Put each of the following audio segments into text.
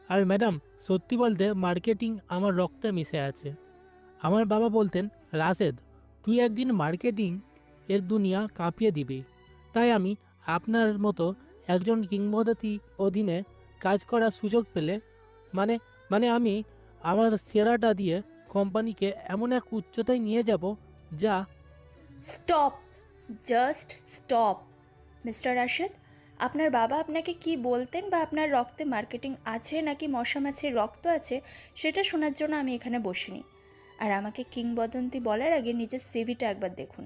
আর madam, সত্যি বলতে marketing আমার রক্তে মিশে আছে। আমার বাবা বলতেন, রাশেদ, তুই একদিন মার্কেটিং এর দুনিয়া কাঁপিয়ে দিবি। তাই আমি আপনার মতো একজন কিংবদন্তি অধীনে কাজ করার সুযোগ পেলে মানে মানে আমি আমার সেরাটা দিয়ে কোম্পানিকে এমন এক উচ্চতায় নিয়ে যাব যা। Stop, just stop. Mister Rashed, আপনার বাবা আপনাকে কি বলতেন বা আপনার রক্তে মার্কেটিং আছে নাকি মশা মাছির রক্ত আছে সেটা শোনার জন্য আমি এখানে বসিনি। আর আমাকে কিংবদন্তি বলার আগে নিজের সিভিটা একবার দেখুন।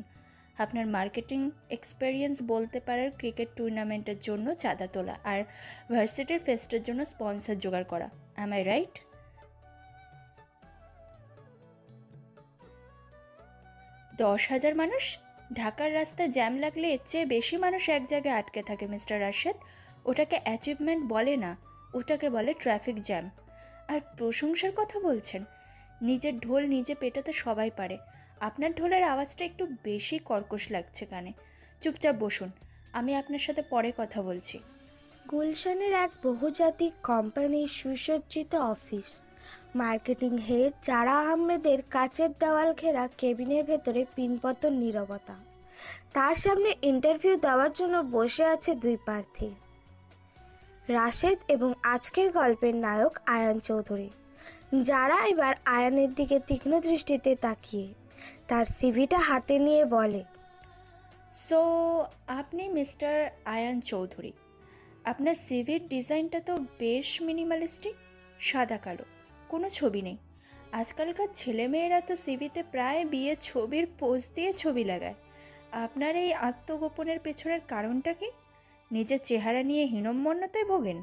আপনার মার্কেটিং এক্সপেরিয়েন্স বলতে পারে ক্রিকেট টুর্নামেন্টের জন্য চাঁদা তোলা আর ভার্সিটির ফেস্টের জন্য স্পন্সর জোগাড় করা। Am I right? 10,000 মানুষ? ঢাকার রাস্তায় জ্যাম লাগলে এর চেয়ে বেশি মানুষ এক জায়গায় আটকে থাকে মিস্টার রাশেদ। ওটাকে অ্যাচিভমেন্ট বলে না, ওটাকে বলে ট্রাফিক জ্যাম। আর প্রশংসার কথা বলছেন? নিজের ঢোল নিজে পেটাতে সবাই পারে। আপনার ঢোলের আওয়াজটা একটু বেশি কর্কশ লাগছে কানে। চুপচাপ বসুন, আমি আপনার সাথে পরে কথা বলছি। গুলশানের এক বহুজাতিক কোম্পানির সুসজ্জিত অফিস। মার্কেটিং হেড জারা আহমেদের কাচের দেওয়াল ঘেরা কেবিনের ভেতরে পিনপতন নীরবতা। তার সামনে ইন্টারভিউ দেওয়ার জন্য বসে আছে দুই প্রার্থী, রাশেদ এবং আজকের গল্পের নায়ক আয়ান চৌধুরী। যারা এবার আয়ানের দিকে তীক্ষ্ণ দৃষ্টিতে তাকিয়ে তার সিভিটা হাতে নিয়ে বলে, সো আপনি মিস্টার আয়ান চৌধুরী। আপনার সিভির ডিজাইনটা তো বেশ মিনিমালিস্টিক, সাদা কালো, কোনো ছবি নেই। আজকালকার ছেলেমেয়েরা তো সিভিতে প্রায় বিয়ে ছবির পোজ দিয়ে ছবি লাগায়। আপনার এই আত্মগোপনের পেছনের কারণটা কি? নিজের চেহারা নিয়ে হীনম্মন্যতায় ভোগেন?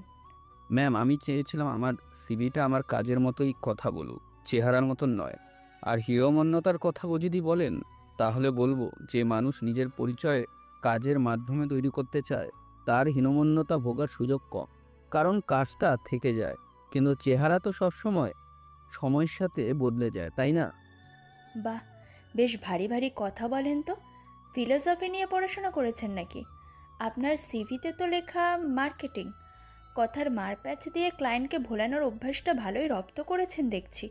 ম্যাম, আমি চেয়েছিলাম আমার সিভিটা আমার কাজের মতোই কথা বলুক, চেহারার মতন নয়। আর হিরোমন্যতার কথা যদি বলেন, তাহলে বলবো যে মানুষ নিজের পরিচয় কাজের মাধ্যমে তৈরি করতে চায় তার হীনমন্যতা ভোগার সুযোগ কম, কারণ কাজটা থেকে যায়। কিন্তু চেহারা তো সবসময় সময়ের সাথে বদলে যায়, তাই না? বাহ, বেশ ভারী ভারী কথা বলেন তো। ফিলোসফি নিয়ে পড়াশোনা করেছেন নাকি? আপনার সিভিতে তো লেখা মার্কেটিং। কথার মারপ্যাচ দিয়ে ক্লায়েন্টকে ভোলানোর অভ্যাসটা ভালোই রপ্ত করেছেন দেখছি।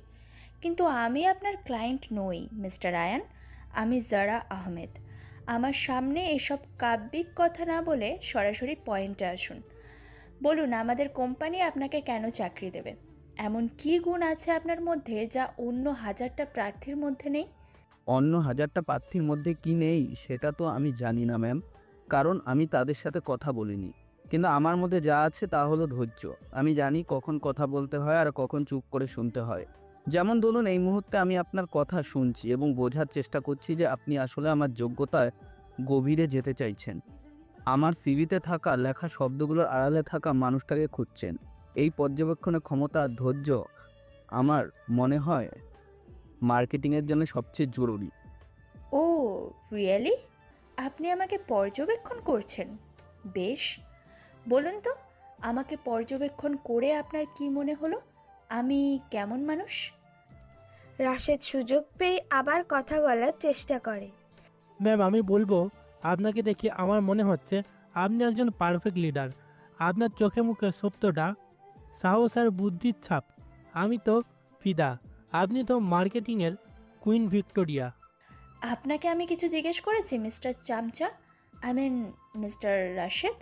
কিন্তু আমি আপনার ক্লায়েন্ট নই মিস্টার আয়ান, আমি জারা আহমেদ। আমার সামনে এসব কাব্যিক কথা না বলে সরাসরি পয়েন্টে আসুন। বলুন, আমাদের কোম্পানি আপনাকে কেন চাকরি দেবে? এমন কী গুণ আছে আপনার মধ্যে যা অন্য হাজারটা প্রার্থীর মধ্যে নেই? অন্য হাজারটা প্রার্থীর মধ্যে কি নেই সেটা তো আমি জানি না ম্যাম, কারণ আমি তাদের সাথে কথা বলিনি। কিন্তু আমার মধ্যে যা আছে তা হলো ধৈর্য। আমি জানি কখন কথা বলতে হয় আর কখন চুপ করে শুনতে হয়। যেমন ধরুন, এই মুহূর্তে আমি আপনার কথা শুনছি এবং বোঝার চেষ্টা করছি যে আপনি আসলে আমার যোগ্যতায় গভীরে যেতে চাইছেন। আমার সিভিতে থাকা লেখা শব্দগুলোর আড়ালে থাকা মানুষটাকে খুঁজছেন। এই পর্যবেক্ষণের ক্ষমতা আর ধৈর্য আমার মনে হয় মার্কেটিংয়ের জন্য সবচেয়ে জরুরি। ও রিয়েলি? আপনি আমাকে পর্যবেক্ষণ করছেন? বেশ, বলুন তো, আমাকে পর্যবেক্ষণ করে আপনার কি মনে হলো? আমি কেমন মানুষ? রাশেদ সুযোগ পেয়ে আবার কথা বলার চেষ্টা করে। ম্যাম, আমি বলবো, আপনাকে দেখে আমার মনে হচ্ছে আপনি একজন পারফেক্ট লিডার। আপনার চোখে মুখে সত্যটা, সাহস আর বুদ্ধির ছাপ। আমি তো ফিদা। আপনি তো মার্কেটিংয়ের কুইন ভিক্টোরিয়া। আপনাকে আমি কিছু জিজ্ঞেস করেছি মিস্টার চামচা, আই মিন মিস্টার রাশেদ?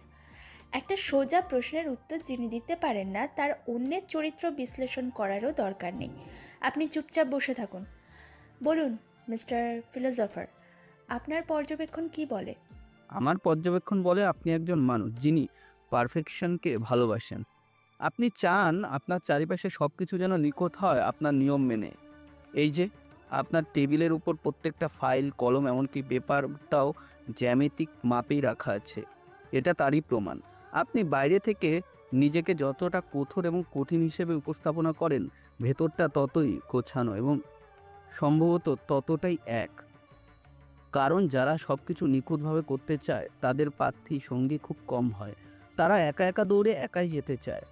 একটা সোজা প্রশ্নের উত্তর যিনি দিতে পারেন না তার অন্যের চরিত্র বিশ্লেষণ করারও দরকার নেই। আপনি চুপচাপ বসে থাকুন। বলুন মিস্টার ফিলোসফার, আপনার পর্যবেক্ষণ কি বলে? আমার পর্যবেক্ষণ বলে আপনি একজন মানুষ যিনি পারফেকশনকে ভালোবাসেন। আপনি চান আপনার চারিপাশে সব কিছু যেন নিখুঁত হয় আপনার নিয়ম মেনে। এই যে আপনার টেবিলের উপর প্রত্যেকটা ফাইল, কলম, এমনকি পেপারটাও জ্যামিতিক মাপেই রাখা আছে। এটা তারই প্রমাণ। আপনি বাইরে থেকে নিজেকে যতটা কঠোর এবং কঠিন হিসেবে উপস্থাপনা করেন, ভেতরটা ততই গোছানো এবং সম্ভবত ততটাই এক। কারণ যারা সব কিছু নিখুঁতভাবে করতে চায় তাদের প্রার্থী সঙ্গী খুব কম হয়। তারা একা একা দৌড়ে একাই যেতে চায়।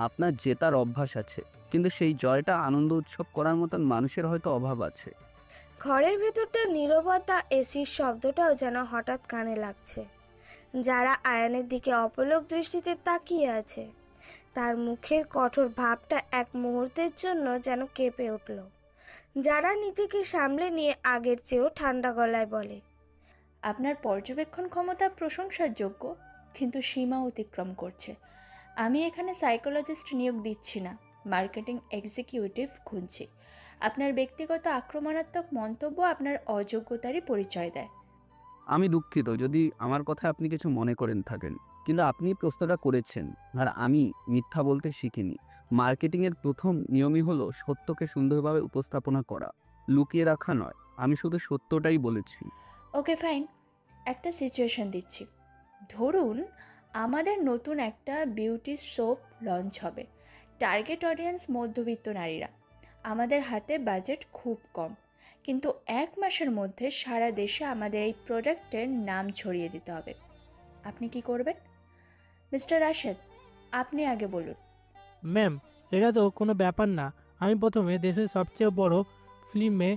আপনার জেতার অভ্যাস আছে, কিন্তু সেই জয়টা আনন্দ উৎসব করার মতন মানুষের হয়তো অভাব আছে। ঘরের ভেতরটা নীরবতা, এসির শব্দটাও যেন হঠাৎ কানে লাগছে। যারা আয়ানের দিকে অপলক দৃষ্টিতে তাকিয়ে আছে। তার মুখের কঠোর ভাবটা এক মুহূর্তের জন্য যেন কেঁপে উঠল। যারা নিজেকে সামলে নিয়ে আগের চেয়েও ঠান্ডা গলায় বলে, আপনার পর্যবেক্ষণ ক্ষমতা প্রশংসার যোগ্য, কিন্তু সীমা অতিক্রম করছে। আমি এখানে সাইকোলজিস্ট নিয়োগ দিচ্ছি না, মার্কেটিং এক্সিকিউটিভ খুঁজছি। আপনার ব্যক্তিগত আক্রমণাত্মক মন্তব্য আপনার অযোগ্যতারই পরিচয় দেয়। আমি দুঃখিত যদি আমার কথা আপনি কিছু মনে করেন থাকেন, কিন্তু আপনি প্রশ্নটা করেছেন আর আমি মিথ্যা বলতে শিখিনি। মার্কেটিংয়ের প্রথম নিয়মই হলো সত্যকে সুন্দরভাবে উপস্থাপনা করা, লুকিয়ে রাখা নয়। আমি শুধু সত্যটাই বলেছি। ওকে ফাইন, একটা সিচুয়েশন দিচ্ছি। ধরুন আমাদের নতুন একটা বিউটি সোপ লঞ্চ হবে। টার্গেট অডিয়েন্স মধ্যবিত্ত নারীরা। আমাদের হাতে বাজেট খুব কম, কিন্তু 1 মাসের মধ্যে সারা দেশে আমাদের এই প্রোডাক্টের নাম ছড়িয়ে দিতে হবে। আপনি কি করবেন? মিস্টার রাশেদ, আপনি আগে বলুন। ম্যাম, এটা তো কোনো ব্যাপার না। আমি প্রথমে দেশের সবচেয়ে বড় ফিল্মে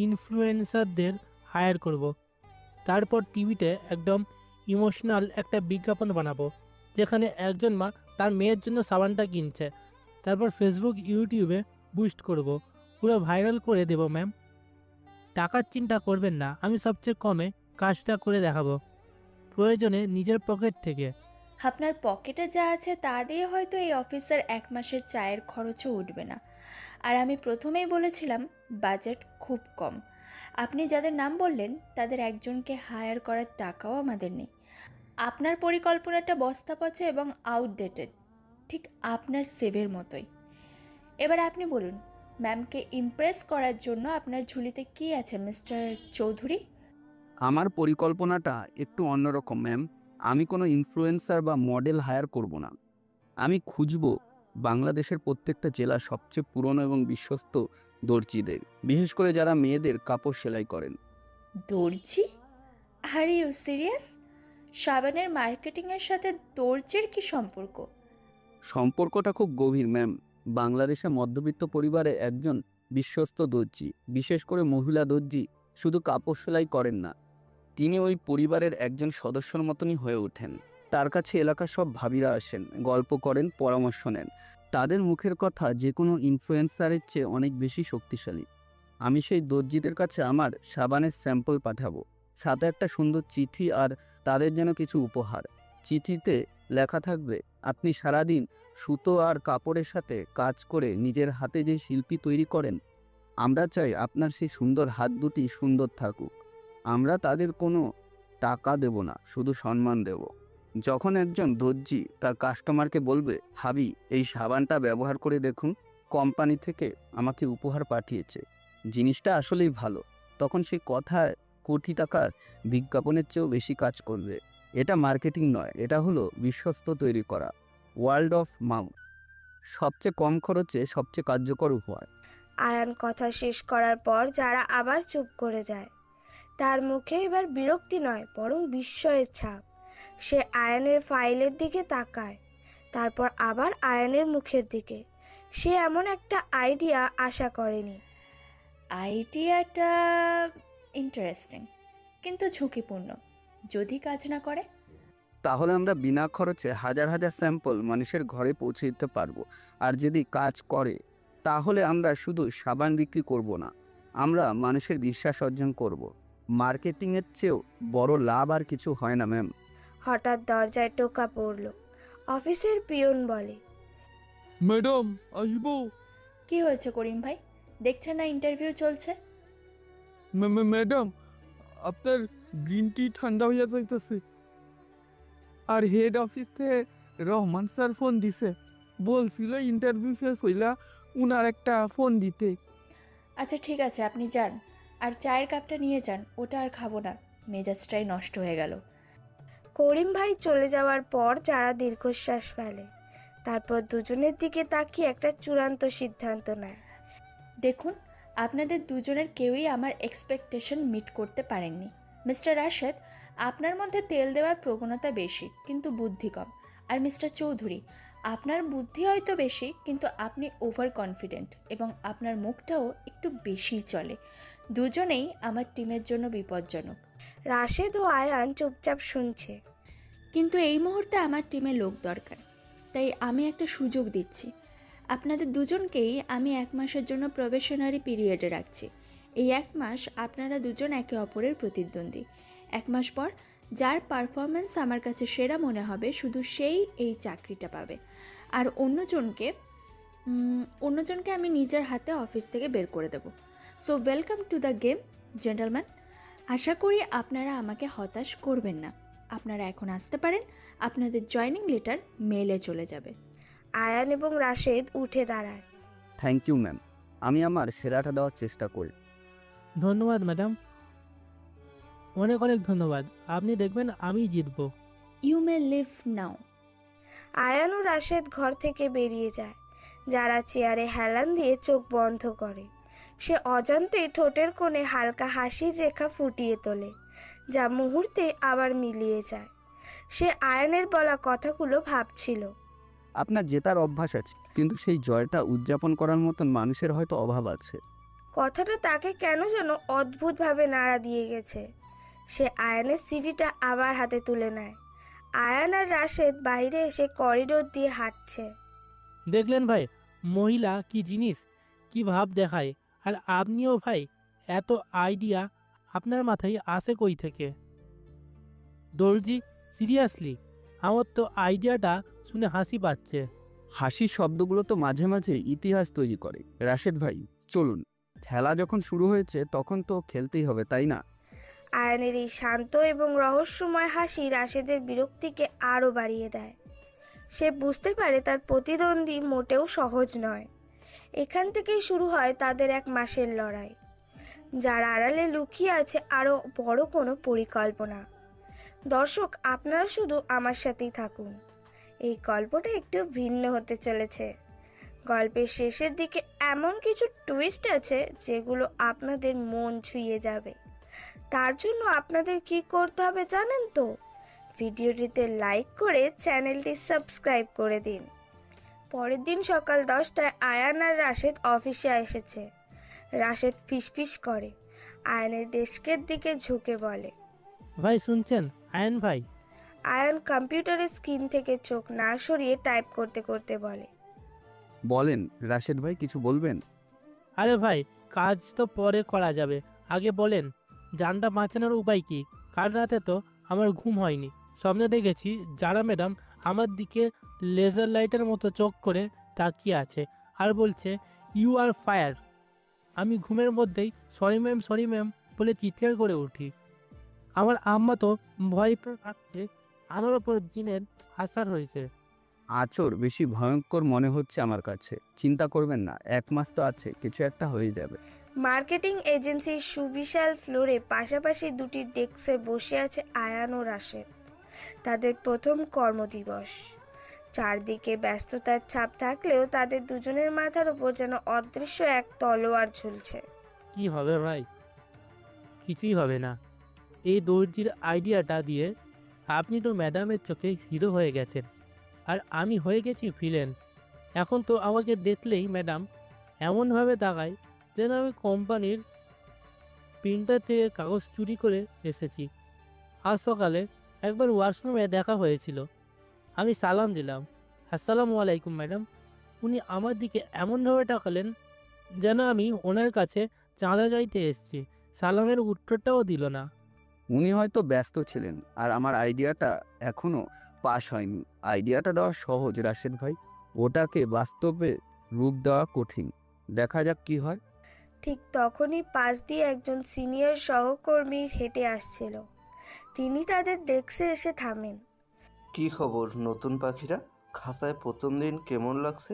ইনফ্লুয়েন্সারদের হায়ার করব। তারপর টিভিতে একদম ইমোশনাল একটা বিজ্ঞাপন বানাবো, যেখানে একজন মা তার মেয়ের জন্য সাবানটা কিনছে। তারপর ফেসবুক, ইউটিউবে বুস্ট করব, পুরো ভাইরাল করে দেব। ম্যাম, টাকার চিন্তা করবেন না, আমি সবচেয়ে কমে কাজটা করে দেখাবো, প্রয়োজনে নিজের পকেট থেকে। আপনার পকেটে যা আছে তা দিয়ে হয়তো এই অফিসের 1 মাসের চায়ের খরচও উঠবে না। আর আমি প্রথমেই বলেছিলাম বাজেট খুব কম। আপনি যাদের নাম বললেন তাদের একজনকে হায়ার করার টাকাও আমাদের নেই। আপনার পরিকল্পনাটা বস্তাপচা এবং আউটডেটেড, ঠিক আপনার সেভের মতোই। এবার আপনি বলুন, ম্যামকে ইমপ্রেস করার জন্য আপনার ঝুলিতে কি আছে মিস্টার চৌধুরী? আমার পরিকল্পনাটা একটু অন্যরকম ম্যাম। আমি কোনো ইনফ্লুয়েন্সার বা মডেল হায়ার করব না। আমি খুঁজব বাংলাদেশের প্রত্যেকটা জেলার সবচেয়ে পুরনো এবং বিশ্বস্ত দর্জিদের, বিশেষ করে যারা মেয়েদের কাপড় সেলাই করেন। দর্জি? Are you serious? সাবানের মার্কেটিংয়ের সাথে দর্জির কি সম্পর্ক? সম্পর্কটা খুব গভীর ম্যাম। বাংলাদেশে মধ্যবিত্ত পরিবারে একজন বিশ্বস্ত দর্জি, বিশেষ করে মহিলা দর্জি, শুধু কাপড় সেলাই করেন না, তিনি ওই পরিবারের একজন সদস্যর মতনই হয়ে ওঠেন। তার কাছে এলাকার সব ভাবিরা আসেন, গল্প করেন, পরামর্শ নেন। তাদের মুখের কথা যে কোনো ইনফ্লুয়েন্সারের চেয়ে অনেক বেশি শক্তিশালী। আমি সেই দর্জিদের কাছে আমার সাবানের স্যাম্পল পাঠাবো, সাথে একটা সুন্দর চিঠি আর তাদের যেন কিছু উপহার। চিঠিতে লেখা থাকবে, আপনি সারাদিন সুতো আর কাপড়ের সাথে কাজ করে নিজের হাতে যে শিল্পী তৈরি করেন, আমরা চাই আপনার সেই সুন্দর হাত দুটি সুন্দর থাকুক। আমরা তাদের কোনো টাকা দেব না, শুধু সম্মান দেব। যখন একজন দর্জি তার কাস্টমারকে বলবে, ভাবি এই সাবানটা ব্যবহার করে দেখুন, কোম্পানি থেকে আমাকে উপহার পাঠিয়েছে, জিনিসটা আসলেই ভালো, তখন সেই কথায় কোটি টাকার বিজ্ঞাপনের চেয়েও বেশি কাজ করবে। এটা মার্কেটিং নয়, এটা হলো বিশ্বস্ত তৈরি করা, ওয়ার্ল্ড অফ মাউথ, সবচেয়ে কম খরচে সবচেয়ে কার্যকর উপায়। আয়ান কথা শেষ করার পর যারা আবার চুপ করে যায়। তার মুখে এবার বিরক্তি নয়, বরং বিস্ময়ের ছাপ। সে আয়ানের ফাইলের দিকে তাকায়, তারপর আবার আয়ানের মুখের দিকে। সে এমন একটা আইডিয়া আশা করেনি। আইডিয়াটা ইন্টারেস্টিং, কিন্তু ঝুঁকিপূর্ণ। যদি কাজ না করে? তাহলে আমরা বিনা খরচে হাজার হাজার স্যাম্পল মানুষের ঘরে পৌঁছে দিতে পারবো। আর যদি কাজ করে, তাহলে আমরা শুধু সাবান বিক্রি করব না, আমরা মানুষের বিশ্বাস অর্জন করব। মার্কেটিংয়ের চেয়েও বড় লাভ আর কিছু হয় না ম্যাম। হঠাৎ দরজায় টোকা পড়ল। অফিসের পিয়ন বলে, ম্যাডাম আসবো? কি হয়েছে করিম ভাই? দেখছেন না ইন্টারভিউ চলছে? ম্যাডাম, আপনার গ্রিন টি ঠান্ডা হইয়া যাইতেছে। আর হেড অফিস থেকে রহমান স্যার ফোন দিছে, বলছিল ইন্টারভিউ শেষ হইলা উনার একটা ফোন দিতে। আচ্ছা ঠিক আছে, আপনি যান। আর চায়ের কাপটা নিয়ে যান, ওটা আর খাবো না, মেজাজটাই নষ্ট হয়ে গেল। করিম ভাই চলে যাওয়ার পর যারা দীর্ঘশ্বাস ফেলে, তারপর দুজনের দিকে তাকিয়ে একটা চূড়ান্ত সিদ্ধান্ত নেয়। দেখুন, আপনাদের দুজনের কেউই আমার এক্সপেকটেশন মিট করতে পারেননি। মিস্টার রাশেদ, আপনার মধ্যে তেল দেওয়ার প্রবণতা বেশি, কিন্তু বুদ্ধি কম। আর মিস্টার চৌধুরী, আপনার বুদ্ধি হয়তো বেশি, কিন্তু আপনি ওভার কনফিডেন্ট এবং আপনার মুখটাও একটু বেশিই চলে। দুজনেই আমার টিমের জন্য বিপজ্জনক। রাশেদ ও আয়ান চুপচাপ শুনছে। কিন্তু এই মুহূর্তে আমার টিমে লোক দরকার। তাই আমি একটা সুযোগ দিচ্ছি। আপনাদের দুজনকেই আমি 1 মাসের জন্য প্রবেশনারি পিরিয়ডে রাখছি। এই 1 মাস আপনারা দুজন একে অপরের প্রতিদ্বন্দ্বী। 1 মাস পর যার পারফরম্যান্স আমার কাছে সেরা মনে হবে শুধু সেই এই চাকরিটা পাবে। আর অন্যজনকে আমি নিজের হাতে অফিস থেকে বের করে দেব। So welcome to the game gentleman. আশা করি আপনারা আমাকে হতাশ করবেন না। আপনারা এখন আসতে পারেন। আপনাদের জয়েনিং লেটার মেইলে চলে যাবে। আয়ান এবং রাশেদ উঠে দাঁড়ায়। থ্যাংক ইউ ম্যাম, আমি আমার সেরাটা দেওয়ার চেষ্টা করি। ধন্যবাদ ম্যাডাম, অনেক অনেক ধন্যবাদ। আপনি দেখবেন আমি জিতব। ইউ মে লিভ নাও। আয়ান ও রাশেদ ঘর থেকে বেরিয়ে যায়। যারা চেয়ারে হেলান দিয়ে চোখ বন্ধ করে। সে অজান্তেই ঠোঁটের কোণে হালকা হাসির রেখা ফুটিয়ে তোলে, যা মুহূর্তে আবার মিলিয়ে যায়। সে আয়ানের বলা কথাগুলো ভাবছিল। আপনার জেতার অভ্যাস আছে, কিন্তু সেই জয়টা উদযাপন করার মতন মানুষের হয়তো অভাব আছে। কথাটা তাকে কেন যেন অদ্ভুতভাবে নাড়া দিয়ে গেছে। সে আয়ানের সিভিটা আবার হাতে তুলে নেয়। আয়ান আর রাশেদ বাইরে এসে করিডোর দিয়ে হাঁটছে। দেখলেন ভাই, মহিলা কি জিনিস, কি ভাব দেখায়। আর আপনিও ভাই, এত আইডিয়া আপনার মাথায় আসে কই থেকে? দর্জি, সিরিয়াসলি আমার তো আইডিয়াটা শুনে হাসি পাচ্ছে। হাসির শব্দগুলো তো মাঝে মাঝে ইতিহাস তৈরি করে। রাশেদ ভাই চলুন, খেলা যখন শুরু হয়েছে তখন তো খেলতেই হবে, তাই না? আয়ানের এই শান্ত এবং রহস্যময় হাসি রাশেদের বিরক্তিকে আরও বাড়িয়ে দেয়। সে বুঝতে পারে তার প্রতিদ্বন্দ্বী মোটেও সহজ নয়। এখান থেকেই শুরু হয় তাদের 1 মাসের লড়াই, যার আড়ালে লুকিয়ে আছে আরও বড় কোনো পরিকল্পনা। দর্শক, আপনারা শুধু আমার সাথেই থাকুন। এই গল্পটা একটু ভিন্ন হতে চলেছে। গল্পের শেষের দিকে এমন কিছু টুইস্ট আছে যেগুলো আপনাদের মন ছুঁয়ে যাবে। তার জন্য আপনাদের কি করতে হবে জানেন তো? ভিডিওটিতে লাইক করে চ্যানেলটি সাবস্ক্রাইব করে দিন। পরের দিন সকাল 10টায় আয়ান আর রাশেদ অফিসে এসেছে। রাশেদ ফিসফিস করে, আয়ানের ডেস্কের দিকে ঝুঁকে বলে। ভাই শুনছেন আয়ন ভাই? আয়ান কম্পিউটারের স্ক্রিন থেকে চোখ না সরিয়ে টাইপ করতে করতে বলে। বলেন রাশেদ ভাই, কিছু বলবেন? আরে ভাই, কাজ তো পরে করা যাবে, আগে বলেন জানটা বাঁচানোর উপায় কি? কাল রাতে তো আমার ঘুম হয়নি। স্বপ্নে দেখেছি যারা ম্যাডাম আমার দিকে লেজার লাইটের মতো চোখ করে তাকিয়ে আছে আর বলছে ইউ আর ফায়ার। আমি ঘুমের মধ্যেই সরি ম্যাম বলে চিৎকার করে উঠি। আমার আম্মা তো ভয় পেয়ে ভাবছে আমার ওপর জিনের আসার হয়েছে। আচর বেশি ভয়ঙ্কর মনে হচ্ছে আমার কাছে। চিন্তা করবেন না, 1 মাস তো আছে, কিছু একটা হয়ে যাবে। মার্কেটিং এজেন্সির সুবিশাল ফ্লোরে পাশাপাশি দুটি ডেস্কে বসে আছে আয়ান ও রাশেদ। তাদের প্রথম কর্মদিবস। চারদিকে ব্যস্ততার ছাপ থাকলেও তাদের দুজনের মাথার উপর যেন অদৃশ্য এক তলোয়ার ঝুলছে। কি হবে ভাই? কিছুই হবে না। এই দর্জির আইডিয়াটা দিয়ে আপনি তো ম্যাডামের চোখে হিরো হয়ে গেছেন, আর আমি হয়ে গেছি ভিলেন। এখন তো আমাকে দেখলেই ম্যাডাম এমনভাবে তাকায় যেন আমি কোম্পানির প্রিন্টার থেকে কাগজ চুরি করে এসেছি। আজ সকালে একবার ওয়াশরুমে দেখা হয়েছিল, আমি সালাম দিলাম, আসসালামু আলাইকুম ম্যাডাম। উনি আমার দিকে এমনভাবে তাকালেন যেন আমি ওনার কাছে চাঁদা যাইতে এসেছি। সালামের উত্তরটাও দিল না। উনি হয়তো ব্যস্ত ছিলেন, আর আমার আইডিয়াটা এখনো পাস হয়নি। আইডিয়াটা দেওয়া সহজ রাশেদ ভাই, ওটাকে বাস্তবে রূপ দেওয়া কঠিন। দেখা যাক কি হয়। ঠিক তখনই পাশ দিয়ে একজন সিনিয়র সহকর্মী হেঁটে আসছিল। তিনি তাদের ডেস্কে এসে থামেন। কি খবর নতুন পাখিরা? খাঁচায় প্রথম দিন কেমন লাগছে?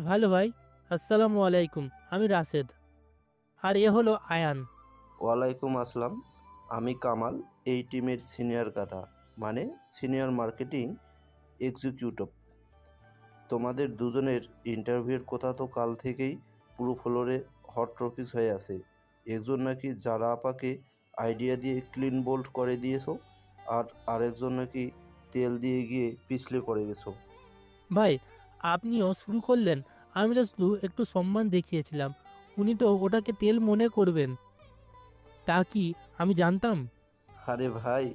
ভালো ভাই, আসসালামু আলাইকুম। আমি রাশেদ, আর এ হলো আয়ান। ওয়ালাইকুম আসসালাম, আমি কামাল, এই টিমের সিনিয়র গাধা, মানে সিনিয়র মার্কেটিং এক্সিকিউটিভ। তোমাদের দুজনের ইন্টারভিউর কথা তো কাল থেকেই পুরো ফ্লোরে হট টপিক হয়ে আছে। একজন নাকি যারা আপাকে আইডিয়া দিয়ে ক্লিন বোল্ড করে দিয়েছো, আর আরেকজন নাকি তেল দিয়ে গিয়ে পিছলে পড়ে গেছো। ভাই আপনিও শুরু করলেন? আমি তো শুধু একটু সম্মান দেখিয়েছিলাম, উনি তো ওটাকে তেল মনে করবেন, তা কি আমি জানতাম? আরে ভাই,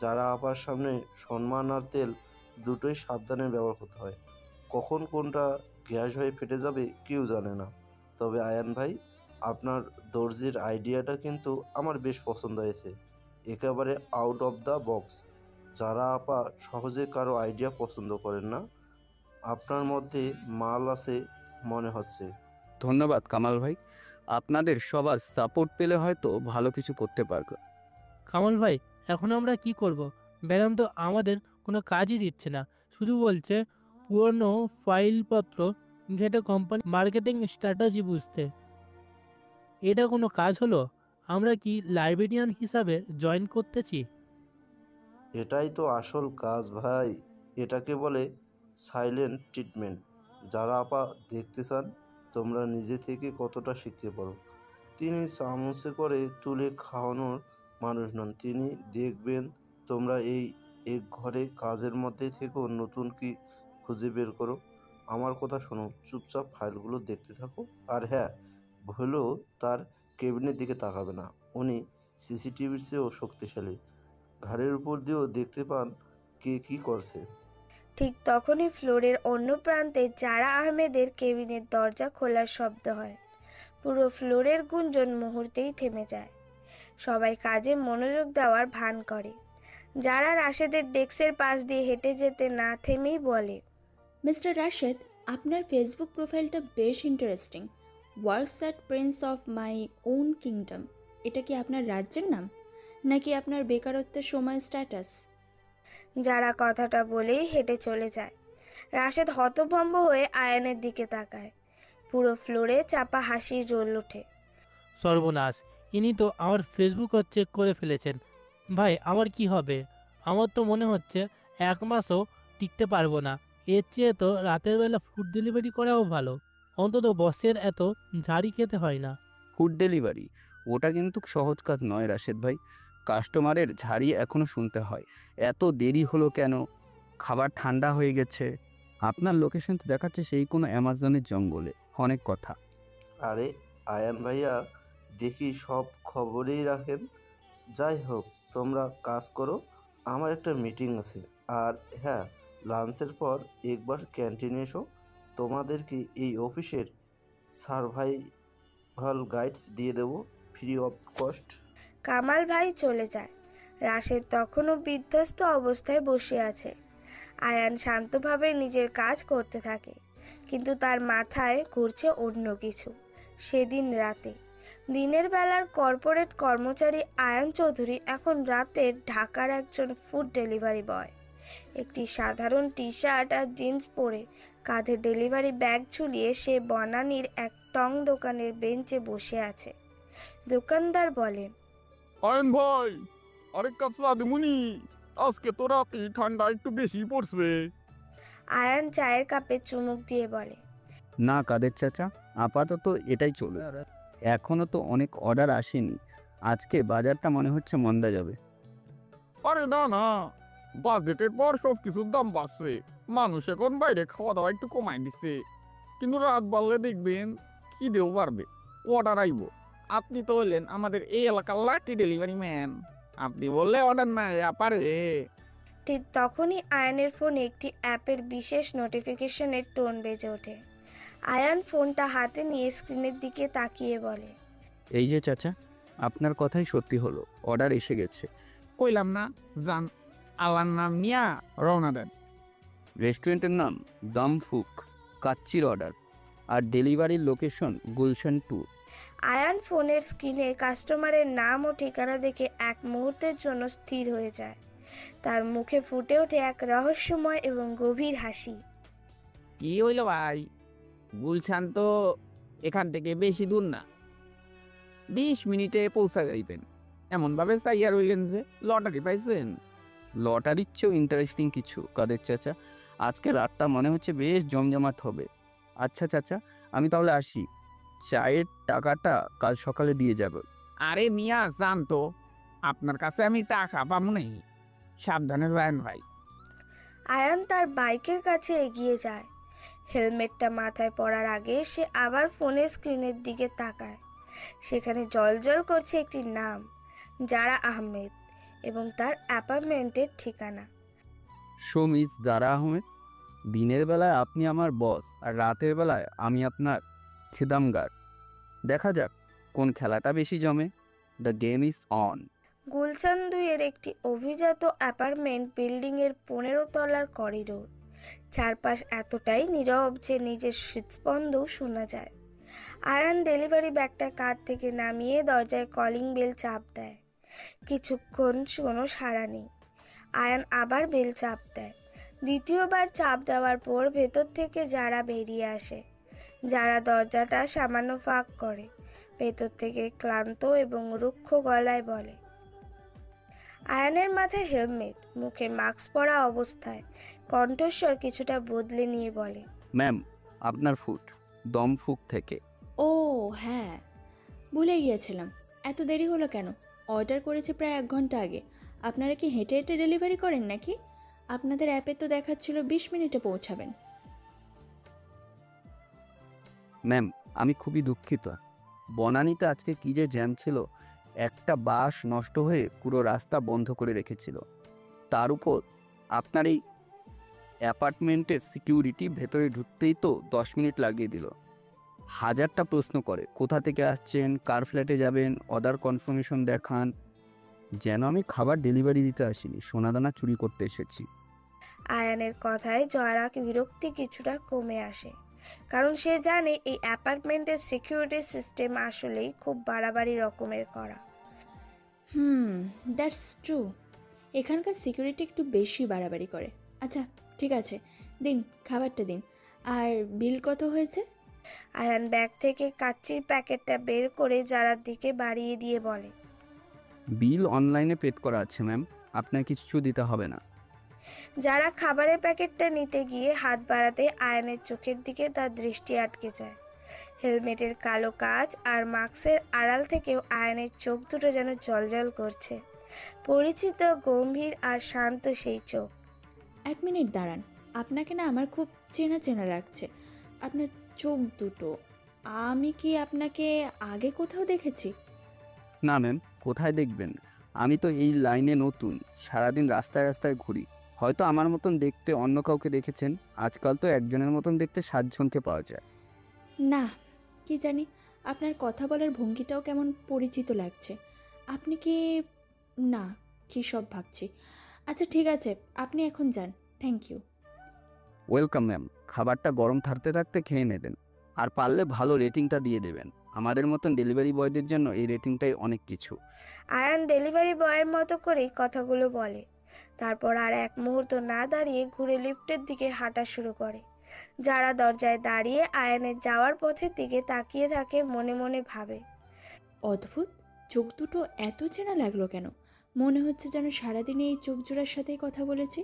যারা আপার সামনে সম্মান আর তেল দুটোই সাবধানে ব্যবহার করতে হয়। কখন কোনটা গ্যাস হয়ে ফেটে যাবে কেউ জানে না। তবে আয়ান ভাই, আপনার দর্জির আইডিয়াটা কিন্তু আমার বেশ পছন্দ হয়েছে। একেবারে আউট অফ দ্য বক্স। যারা আপা সহজে কারো আইডিয়া পছন্দ করেন না, আপনার মধ্যে মাল আছে মনে হচ্ছে। ধন্যবাদ কামাল ভাই, আপনাদের সবার সাপোর্ট পেলে হয়তো ভালো কিছু করতে পারবো। কামাল ভাই, এখন আমরা কি করব? ম্যাডাম তো আমাদের কোনো কাজই দিচ্ছে না, শুধু বলছে পুরনো ফাইলপত্র যেটা কোম্পানি মার্কেটিং স্ট্র্যাটেজি বুঝতে। এটা কোনো কাজ হলো? আমরা কি লাইব্রেরিয়ান হিসাবে জয়েন করতেছি? এটাই তো আসল কাজ ভাই। এটাকে বলে সাইলেন্ট ট্রিটমেন্ট। যারা আপা দেখতে চান তোমরা নিজে থেকে কতটা শিখতে পারো, তিনি চামচে করে তুলে খাওয়ানোর মানুষ নন। তিনি দেখবেন তোমরা এই এক ঘরে কাজের মধ্যে থেকেও নতুন কি খুঁজে বের করো। আমার কথা শোনো, চুপচাপ ফাইলগুলো দেখতে থাকো। আর হ্যাঁ, ভুলেও তার কেবিনের দিকে তাকাবে না। উনি সিসিটিভির চেয়েও শক্তিশালী। ঘাড়ের উপর দিয়েও দেখতে পান কে কী করছে। ঠিক তখনই ফ্লোরের অন্য প্রান্তে জারা আহমেদের কেবিনের দরজা খোলার শব্দ হয়। পুরো ফ্লোরের গুঞ্জন মুহূর্তেই থেমে যায়। সবাই কাজে মনোযোগ দেওয়ার ভান করে। যারা রাশেদের ডেস্কের পাশ দিয়ে হেঁটে যেতে না থেমেই বলে, মিস্টার রাশেদ, আপনার ফেসবুক প্রোফাইলটা বেশ interesting. Works at Prince of my own kingdom. এটা কি আপনার রাজ্যের নাম, নাকি আপনার বেকারত্বের সময় স্ট্যাটাস? যারা কথাটা বলেই হেঁটে চলে যায়। রাশেদ হতভম্ব হয়ে আয়ানের দিকে তাকায়। পুরো ফ্লোরে চাপা হাসির রোল ওঠে। সর্বনাশ, ইনি তো আমার ফেসবুকও চেক করে ফেলেছেন। ভাই, আমার কি হবে? আমার তো মনে হচ্ছে 1 মাসও টিকতে পারবো না। এর চেয়ে তো রাতের বেলা ফুড ডেলিভারি করাও ভালো, অন্তত বসের এত ঝাড়ি খেতে হয় না। ফুড ডেলিভারি ওটা কিন্তু সহজ কাজ নয় রাশেদ ভাই। কাস্টমারের ঝাড়ি এখনো শুনতে হয়, এত দেরি হলো কেন, খাবার ঠান্ডা হয়ে গেছে। আপনার লোকেশন তো দেখাচ্ছে সেই কোনো অ্যামাজনের জঙ্গলে। অনেক কথা। আরে আয়ান ভাইয়া, দেখি সব খবরেই রাখেন। যাই হোক, তোমরা কাজ করো, আমার একটা মিটিং আছে। আর হ্যাঁ, লাঞ্চের পর একবার ক্যান্টিনে এসো। তোমাদেরকে এই অফিসের সার্ভাইভাল গাইডস দিয়ে দেবো ফ্রি অফ কস্ট। কামাল ভাই চলে যায়। রাশেদ তখনও বিধ্বস্ত অবস্থায় বসে আছে। আয়ান শান্তভাবে নিজের কাজ করতে থাকে, কিন্তু তার মাথায় ঘুরছে অন্য কিছু। সেদিন রাতে দিনের বেলার কর্পোরেট কর্মচারী আয়ান চৌধুরী এখন রাতের ঢাকার একজন ফুড ডেলিভারি বয়। একটি সাধারণ টি শার্ট আর জিন্স পরে কাঁধে ডেলিভারি ব্যাগ ঝুলিয়ে সে বনানীর এক টং দোকানের বেঞ্চে বসে আছে। দোকানদার বলে, আয়ন ভাই, আরেক কাপ চা দিমুনি? আজকে তো রাতে ঠান্ডা একটু বেশি পড়ছে। আয়ান চায়ের কাপে চুমুক দিয়ে বলে, না কাদের চাচা, আপাতত এটাই চলে। এখনো তো অনেক অর্ডার আসেনি। আজকে বাজারটা মনে হচ্ছে মন্দা যাবে। আরে না না, বাজেটের পর সব কিছুর দাম বাড়ছে। মানুষ এখন বাইরে খাওয়া দাওয়া একটু কমাই দিচ্ছে, কিন্তু রাত বাড়লে দেখবেন খিদেও বাড়বে, অর্ডার আইব। আপনি তো হলেন আমাদের এই এলাকার লাকি ডেলিভারি ম্যান, আপনি বললে অর্ডার না পারে। ঠিক তখনই আয়ানের ফোনে একটি অ্যাপের বিশেষ নোটিফিকেশনের টোন বেজে ওঠে। আয়ান ফোনটা হাতে নিয়ে স্ক্রিনের দিকে তাকিয়ে বলে, এই যে চাচা, আপনার কথাই সত্যি হলো, অর্ডার এসে গেছে। কইলাম না, জান আল্লাহর নাম নিয়া রওনা দেন। রেস্টুরেন্টের নাম দম ফুক, কাচ্চির অর্ডার, আর ডেলিভারির লোকেশন গুলশান 2। আয়ান ফোনের স্ক্রিনে কাস্টমারের নাম ও ঠিকানা দেখে এক মুহূর্তের জন্য স্থির হয়ে যায়। তার মুখে ফুটে ওঠে এক রহস্যময় এবং গভীর হাসি। কি হইল ভাই, গুলশান তো এখান থেকে বেশি দূর না, 20 মিনিটে পৌঁছা যাইবেন। এমনভাবে চাইয়া রইলেন যে লটারি পাইছেন। লটারির চেয়েও ইন্টারেস্টিং কিছু কাদের চাচা। আজকে রাতটা মনে হচ্ছে বেশ জমজমাট হবে। আচ্ছা চাচা, আমি তাহলে আসি। চায়ের টাকাটা কাল সকালে দিয়ে যাব। আরে মিয়া জান তো, আপনার কাছে আমি টাকা পাবো নাই, সাবধানে যান ভাই। আয়ান তার বাইকের কাছে এগিয়ে যায়। হেলমেটটা মাথায় পড়ার আগে সে আবার ফোনের স্ক্রিনের দিকে তাকায়। সেখানে জ্বলজ্বল করছে একটি নাম, জারা আহমেদ, এবং তার অ্যাপার্টমেন্টের ঠিকানা। শো মিস জারা আহমেদ, দিনের বেলায় আপনি আমার বস আর রাতের বেলায় আমি আপনার খিদামগার। দেখা যাক কোন খেলাটা বেশি জমে। The game is on. Gulshan 2-এর একটি অভিজাত অ্যাপার্টমেন্ট বিল্ডিংয়ের 15 তলার করিডোর। চারপাশ এতটাই নীরব যে নিজের হৃদস্পন্দও শোনা যায়। আয়ান ডেলিভারি ব্যাগটা কাঁধ থেকে নামিয়ে দরজায় কলিং বেল চাপ দেয়। কিছুক্ষণ কোনো সাড়া নেই। আয়ান আবার বেল চাপ দেয়। দ্বিতীয়বার চাপ দেওয়ার পর ভেতর থেকে যারা বেরিয়ে আসে। যারা দরজাটা সামান্য ফাঁক করে, ভেতর থেকে ক্লান্ত এবং রুক্ষ গলায় বলে। আয়ানের মাথায় হেলমেট, মুখে মাস্ক পরা অবস্থায়, কণ্ঠস্বর কিছুটা বদলে নিয়ে বলে, ম্যাম, আপনার ফুড দম ফুক থেকে। ও হ্যাঁ, ভুলে গিয়েছিলাম। এত দেরি হলো কেন? অর্ডার করেছি প্রায় 1 ঘন্টা আগে। আপনারা কি হেঁটে হেঁটে ডেলিভারি করেন নাকি? আপনাদের অ্যাপে তো দেখাচ্ছিল 20 মিনিটে পৌঁছাবেন। ম্যাম, আমি খুবই দুঃখিত। বনানীতে আজকে কী যে জ্যাম ছিল, একটা বাস নষ্ট হয়ে পুরো রাস্তা বন্ধ করে রেখেছিল। তার উপর আপনার এই অ্যাপার্টমেন্টের সিকিউরিটি ভেতরে ঢুকতেই তো 10 মিনিট লাগিয়ে দিল। হাজারটা প্রশ্ন করে, কোথা থেকে আসছেন, কার ফ্ল্যাটে যাবেন, অর্ডার কনফার্মেশন দেখান। যেন আমি খাবার ডেলিভারি দিতে আসিনি, সোনাদানা চুরি করতে এসেছি। আয়ানের কথায় জয়রা বিরক্তি কিছুটা কমে আসে, কারণ সে জানে এই অ্যাপার্টমেন্টের সিকিউরিটি সিস্টেম আসলেই খুব বাড়াবাড়ি রকমের করা। That's true. এখানকার সিকিউরিটি একটু বেশি বাড়াবাড়ি করে। আচ্ছা ঠিক আছে, দিন, খাবারটা দিন। আর বিল কত হয়েছে? আয়ান ব্যাগ থেকে কাচ্চির প্যাকেটটা বের করে যারার দিকে বাড়িয়ে দিয়ে বলে, বিল অনলাইনে পেড করা আছে ম্যাম, আপনার কিছু দিতে হবে না। যারা খাবারের প্যাকেটটা নিতে গিয়ে হাত বাড়াতে আয়ানের চোখের দিকে তার দৃষ্টি আটকে যায়। হেলমেটের কালো কাচ আর মাস্কের আড়াল থেকেও আয়ানের চোখ দুটো যেন জ্বলজ্বল করছে। পরিচিত, গম্ভীর আর শান্ত সেই চোখ। 1 মিনিট দাঁড়ান, আপনাকে না আমার খুব চেনা চেনা লাগছে। আপনার চোখ দুটো, আমি কি আপনাকে আগে কোথাও দেখেছি? না ম্যাম, কোথায় দেখবেন? আমি তো এই লাইনে নতুন, সারাদিন রাস্তায় রাস্তায় ঘুরি। হয়তো আমার মতন দেখতে অন্য কাউকে দেখেছেন। আজকাল তো একজনের মতন দেখতে 7 জনকে পাওয়া যায়। না, কি জানি, আপনার কথা বলার ভঙ্গিটাও কেমন পরিচিত লাগছে। আপনি কি, না, কী সব ভাবছি। আচ্ছা ঠিক আছে, আপনি এখন যান। Thank you. ওয়েলকাম ম্যাম, খাবারটা গরম থাকতে থাকতে খেয়ে নেবেন। আর পারলে ভালো রেটিংটা দিয়ে দেবেন। আমাদের মতন ডেলিভারি বয়দের জন্য এই রেটিংটাই অনেক কিছু। আয়ান ডেলিভারি বয়ের মতো করেই কথাগুলো বলে। তারপর আর এক মুহূর্ত না দাঁড়িয়ে ঘুরে লিফটের দিকে হাঁটা শুরু করে। যারা দরজায় দাঁড়িয়ে আয়ানের যাওয়ার পথের দিকে তাকিয়ে থাকে, মনে মনে ভাবে, অদ্ভুত, চোখ দুটো এত চেনা লাগলো কেন? মনে হচ্ছে যেন সারাদিনে এই চোখ জোড়ার সাথেই কথা বলেছি।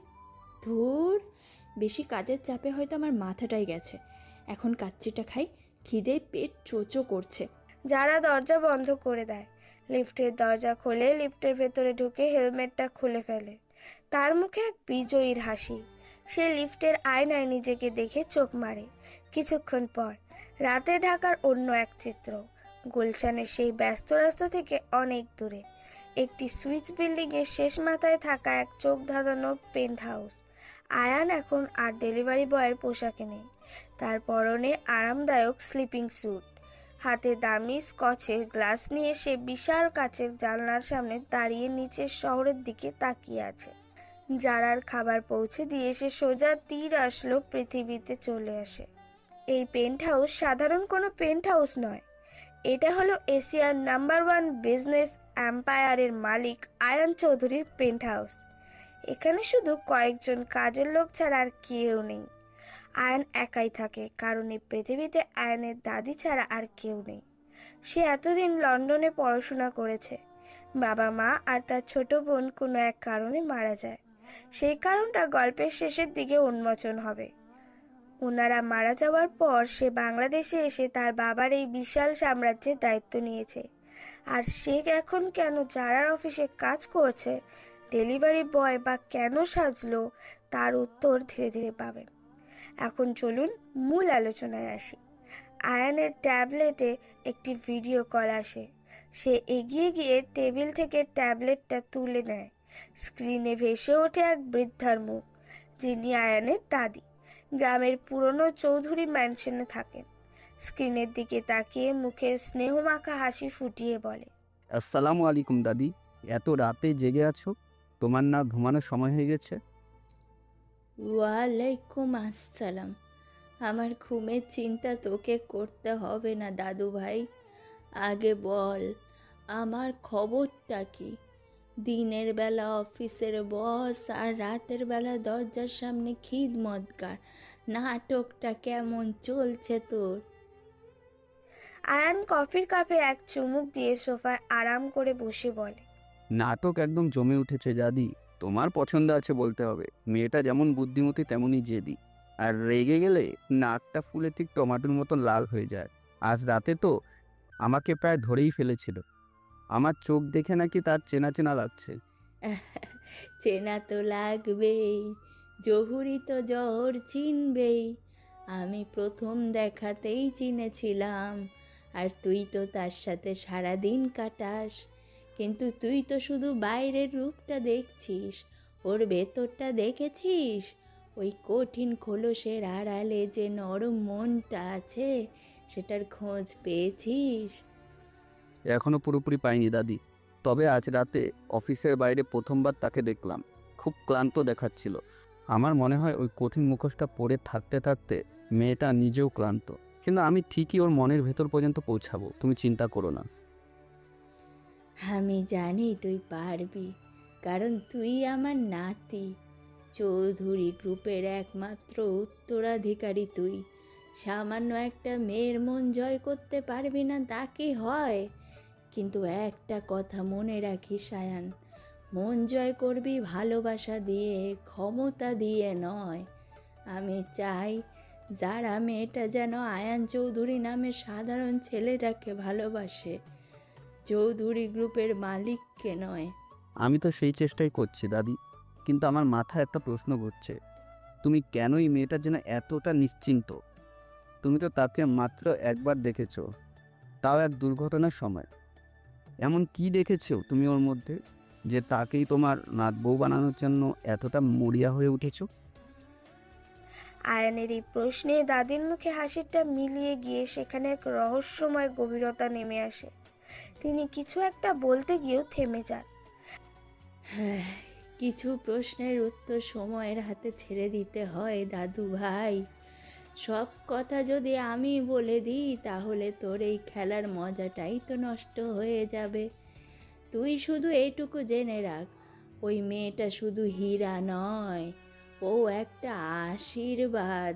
ধুর, বেশি কাজের চাপে হয়তো আমার মাথাটাই গেছে। এখন কাচ্চিটা খাই, খিদে পেট চোচো করছে। যারা দরজা বন্ধ করে দেয়। লিফটের দরজা খোলে, লিফটের ভেতরে ঢুকে হেলমেটটা খুলে ফেলে। তার মুখে এক বিজয়ীর হাসি। সে লিফটের আয়নায় নিজেকে দেখে চোখ মারে। কিছুক্ষণ পর রাতে ঢাকার অন্য এক চিত্র। গুলশানের সেই ব্যস্ত রাস্তা থেকে অনেক দূরে একটি সুইচ বিল্ডিংয়ের শেষ মাথায় থাকা এক চোখ ধাঁধানো পেন্ট হাউস। আয়ান এখন আর ডেলিভারি বয়ের পোশাকে নেই। তার পরনে আরামদায়ক স্লিপিং স্যুট। হাতে দামি স্কচের গ্লাস নিয়ে সে বিশাল কাচের জানলার সামনে দাঁড়িয়ে নিচের শহরের দিকে তাকিয়ে আছে। যারার খাবার পৌঁছে দিয়ে সে সোজা তীর আসলো পৃথিবীতে চলে আসে। এই পেন্ট হাউস সাধারণ কোনো পেন্ট হাউস নয়। এটা হলো এশিয়ার নাম্বার 1 বিজনেস এম্পায়ারের মালিক আয়ান চৌধুরীর পেন্ট হাউস। এখানে শুধু কয়েকজন কাজের লোক ছাড়া আর কেউ নেই। আয়ান একাই থাকে, কারণ এই পৃথিবীতে আয়ানের দাদি ছাড়া আর কেউ নেই। সে এতদিন লন্ডনে পড়াশোনা করেছে। বাবা মা আর তার ছোট বোন কোনো এক কারণে মারা যায়। সেই কারণটা গল্পের শেষের দিকে উন্মোচন হবে। ওনারা মারা যাওয়ার পর সে বাংলাদেশে এসে তার বাবার এই বিশাল সাম্রাজ্যের দায়িত্ব নিয়েছে। আর সে এখন কেন জারার অফিসে কাজ করছে, ডেলিভারি বয় বা কেন সাজলো, তার উত্তর ধীরে ধীরে পাবেন। এখন চলুন মূল আলোচনায় আসি। আয়ানের ট্যাবলেটে একটি ভিডিও কল আসে। সে এগিয়ে গিয়ে টেবিল থেকে ট্যাবলেটটা তুলে নেয়। স্ক্রিনে ভেসে ওঠে এক বৃদ্ধার মুখ, যিনি আয়ানের দাদি। গ্রামের পুরনো চৌধুরী ম্যানশনে থাকেন। স্ক্রিনের দিকে তাকিয়ে মুখে স্নেহমাখা হাসি ফুটিয়ে বলে, আসসালামু আলাইকুম দাদি, এত রাতে জেগে আছো? তোমার না ঘুমানোর সময় হয়ে গেছে? ওয়ালাইকুম আসসালাম। আমার ঘুমের চিন্তা তোকে করতে হবে না দাদু ভাই। আগে বল, আমার খবরটা কি? দিনের বেলা অফিসের বস আর রাতের বেলা দরজার সামনে খিদমতগার, নাটকটা কেমন চলছে তোর? আয়ান কফির কাপে এক চুমুক দিয়ে সোফায় আরাম করে বসে বলে, নাটক একদম জমে উঠেছে দাদি। তোমার পছন্দ আছে বলতে হবে। মেয়েটা যেমন বুদ্ধিমতী তেমনই জেদি, আর রেগে গেলে নাকটা ফুলে ঠিক টমাটোর মতন লাল হয়ে যায়। আজ রাতে তো আমাকে প্রায় ধরেই ফেলেছিল। আমার চোখ দেখে নাকি তার চেনা চেনা লাগছে। চেনা তো লাগবেই, জহুরি তো জহর চিনবেই। আমি প্রথম দেখাতেই চিনেছিলাম। আর তুই তো তার সাথে সারাদিন কাটাস, কিন্তু তুই তো শুধু বাইরের রূপটা দেখছিস, ওর ভেতরটা দেখেছিস? ওই কঠিন খোলসের আড়ালে যে নরম মনটা আছে, সেটার খোঁজ পেয়েছিস? এখনো পুরোপুরি পাইনি দাদি, তবে আজ রাতে অফিসের বাইরে প্রথমবার তাকে দেখলাম। খুব ক্লান্ত দেখাচ্ছিল। আমার মনে হয় ওই কঠিন মুখোশটা পরে থাকতে থাকতে মেয়েটা নিজেও ক্লান্ত। কিন্তু আমি ঠিকই ওর মনের ভেতর পর্যন্ত পৌঁছাবো, তুমি চিন্তা করো না। আমি জানি তুই পারবি, কারণ তুই আমার নাতি। চৌধুরী গ্রুপের একমাত্র উত্তরাধিকারী তুই। সামান্য একটা মেয়ের মন জয় করতে পারবি না তা কি হয়? কিন্তু একটা কথা মনে রাখিস আয়ান, মন জয় করবি ভালোবাসা দিয়ে, ক্ষমতা দিয়ে নয়। আমি চাই যারা মেয়েটা যেন আয়ান চৌধুরী নামে সাধারণ ছেলেটাকে ভালোবাসে, চৌধুরী গ্রুপের মালিককে নয়। আমি তো সেই চেষ্টাই করছি দাদি, কিন্তু আমার মাথায় একটা প্রশ্ন ঘুরছে। তুমি কেনই মেয়েটার জন্য এতটা নিশ্চিন্ত? তুমি তো তাকে মাত্র একবার দেখেছো, তাও এক দুর্ঘটনার সময়। এমন কি দেখেছো তুমি ওর মধ্যে যে তাকেই তোমার নাত বউ বানানোর জন্য এতটা মরিয়া হয়ে উঠেছো? আয়ানের এই প্রশ্নে দাদির মুখে হাসিটা মিলিয়ে গিয়ে সেখানে এক রহস্যময় গভীরতা নেমে আসে। তিনি কিছু একটা বলতে গিয়েও থেমে যান। হ্যাঁ, কিছু প্রশ্নের উত্তর সময়ের হাতে ছেড়ে দিতে হয় দাদু ভাই। সব কথা যদি আমি বলে দিই তাহলে তোর এই খেলার মজাটাই তো নষ্ট হয়ে যাবে। তুই শুধু এইটুকু জেনে রাখ, ওই মেয়েটা শুধু হীরা নয়, ও একটা আশীর্বাদ।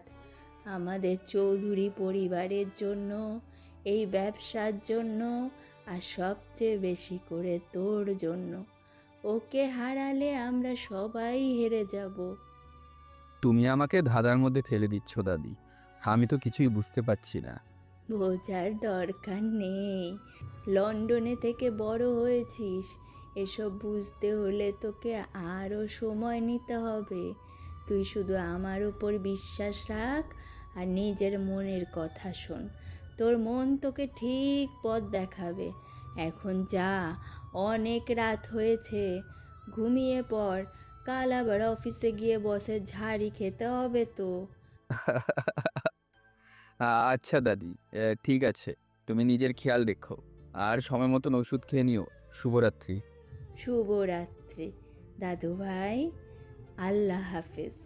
আমাদের চৌধুরী পরিবারের জন্য, এই ব্যবসার জন্য, আর সবচেয়ে বেশি করে তোর জন্য। ওকে হারালে আমরা সবাই হেরে যাব। তুমি আমাকে ধাঁধার মধ্যে ফেলে দিচ্ছ দাদি, আমি তো কিছুই বুঝতে পারছি না। বোঝার দরকার নেই, লন্ডনে থেকে বড় হয়েছিস। এসব বুঝতে হলে তোকে আরও সময় নিতে হবে। তুই শুধু আমার উপর বিশ্বাস রাখ আর নিজের মনের কথা শোন। তোর মন তোকে ঠিক পথ দেখাবে। এখন যা, অনেক রাত হয়েছে, ঘুমিয়ে পড়। কাল আবার অফিসে গিয়ে বসের ঝাড়ি খেতে হবে তো। আচ্ছা দাদি, ঠিক আছে। তুমি নিজের খেয়াল রেখো, আর সময় মতন ওষুধ খেয়ে নিও। শুভরাত্রি। শুভরাত্রি দাদু ভাই, আল্লাহ হাফেজ।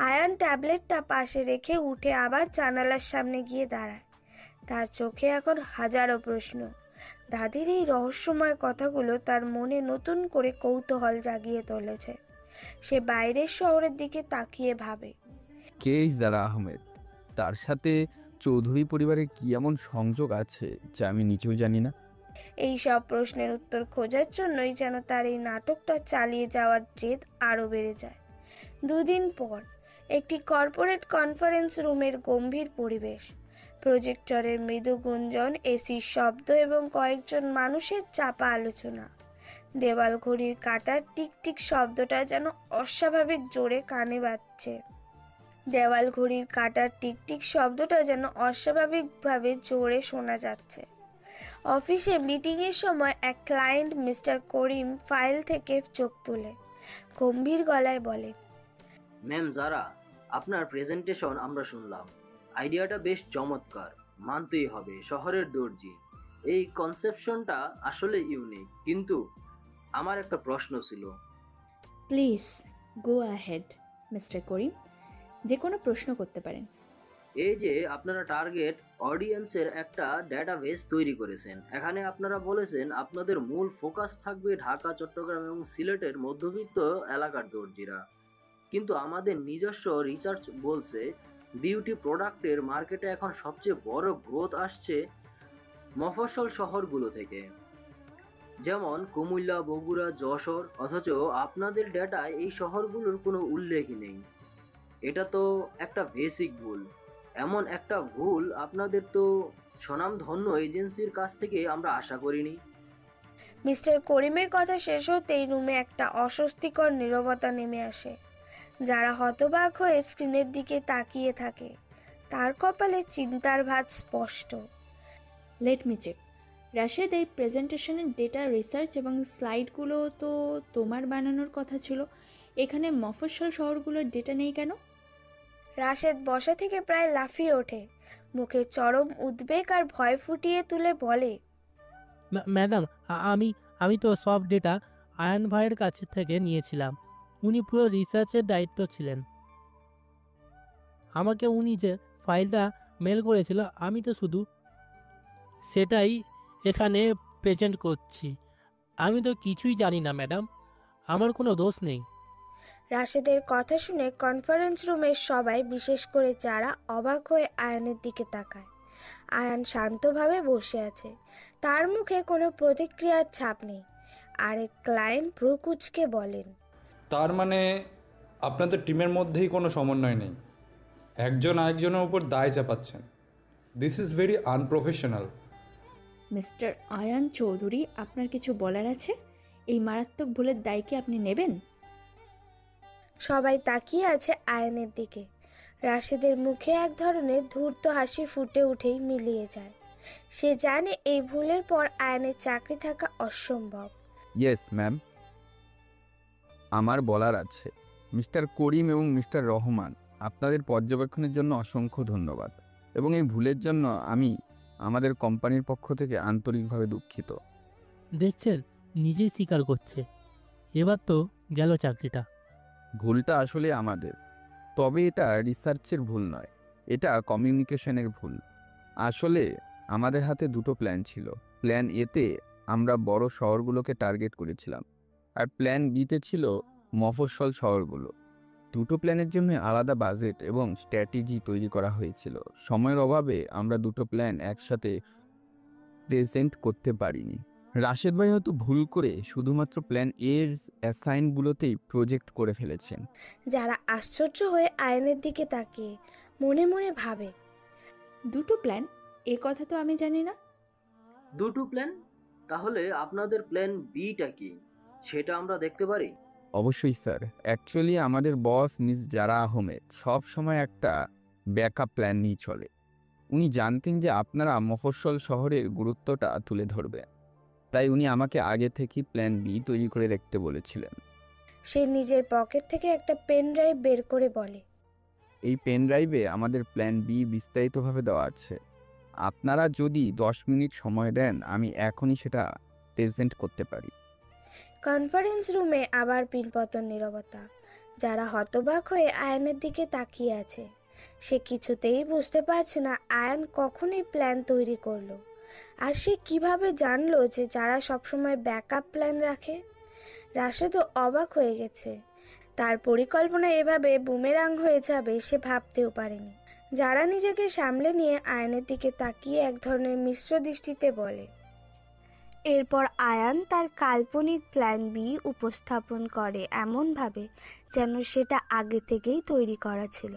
আয়ান ট্যাবলেটটা পাশে রেখে উঠে আবার জানালার সামনে গিয়ে দাঁড়ায়। তার চোখে এখন হাজারো প্রশ্ন। দাদির এই রহস্যময় কথাগুলো তার মনে নতুন করে কৌতূহল জাগিয়ে তুলেছে। সে বাইরের শহরের দিকে তাকিয়ে ভাবে, কে ইজারা আহমেদ? তার সাথে চৌধুরী পরিবারের কি এমন সংযোগ আছে যা আমি নিজেও জানি না? এই সব প্রশ্নের উত্তর খোঁজার জন্যই যেন তার এই নাটকটা চালিয়ে যাওয়ার জেদ আরও বেড়ে যায়। দুদিন পর একটি কর্পোরেট কনফারেন্স রুমের গম্ভীর পরিবেশ, প্রজেক্টরের মৃদু গুঞ্জন, এসির শব্দ এবং কয়েকজন মানুষের চাপা আলোচনা। দেওয়াল ঘড়ির কাঁটার টিকটিক শব্দটা যেন অস্বাভাবিক জোরে কানে বাজছে। দেওয়াল ঘড়ির কাঁটার টিকটিক শব্দটা যেন অস্বাভাবিকভাবে জোরে শোনা যাচ্ছে। অফিসে মিটিংয়ের সময় এক ক্লায়েন্ট মিস্টার করিম ফাইল থেকে চোখ তুলে গম্ভীর গলায় বলে, ম্যাম যারা, আপনার প্রেজেন্টেশন আমরা শুনলাম, আইডিয়াটা বেশ চমৎকার, মানতেই হবে। শহরের দর্জি, এই কনসেপশনটা আসলে ইউনিক, কিন্তু আমার একটা প্রশ্ন ছিল। প্লিজ গো অ্যাহেড মিস্টার করিম, যে কোনো প্রশ্ন করতে পারেন। এই যে আপনারা টার্গেট অডিয়েন্সের একটা ডেটাবেস তৈরি করেছেন, এখানে আপনারা বলেছেন আপনাদের মূল ফোকাস থাকবে ঢাকা, চট্টগ্রাম এবং সিলেটের মধ্যবিত্ত এলাকার দর্জিরা, কিন্তু আমাদের নিজস্ব রিসার্চ বলছে বিউটি প্রোডাক্টের মার্কেটে এখন সবচেয়ে বড় গ্রোথ আসছে মফস্বল শহরগুলো থেকে, যেমন কুমিল্লা, বগুড়া, যশোর, অথচ আপনাদের ডেটায় এই শহরগুলোর কোনো উল্লেখই নেই। এটা তো একটা বেসিক ভুল। এমন একটা ভুল আপনাদের তো স্বনামধন্য এজেন্সির কাছ থেকে আমরা আশা করিনি। মিস্টার করিমের কথা শেষ হতেই রুমে একটা অস্বস্তিকর নীরবতা নেমে আসে। যারা হতবাক হয়ে স্ক্রিনের দিকে তাকিয়ে থাকে, তার কপালে চিন্তার ভাঁজ স্পষ্ট। Let me check. রাশেদ, এই প্রেজেন্টেশনের ডেটা রিসার্চ এবং স্লাইডগুলো তো তোমার বানানোর কথা ছিল, এখানে মফস্বল শহরগুলোর ডেটা নেই কেন? রাশেদ বসা থেকে প্রায় লাফিয়ে ওঠে, মুখে চরম উদ্বেগ আর ভয় ফুটিয়ে তুলে বলে, ম্যাডাম, আমি আমি তো সব ডেটা আয়ান ভাইয়ের কাছ থেকে নিয়েছিলাম। উনি পুরো রিসার্চের দায়িত্ব ছিলেন। আমাকে উনি যে ফাইলটা মেল করেছিল, আমি তো শুধু সেটাই এখানে প্রেজেন্ট করছি। আমি তো কিছুই জানি না ম্যাডাম, আমার কোনো দোষ নেই। রাশেদের কথা শুনে কনফারেন্স রুমের সবাই, বিশেষ করে যারা, অবাক হয়ে আয়ানের দিকে তাকায়। আয়ান শান্তভাবে বসে আছে, তার মুখে কোনো প্রতিক্রিয়ার ছাপ নেই। আরেক ক্লায়েন্ট ভ্রু কুঁচকে বলেন, তার মানে আপনাদের টিমের মধ্যেই কোনো সমন্বয় নেই, একজন আরেকজনের উপর দায় চাপাচ্ছেন। This is very unprofessional. Mister Ayan Chowdhury, আপনার কিছু বলার আছে? এই মারাত্মক ভুলের দায় কি আপনি নেবেন? সবাই তাকিয়ে আছে আয়ানের দিকে। রাশেদের মুখে এক ধরনের ধূর্ত হাসি ফুটে উঠেই মিলিয়ে যায়। সে জানে এই ভুলের পর আয়ানের চাকরি থাকা অসম্ভব। ইয়েস ম্যাম, আমার বলার আছে। মিস্টার করিম এবং মিস্টার রহমান, আপনাদের পর্যবেক্ষণের জন্য অসংখ্য ধন্যবাদ, এবং এই ভুলের জন্য আমি আমাদের কোম্পানির পক্ষ থেকে আন্তরিকভাবে দুঃখিত। দেখছেন, নিজেই স্বীকার করছে। এবার তো গেল চাকরিটা। ভুলটা আসলে আমাদের, তবে এটা রিসার্চের ভুল নয়, এটা কমিউনিকেশনের ভুল। আসলে আমাদের হাতে দুটো প্ল্যান ছিল। প্ল্যান এতে আমরা বড় শহরগুলোকে টার্গেট করেছিলাম, আর প্ল্যান বিতে ছিল মফস্বল শহরগুলো। দুটো প্ল্যানের জন্য আলাদা বাজেট এবং স্ট্র্যাটেজি তৈরি করা হয়েছিল। সময়ের অভাবে আমরা দুটো প্ল্যান একসাথে প্রেজেন্ট করতে পারিনি। রাশেদ ভাই হয়তো ভুল করে শুধুমাত্র প্ল্যান এর অ্যাসাইনগুলোতেই প্রজেক্ট করে ফেলেছেন। যারা আশ্চর্য হয়ে আয়নের দিকে তাকিয়ে মনে মনে ভাবে, দুটো প্ল্যান? এ কথা তো আমি জানি না। দুটো প্ল্যান? তাহলে আপনাদের প্ল্যান বিটা কি, সেটা আমরা দেখতে পারি? অবশ্যই স্যার, অ্যাকচুয়ালি আমাদের বস মিস জারা আহমেদ সব সময় একটা ব্যাকআপ প্ল্যান নিয়ে চলে। উনি জানতেন যে আপনারা মফস্বল শহরের গুরুত্বটা তুলে ধরবে, তাই উনি আমাকে আগে থেকেই প্ল্যান বি তৈরি করে রাখতে বলেছিলেন। সে নিজের পকেট থেকে একটা পেন ড্রাইভ বের করে বলে, এই পেন ড্রাইভে আমাদের প্ল্যান বি বিস্তারিতভাবে দেওয়া আছে। আপনারা যদি 10 মিনিট সময় দেন, আমি এখনই সেটা প্রেজেন্ট করতে পারি। কনফারেন্স রুমে আবার পিনপতন নীরবতা। যারা হতবাক হয়ে আয়নের দিকে তাকিয়ে আছে। সে কিছুতেই বুঝতে পারছে না আয়ান কখন এই প্ল্যান তৈরি করলো, আর সে কিভাবে জানলো যে যারা সবসময় ব্যাকআপ প্ল্যান রাখে। রাশেদও অবাক হয়ে গেছে। তার পরিকল্পনা এভাবে বুমেরাং হয়ে যাবে সে ভাবতেও পারেনি। যারা নিজেকে সামলে নিয়ে আয়নের দিকে তাকিয়ে এক ধরনের মিশ্র দৃষ্টিতে বলে। এরপর আয়ান তার কাল্পনিক প্ল্যান বি উপস্থাপন করে এমনভাবে যেন সেটা আগে থেকেই তৈরি করা ছিল।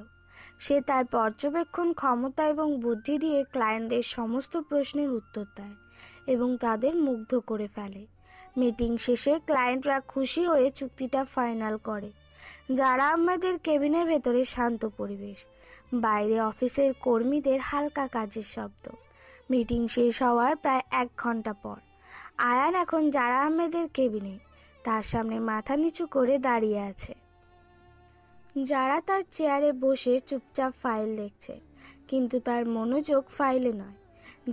সে তার পর্যবেক্ষণ ক্ষমতা এবং বুদ্ধি দিয়ে ক্লায়েন্টদের সমস্ত প্রশ্নের উত্তর দেয় এবং তাদের মুগ্ধ করে ফেলে। মিটিং শেষে ক্লায়েন্টরা খুশি হয়ে চুক্তিটা ফাইনাল করে। যারা আমাদের কেবিনের ভেতরে শান্ত পরিবেশ, বাইরে অফিসের কর্মীদের হালকা কাজের শব্দ। মিটিং শেষ হওয়ার প্রায় 1 ঘন্টা পর আয়ান এখন জারা আহমেদের কেবিনে, তার সামনে মাথা নিচু করে দাঁড়িয়ে আছে। যারা তার চেয়ারে বসে চুপচাপ ফাইল দেখছে, কিন্তু তার মনোযোগ ফাইলে নয়।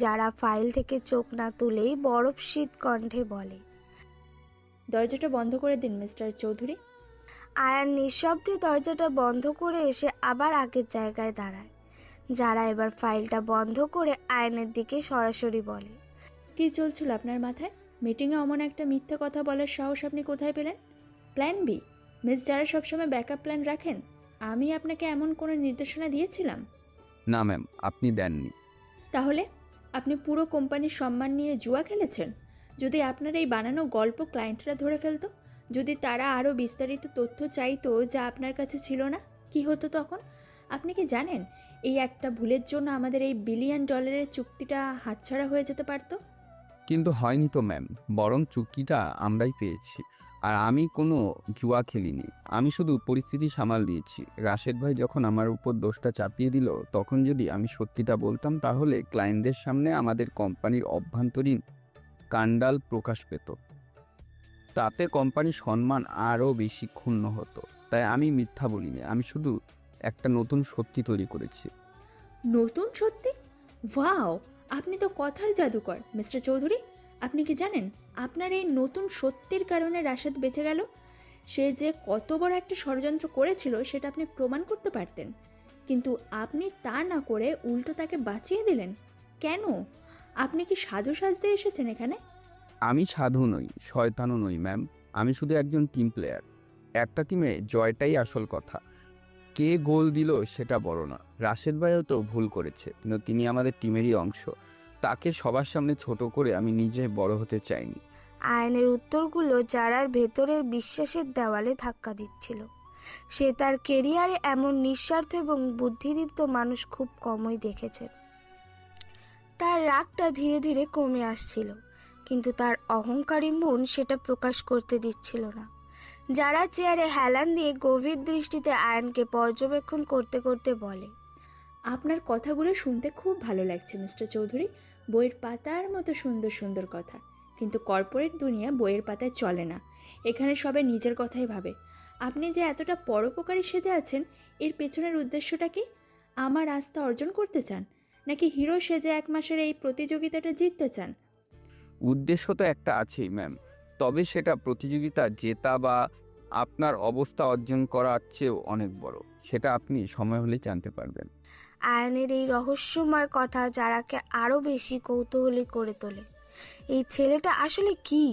যারা ফাইল থেকে চোখ না তুলেই বরফ শীত কণ্ঠে বলে, দরজাটা বন্ধ করে দিন মিস্টার চৌধুরী। আয়ান নিঃশব্দে দরজাটা বন্ধ করে এসে আবার আগের জায়গায় দাঁড়ায়। যারা এবার ফাইলটা বন্ধ করে আয়নের দিকে সরাসরি বলে, কি চলছিল আপনার মাথায়? মিটিংয়ে অমন একটা মিথ্যা কথা বলার সাহস আপনি কোথায় পেলেন? Plan B? মিস যারা সবসময় ব্যাকআপ প্ল্যান রাখেন, আমি আপনাকে এমন কোনো নির্দেশনা দিয়েছিলাম? না ম্যাম, আপনি দেননি। তাহলে আপনি পুরো কোম্পানির সম্মান নিয়ে জুয়া খেলেছেন। যদি আপনার এই বানানো গল্প ক্লায়েন্টরা ধরে ফেলতো, যদি তারা আরও বিস্তারিত তথ্য চাইতো যা আপনার কাছে ছিল না, কি হতো তখন? আপনি কি জানেন এই একটা ভুলের জন্য আমাদের এই $1 বিলিয়ন চুক্তিটা হাতছাড়া হয়ে যেতে পারতো? কিন্তু হয়নি তো ম্যাম, বরং চুক্তিটা আমরাই পেয়েছি। আর আমি কোনো জুয়া খেলিনি, আমি শুধু পরিস্থিতি সামাল দিয়েছি। রাশেদ ভাই যখন আমার উপর দোষটা চাপিয়ে দিল, তখন যদি আমি সত্যিটা বলতাম তাহলে ক্লায়েন্টদের সামনে আমাদের কোম্পানির অভ্যন্তরীণ কাণ্ডাল প্রকাশ পেত। তাতে কোম্পানির সম্মান আরও বেশি ক্ষুণ্ণ হতো। তাই আমি মিথ্যা বলিনি, আমি শুধু একটা নতুন সত্যি তৈরি করেছি। নতুন সত্যি? ওয়াও, আপনি তো কথার জাদুকর মিস্টার চৌধুরী। আপনি কি জানেন আপনার এই নতুন সত্যির কারণে রাশেদ বেঁচে গেল? সে যে কত বড় একটা ষড়যন্ত্র করেছিল সেটা আপনি প্রমাণ করতে পারতেন, কিন্তু আপনি তা না করে উল্টো তাকে বাঁচিয়ে দিলেন। কেন? আপনি কি সাধু সাজতে এসেছেন এখানে? আমি সাধু নই, শয়তানও নই ম্যাম, আমি শুধু একজন টিম প্লেয়ার। একটা টিমে জয়টাই আসল কথা, কে গোল দিল সেটা বড় না। রাশেদ ভাইও তো ভুল করেছে, কিন্তু তিনি আমাদের টিমেরই অংশ। তাকে সবার সামনে ছোট করে আমি নিজে বড় হতে চাইনি। আয়নের উত্তরগুলো যারার ভেতরের বিশ্বাসের দেওয়ালে ধাক্কা দিচ্ছিল। সে তার কেরিয়ারে এমন নিঃস্বার্থ এবং বুদ্ধিদীপ্ত মানুষ খুব কমই দেখেছেন। তার রাগটা ধীরে ধীরে কমে আসছিল, কিন্তু তার অহংকারী মন সেটা প্রকাশ করতে দিচ্ছিল না। যারা চেয়ারে হেলান দিয়ে গভীর দৃষ্টিতে আয়নকে পর্যবেক্ষণ করতে করতে বলে, আপনার কথাগুলো শুনতে খুব ভালো লাগছে মিস্টার চৌধুরী। বইয়ের পাতার মতো সুন্দর সুন্দর কথা, কিন্তু কর্পোরেট দুনিয়া বইয়ের পাতায় চলে না। এখানে সবাই নিজের কথাই ভাবে। আপনি যে এতটা পরোপকারী সেজে আছেন, এর পেছনের উদ্দেশ্যটা কি? আমার আস্থা অর্জন করতে চান, নাকি হিরো সেজে 1 মাসের এই প্রতিযোগিতাটা জিততে চান? উদ্দেশ্য তো একটা আছেই ম্যাম, তবে সেটা প্রতিযোগিতা জেতা বা আপনার অবস্থা অর্জন করার চেয়েও অনেক বড়। সেটা আপনি সময় হলে জানতে পারবেন। আয়নের এই রহস্যময় কথা যারাকে আরও বেশি কৌতূহলী করে তোলে। এই ছেলেটা আসলে কি?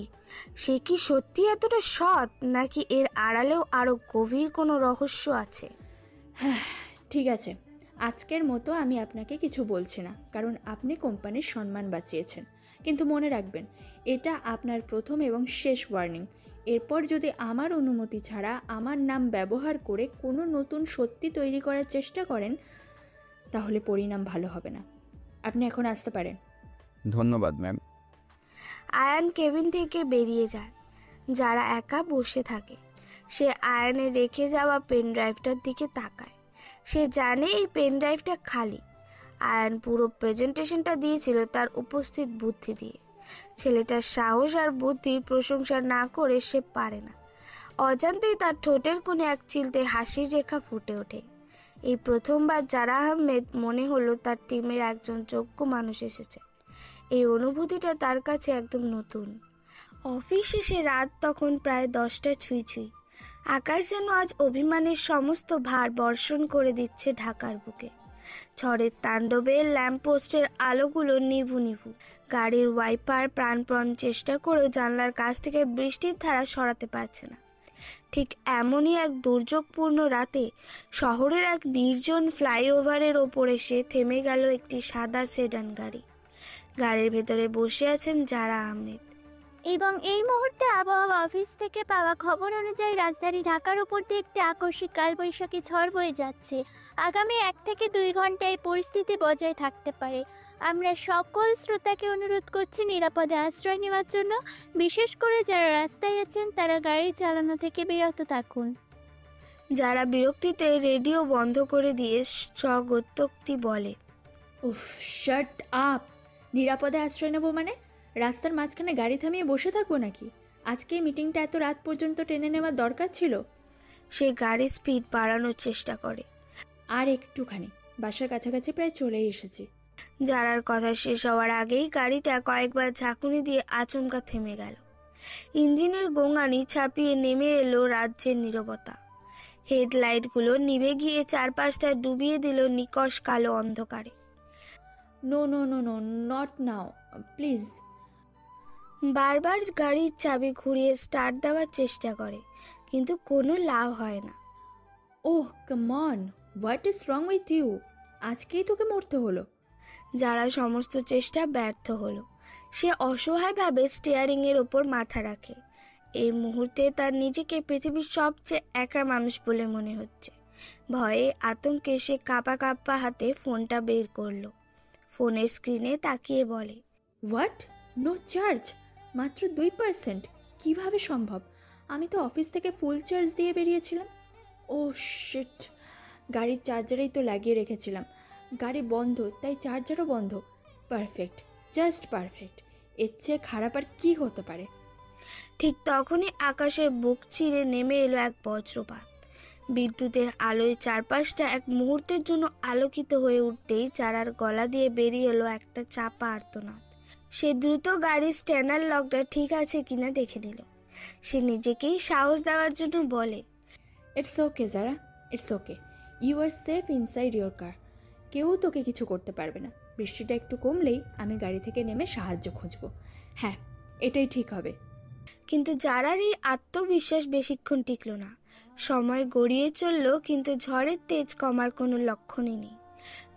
সে কি সত্যি এতটা সৎ, নাকি এর আড়ালেও আরও গভীর কোনো রহস্য আছে? হ্যাঁ, ঠিক আছে, আজকের মতো আমি আপনাকে কিছু বলছি না, কারণ আপনি কোম্পানির সম্মান বাঁচিয়েছেন। কিন্তু মনে রাখবেন, এটা আপনার প্রথম এবং শেষ ওয়ার্নিং। এরপর যদি আমার অনুমতি ছাড়া আমার নাম ব্যবহার করে কোনো নতুন সত্যি তৈরি করার চেষ্টা করেন, তাহলে পরিণাম ভালো হবে না। আপনি এখন আসতে পারেন। ধন্যবাদ ম্যাম। আয়ান কেবিন থেকে বেরিয়ে যায়। যারা একা বসে থাকে, সে আয়ানে রেখে যাওয়া পেন ড্রাইভটার দিকে তাকায়। সে জানে এই পেন ড্রাইভটা খালি। আয়ান পুরো প্রেজেন্টেশনটা দিয়েছিল তার উপস্থিত বুদ্ধি দিয়ে। ছেলেটার সাহস আর বুদ্ধির প্রশংসা না করে সে পারে না। অজান্তেই তার ঠোঁটের কোণে এক চিলতে হাসির রেখা ফুটে ওঠে। এই প্রথমবার জারা আহমেদ মনে হলো তার টিমের একজন যোগ্য মানুষ এসেছে। এই অনুভূতিটা তার কাছে একদম নতুন। অফিস শেষে রাত তখন প্রায় 10টা ছুঁই ছুঁই। আকাশ যেন আজ অভিমানের সমস্ত ভার বর্ষণ করে দিচ্ছে ঢাকার বুকে। ঝড়ের তাণ্ডবে ল্যাম্পপোস্টের আলোগুলো নিভু নিভু। গাড়ির ওয়াইপার প্রাণপণ চেষ্টা করেও জানলার কাছ থেকে বৃষ্টির ধারা সরাতে পারছে না। ঠিক এমনই এক দুর্যোগপূর্ণ রাতে শহরের এক নির্জন ফ্লাইওভারের ওপর এসে থেমে গেল একটি সাদা সেডান গাড়ি। গাড়ির ভেতরে বসে আছেন জারা আহমেদ। এবং এই মুহূর্তে আবহাওয়া অফিস থেকে পাওয়া খবর অনুযায়ী রাজধানী ঢাকার উপর দিয়ে একটি আকস্মিক কালবৈশাখী ঝড় বয়ে যাচ্ছে। আগামী 1 থেকে 2 ঘন্টা এই পরিস্থিতি বজায় থাকতে পারে। আমরা সকল শ্রোতাকে অনুরোধ করছি নিরাপদে আশ্রয় নেওয়ার জন্য। বিশেষ করে যারা রাস্তায় আছেন তারা গাড়ি চালানো থেকে বিরত থাকুন। যারা বিরক্তিতে রেডিও বন্ধ করে দিয়ে স্বগতোক্তি বলে, উফ, শাট আপ! নিরাপদে আশ্রয় নেবো মানে? রাস্তার মাঝখানে গাড়ি থামিয়ে বসে থাকবো নাকি? আজকে এই মিটিংটা এত রাত পর্যন্ত টেনে নেওয়ার দরকার ছিল? সে গাড়ির স্পিড বাড়ানোর চেষ্টা করে। আর একটুখানি, বাসার কাছাকাছি প্রায় চলেই এসেছি। যারার কথা শেষ হওয়ার আগেই গাড়িটা কয়েকবার ঝাঁকুনি দিয়ে আচমকা থেমে গেল। ইঞ্জিনের গোঙানি ছাপিয়ে নেমে এলো রাজ্যের নীরবতা। হেডলাইটগুলো নিভে গিয়ে চারপাশটা ডুবিয়ে দিল নিকষ কালো অন্ধকারে। No no no no, not now please. বারবার গাড়ির চাবি ঘুরিয়ে স্টার্ট দেওয়ার চেষ্টা করে, কিন্তু কোনো লাভ হয় না। Oh come on, what is wrong with you? আজকেই তোকে মরতে হলো। যারা সমস্ত চেষ্টা ব্যর্থ হলো। সে অসহায়ভাবে স্টিয়ারিংয়ের ওপর মাথা রাখে। এই মুহূর্তে তার নিজেকে পৃথিবীর সবচেয়ে একা মানুষ বলে মনে হচ্ছে। ভয়ে আতঙ্কে সে কাঁপা কাঁপা হাতে ফোনটা বের করলো। ফোনের স্ক্রিনে তাকিয়ে বলে, হোয়াট? No charge? মাত্র 2%? কিভাবে সম্ভব? আমি তো অফিস থেকে ফুল চার্জ দিয়ে বেরিয়েছিলাম। ও শিট, গাড়ির চার্জারেই তো লাগিয়ে রেখেছিলাম। গাড়ি বন্ধ, তাই চার্জারও বন্ধ। Perfect, just perfect. এর চেয়ে খারাপ আর কি হতে পারে? ঠিক তখনই আকাশের বুক চিরে নেমে এলো এক বজ্রপাত। বিদ্যুতের আলোয় চারপাশটা এক মুহূর্তের জন্য আলোকিত হয়ে উঠতেই চারার গলা দিয়ে বেরিয়ে এলো একটা চাপা আর্তনাদ। সে দ্রুত গাড়ির স্ট্যান্ডার লকটা ঠিক আছে কিনা দেখে নিল। সে নিজেকেই সাহস দেওয়ার জন্য বলে, ইটস ওকে যারা, it's okay. You are safe inside your car. কেউ তোকে কিছু করতে পারবে না। বৃষ্টিটা একটু কমলেই আমি গাড়ি থেকে নেমে সাহায্য খুঁজবো। হ্যাঁ, এটাই ঠিক হবে। কিন্তু যারার এই আত্মবিশ্বাস বেশিক্ষণ টিকল না। সময় গড়িয়ে চলল, কিন্তু ঝড়ের তেজ কমার কোনো লক্ষণই নেই।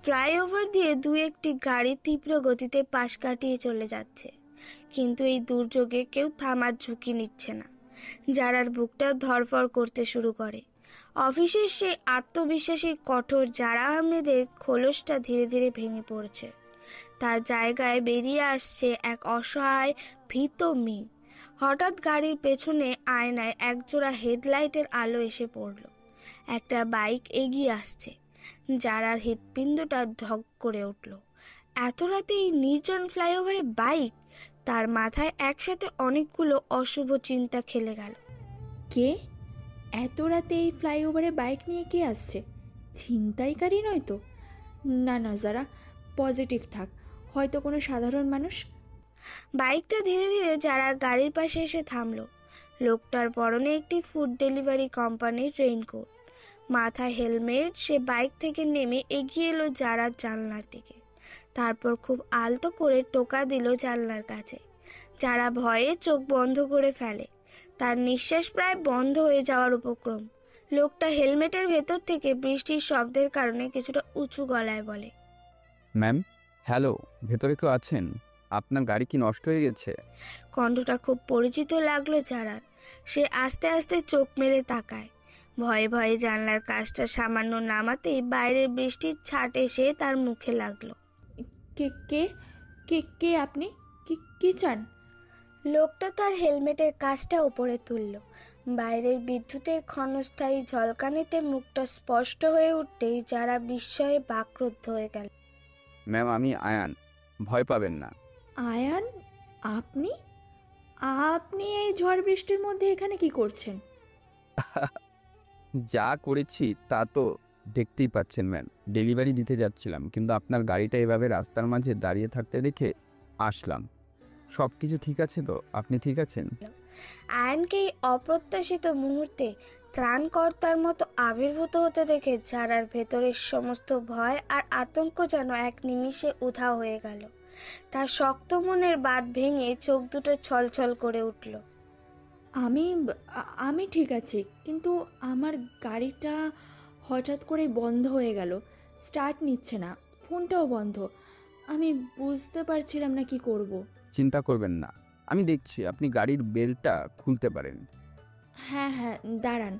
ফ্লাইওভার দিয়ে দু একটি গাড়ি তীব্র গতিতে পাশ কাটিয়ে চলে যাচ্ছে, কিন্তু এই দুর্যোগে কেউ থামার ঝুঁকি নিচ্ছে না। যারার বুকটা ধড়ফড় করতে শুরু করে। অফিসের সেই আত্মবিশ্বাসী কঠোর জারা আহমেদের খোলসটা ধীরে ধীরে ভেঙে পড়ছে। তার জায়গায় বেরিয়ে আসছে এক অসহায় ভীত মেয়ে। হঠাৎ গাড়ির পেছনে আয়নায় একজোড়া হেডলাইটের আলো এসে পড়ল। একটা বাইক এগিয়ে আসছে। যারার হৃৎপিণ্ডটা ধক করে উঠল। এত রাতে এই নির্জন ফ্লাইওভারে বাইক! তার মাথায় একসাথে অনেকগুলো অশুভ চিন্তা খেলে গেল। কে? এত রাতে এই ফ্লাইওভারে বাইক নিয়ে কে আসছে? ছিনতাইকারী নয় তো? না না যারা, পজিটিভ থাক, হয়তো কোনো সাধারণ মানুষ। বাইকটা ধীরে ধীরে যারা গাড়ির পাশে এসে থামলো। লোকটার পরনে একটি ফুড ডেলিভারি কোম্পানির রেইনকোট, মাথায় হেলমেট। সে বাইক থেকে নেমে এগিয়ে এলো যারার জানলার দিকে। তারপর খুব আলতো করে টোকা দিল জানলার কাছে। যারা ভয়ে চোখ বন্ধ করে ফেলে। তার নিঃশ্বাস প্রায় বন্ধ হয়ে যাওয়ার উপক্রম। লোকটা হেলমেটের ভেতর থেকে বৃষ্টির শব্দের কারণে কিছুটা উঁচু গলায় বলে, ম্যাম, হ্যালো, ভেতরে কেউ আছেন? আপনার গাড়ি কি নষ্ট হয়ে গেছে? কণ্ঠটা খুব পরিচিত লাগলো যারার। সে আস্তে আস্তে চোখ মেলে তাকায়। ভয়ে ভয়ে জানলার কাজটা সামান্য নামাতেই বাইরের বৃষ্টির ছাট এসে তার মুখে লাগলো। কে কে কে কে আপনি? কি চান? লোকটা তার হেলমেটের কাজটা উপরে তুলল। বাইরের বিদ্যুতের ক্ষণস্থায়ী ঝলকানিতে মুখটা স্পষ্ট হয়ে উঠতেই যারা বিস্ময়ে বাকরুদ্ধ হয়ে গেল। ম্যাম, আমি আয়ান, ভয় পাবেন না। আয়ান? আপনি? আপনি এই ঝড় বৃষ্টির মধ্যে এখানে কি করছেন? যা করেছি তা তো দেখতেই পাচ্ছেন ম্যাম। ডেলিভারি দিতে যাচ্ছিলাম, কিন্তু আপনার গাড়িটা এভাবে রাস্তার মাঝে দাঁড়িয়ে থাকতে দেখে আসলাম। সব কিছু ঠিক আছে তো? আপনি ঠিক আছেন? আয়ানকে এই অপ্রত্যাশিত মুহূর্তে ত্রাণকর্তার মতো আবির্ভূত হতে দেখে যারার ভেতরের সমস্ত ভয় আর আতঙ্ক যেন এক নিমিষে উধাও হয়ে গেল। তার শক্ত মনের বাঁধ ভেঙে চোখ দুটো ছলছল করে উঠল। আমি ঠিক আছি, কিন্তু আমার গাড়িটা হঠাৎ করে বন্ধ হয়ে গেল। স্টার্ট নিচ্ছে না, ফোনটাও বন্ধ। আমি বুঝতে পারছিলাম না কি করব। চিন্তা করবেন না, আমি দেখছি। আপনি গাড়ির বেলটা খুলতে পারেন। হ্যাঁ হ্যাঁ, দাঁড়ান।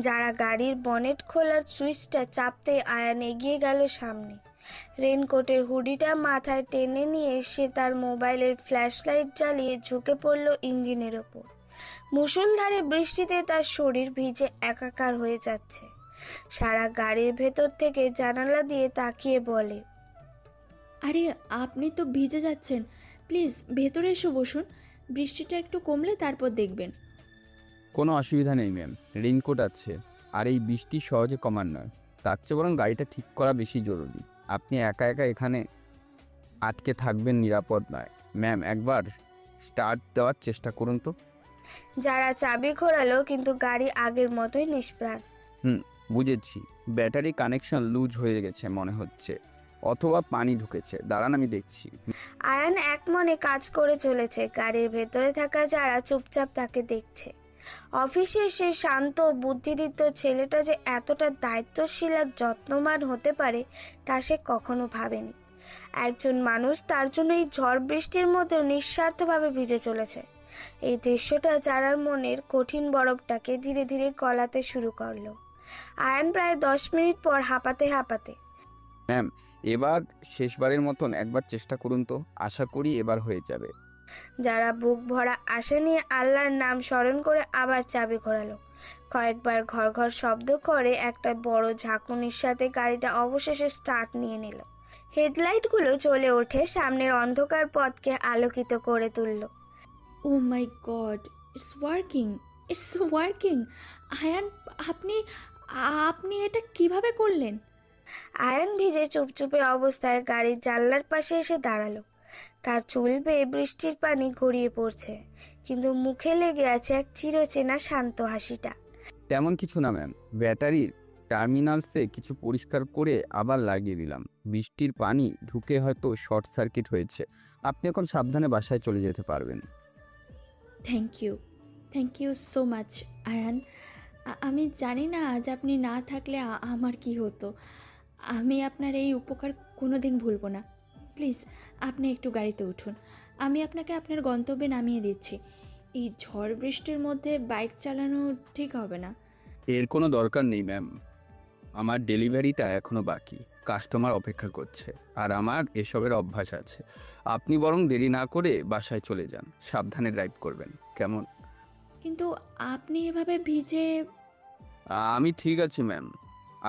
যারা গাড়ির বনেট খোলার সুইচটা চাপতে আয়ান এগিয়ে গেল সামনে। রেনকোটের হুডিটা মাথায় টেনে নিয়ে সে তার মোবাইলের ফ্ল্যাশলাইট জ্বালিয়ে ঝুঁকে পড়ল ইঞ্জিনের ওপর। মুষলধারে বৃষ্টিতে তার শরীর ভিজে একাকার হয়ে যাচ্ছে। সারা গাড়ির ভেতর থেকে জানালা দিয়ে তাকিয়ে বলে, আরে আপনি তো ভিজে যাচ্ছেন, প্লিজ ভেতরে এসে বসুন। বৃষ্টিটা একটু কমলে তারপর দেখবেন। কোনো অসুবিধা নেই ম্যাম, রেইনকোট আছে, আর এই বৃষ্টি সহজে কমার নয়। তার চেয়ে বরং গাড়িটা ঠিক করা বেশি জরুরি। আপনি একা একা এখানে আটকে থাকবেন নিরাপদ নয়। ম্যাম, একবার স্টার্ট দেওয়ার চেষ্টা করুন তো। যারা চাবি ঘোরালো, কিন্তু গাড়ি আগের মতোই নিষ্প্রাণ। বুঝেছি, ব্যাটারি কানেকশন লুজ হয়ে গেছে মনে হচ্ছে, অথবা পানি ঢুকেছে। দাঁড়ান, আমি দেখছি। আয়ান এক মনে কাজ করে চলেছে। গাড়ির ভেতরে থাকা যারা চুপচাপ তাকে দেখছে। অফিসে সে শান্ত বুদ্ধিদীপ্ত ছেলেটা যে এতটা দায়িত্বশীল আর যত্নবান হতে পারে তা সে কখনো ভাবেনি। একজন মানুষ তার জন্য এই ঝড় বৃষ্টির মধ্যেও নিঃস্বার্থভাবে ভিজে চলেছে। এই দৃশ্যটা যারার মনের কঠিন বরফটাকে ধীরে ধীরে গলাতে শুরু করলো। আয়ান প্রায় 10 মিনিট পর হাঁপাতে হাঁপাতে, ম্যাম, এবার শেষবারের মতন একবার চেষ্টা করুন তো, আশা করি এবার হয়ে যাবে। যারা বুক ভরা আশা নিয়ে আল্লাহর নাম স্মরণ করে আবার চাবি ঘোরালো। কয়েকবার ঘর ঘর শব্দ করে একটা বড় ঝাঁকুনির সাথে গাড়িটা অবশেষে স্টার্ট নিয়ে নিল। হেডলাইটগুলো জ্বলে ওঠে, সামনের অন্ধকার পথকে আলোকিত করে তুলল। ও মাই গড, ইটস ওয়ার্কিং। আয়ান, আপনি আপনি এটা কিভাবে করলেন? আয়ান ভিজে চুপচুপে অবস্থায় গাড়ির জানলার পাশে এসে দাঁড়ালো। তার চুল বেয়ে বৃষ্টির পানি গড়িয়ে পড়ছে, কিন্তু মুখে লেগে আছে এক চিরচেনা শান্ত হাসিটা। তেমন কিছু না ম্যাম, ব্যাটারির টার্মিনালসে কিছু পরিষ্কার করে আবার লাগিয়ে দিলাম। বৃষ্টির পানি ঢুকে হয়তো শর্ট সার্কিট হয়েছে। আপনি এখন সাবধানে বাসায় চলে যেতে পারবেন। Thank you so much Ayaan. আমি জানি না আজ আপনি না থাকলে আমার কি হতো। আমি আপনার এই উপকার কোনোদিন ভুলবো না। প্লিজ আপনি একটু গাড়িতে উঠুন, আমি আপনাকে আপনার গন্তব্যে নামিয়ে দিচ্ছি। এই ঝড় বৃষ্টির মধ্যে বাইক চালানো ঠিক হবে না। এর কোনো দরকার নেই ম্যাম, আমার ডেলিভারিটা এখনও বাকি, কাস্টমার অপেক্ষা করছে, আর আমার এসবের অভ্যাস আছে। আপনি বরং দেরি না করে বাসায় চলে যান, সাবধানে ড্রাইভ করবেন, কেমন? কিন্তু আপনি এভাবে ভিজে। আমি ঠিক আছি ম্যাম,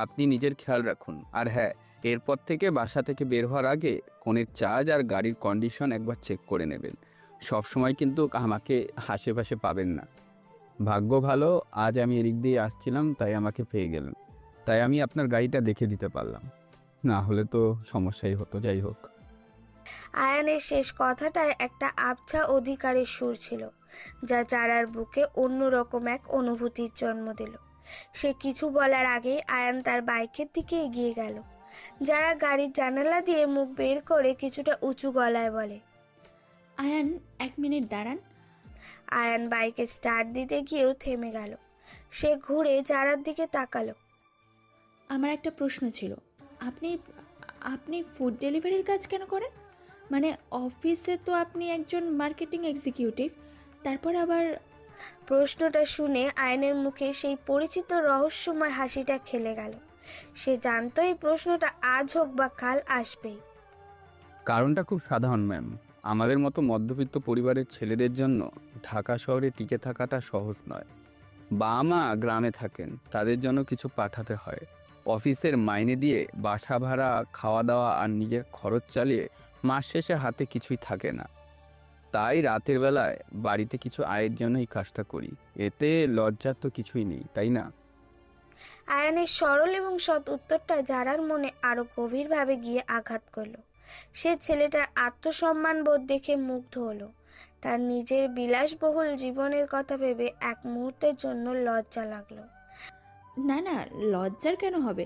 আপনি নিজের খেয়াল রাখুন। আর হ্যাঁ, এরপর থেকে বাসা থেকে বের হওয়ার আগে ফোনের চার্জ আর গাড়ির কন্ডিশন একবার চেক করে নেবেন। সব সময় কিন্তু আমাকে আশেপাশে পাবেন না। ভাগ্য ভালো, আজ আমি এদিক দিয়ে আসছিলাম তাই আমাকে পেয়ে গেলেন, তাই আমি আপনার গাড়িটা দেখে দিতে পারলাম, না হলে তো সমস্যাই হতো। যাই হোক। আয়ানের শেষ কথাটায় একটা আবছা অধিকারের সুর ছিল, যা যারার বুকে অন্যরকম এক অনুভূতির জন্ম দিল। সে কিছু বলার আগেই আয়ান তার বাইকের দিকে এগিয়ে গেল। যারা গাড়ির জানালা দিয়ে মুখ বের করে কিছুটা উঁচু গলায় বলে, আয়ান, 1 মিনিট দাঁড়ান। আয়ান বাইকে স্টার্ট দিতে গিয়েও থেমে গেল। সে ঘুরে যারার দিকে তাকালো। আমার একটা প্রশ্ন ছিল, আপনি আপনি ফুড ডেলিভারির কাজ কেন করেন? মানে অফিসে তো আপনি একজন মার্কেটিং এক্সিকিউটিভ, তারপর আবার। প্রশ্নটা শুনে আয়নের মুখে সেই পরিচিত রহস্যময় হাসিটা খেলে গেল। সে জানতো এই প্রশ্নটা আজ হোক বা কাল আসবেই। কারণটা খুব সাধারণ ম্যাম, আমাদের মতো মধ্যবিত্ত পরিবারের ছেলেদের জন্য ঢাকা শহরে টিকে থাকাটা সহজ নয়। বাবা মা গ্রামে থাকেন, তাদের জন্য কিছু পাঠাতে হয়। অফিসের মাইনে দিয়ে বাসা ভাড়া, খাওয়া দাওয়া আর নিজের খরচ চালিয়ে মাস শেষে হাতে কিছুই থাকে না। তাই রাতের বেলায় বাড়িতে কিছু আয়ের জন্য এই কাজটা করি। এতে লজ্জার তো কিছুই নেই, তাই না? আয়নের সরল এবং সৎ উত্তরটা যারার মনে আরো গভীরভাবে গিয়ে আঘাত করলো। সে ছেলেটার আত্মসম্মান বোধ দেখে মুগ্ধ হলো। তার নিজের বিলাসবহুল জীবনের কথা ভেবে এক মুহূর্তের জন্য লজ্জা লাগলো। না না, লজ্জার কেন হবে?